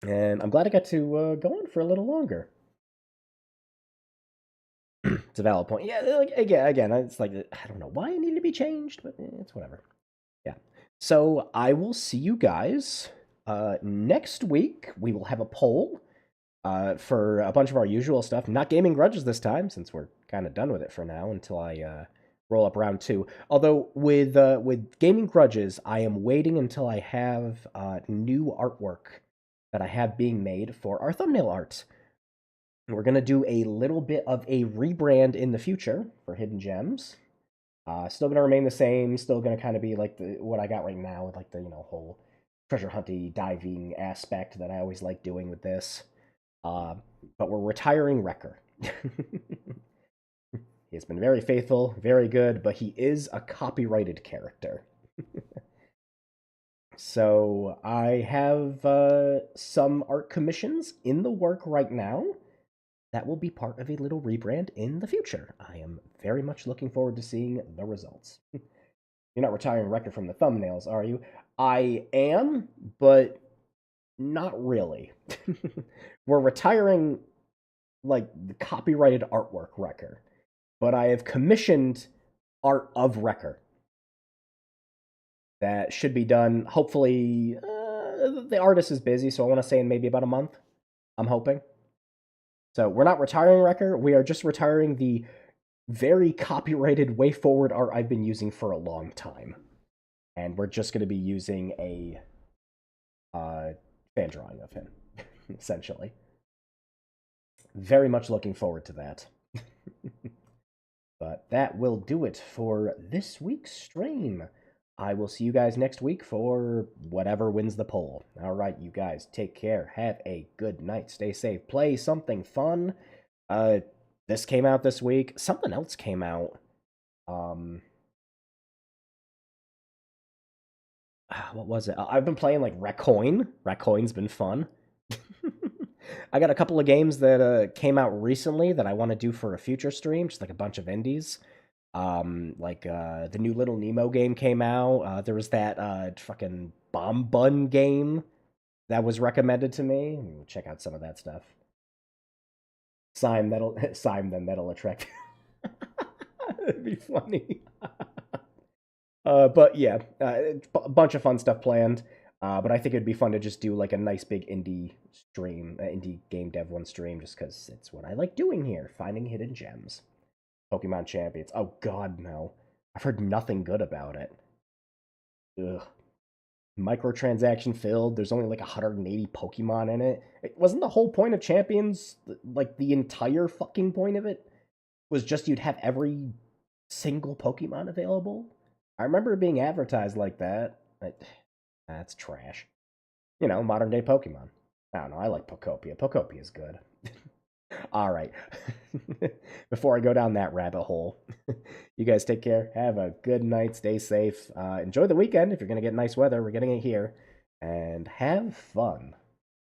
And I'm glad I got to go on for a little longer. It's a valid point. Yeah, like, again, it's like, I don't know why it needed to be changed, but it's whatever. Yeah. So I will see you guys next week. We will have a poll for a bunch of our usual stuff. Not gaming grudges this time, since we're kind of done with it for now until I roll up round two. Although with gaming grudges, I am waiting until I have new artwork that I have being made for our thumbnail art. We're gonna do a little bit of a rebrand in the future for Hidden Gems. Still gonna remain the same. Still gonna kind of be like what I got right now with like the whole treasure hunty diving aspect that I always like doing with this. But we're retiring Wrecker. He has been very faithful, very good, but he is a copyrighted character. So I have some art commissions in the work right now that will be part of a little rebrand in the future. I am very much looking forward to seeing the results. You're not retiring Wrecker from the thumbnails, are you? I am, but not really. We're retiring like the copyrighted artwork Wrecker, but I have commissioned art of Wrecker that should be done. Hopefully, the artist is busy, so I want to say in maybe about a month. I'm hoping. So we're not retiring Wrecker. We are just retiring the very copyrighted way forward art I've been using for a long time, and we're just going to be using a fan drawing of him, essentially. Very much looking forward to that. But that will do it for this week's stream. I will see you guys next week for whatever wins the poll. All right, you guys, take care. Have a good night. Stay safe. Play something fun. This came out this week. Something else came out. What was it? I've been playing like Raccoin. Raccoin's been fun. I got a couple of games that came out recently that I want to do for a future stream, just like a bunch of indies. The new Little Nemo game came out. There was that fucking Bomb Bun game that was recommended to me. We'll check out some of that stuff. Sign them that'll attract. It'd be funny. But yeah, a bunch of fun stuff planned. But I think it'd be fun to just do like a nice big indie stream, indie game dev one stream, just because it's what I like doing here, finding hidden gems. Pokemon Champions. Oh god, no. I've heard nothing good about it. Ugh. Microtransaction filled. There's only like 180 Pokemon in it. Wasn't the whole point of Champions, like the entire fucking point of it, was just you'd have every single Pokemon available? I remember it being advertised like that. That's trash. Modern day Pokemon. I don't know. I like Pokopia. Pokopia is good. All right. Before I go down that rabbit hole, you guys take care. Have a good night. Stay safe. Enjoy the weekend if you're going to get nice weather. We're getting it here. And have fun.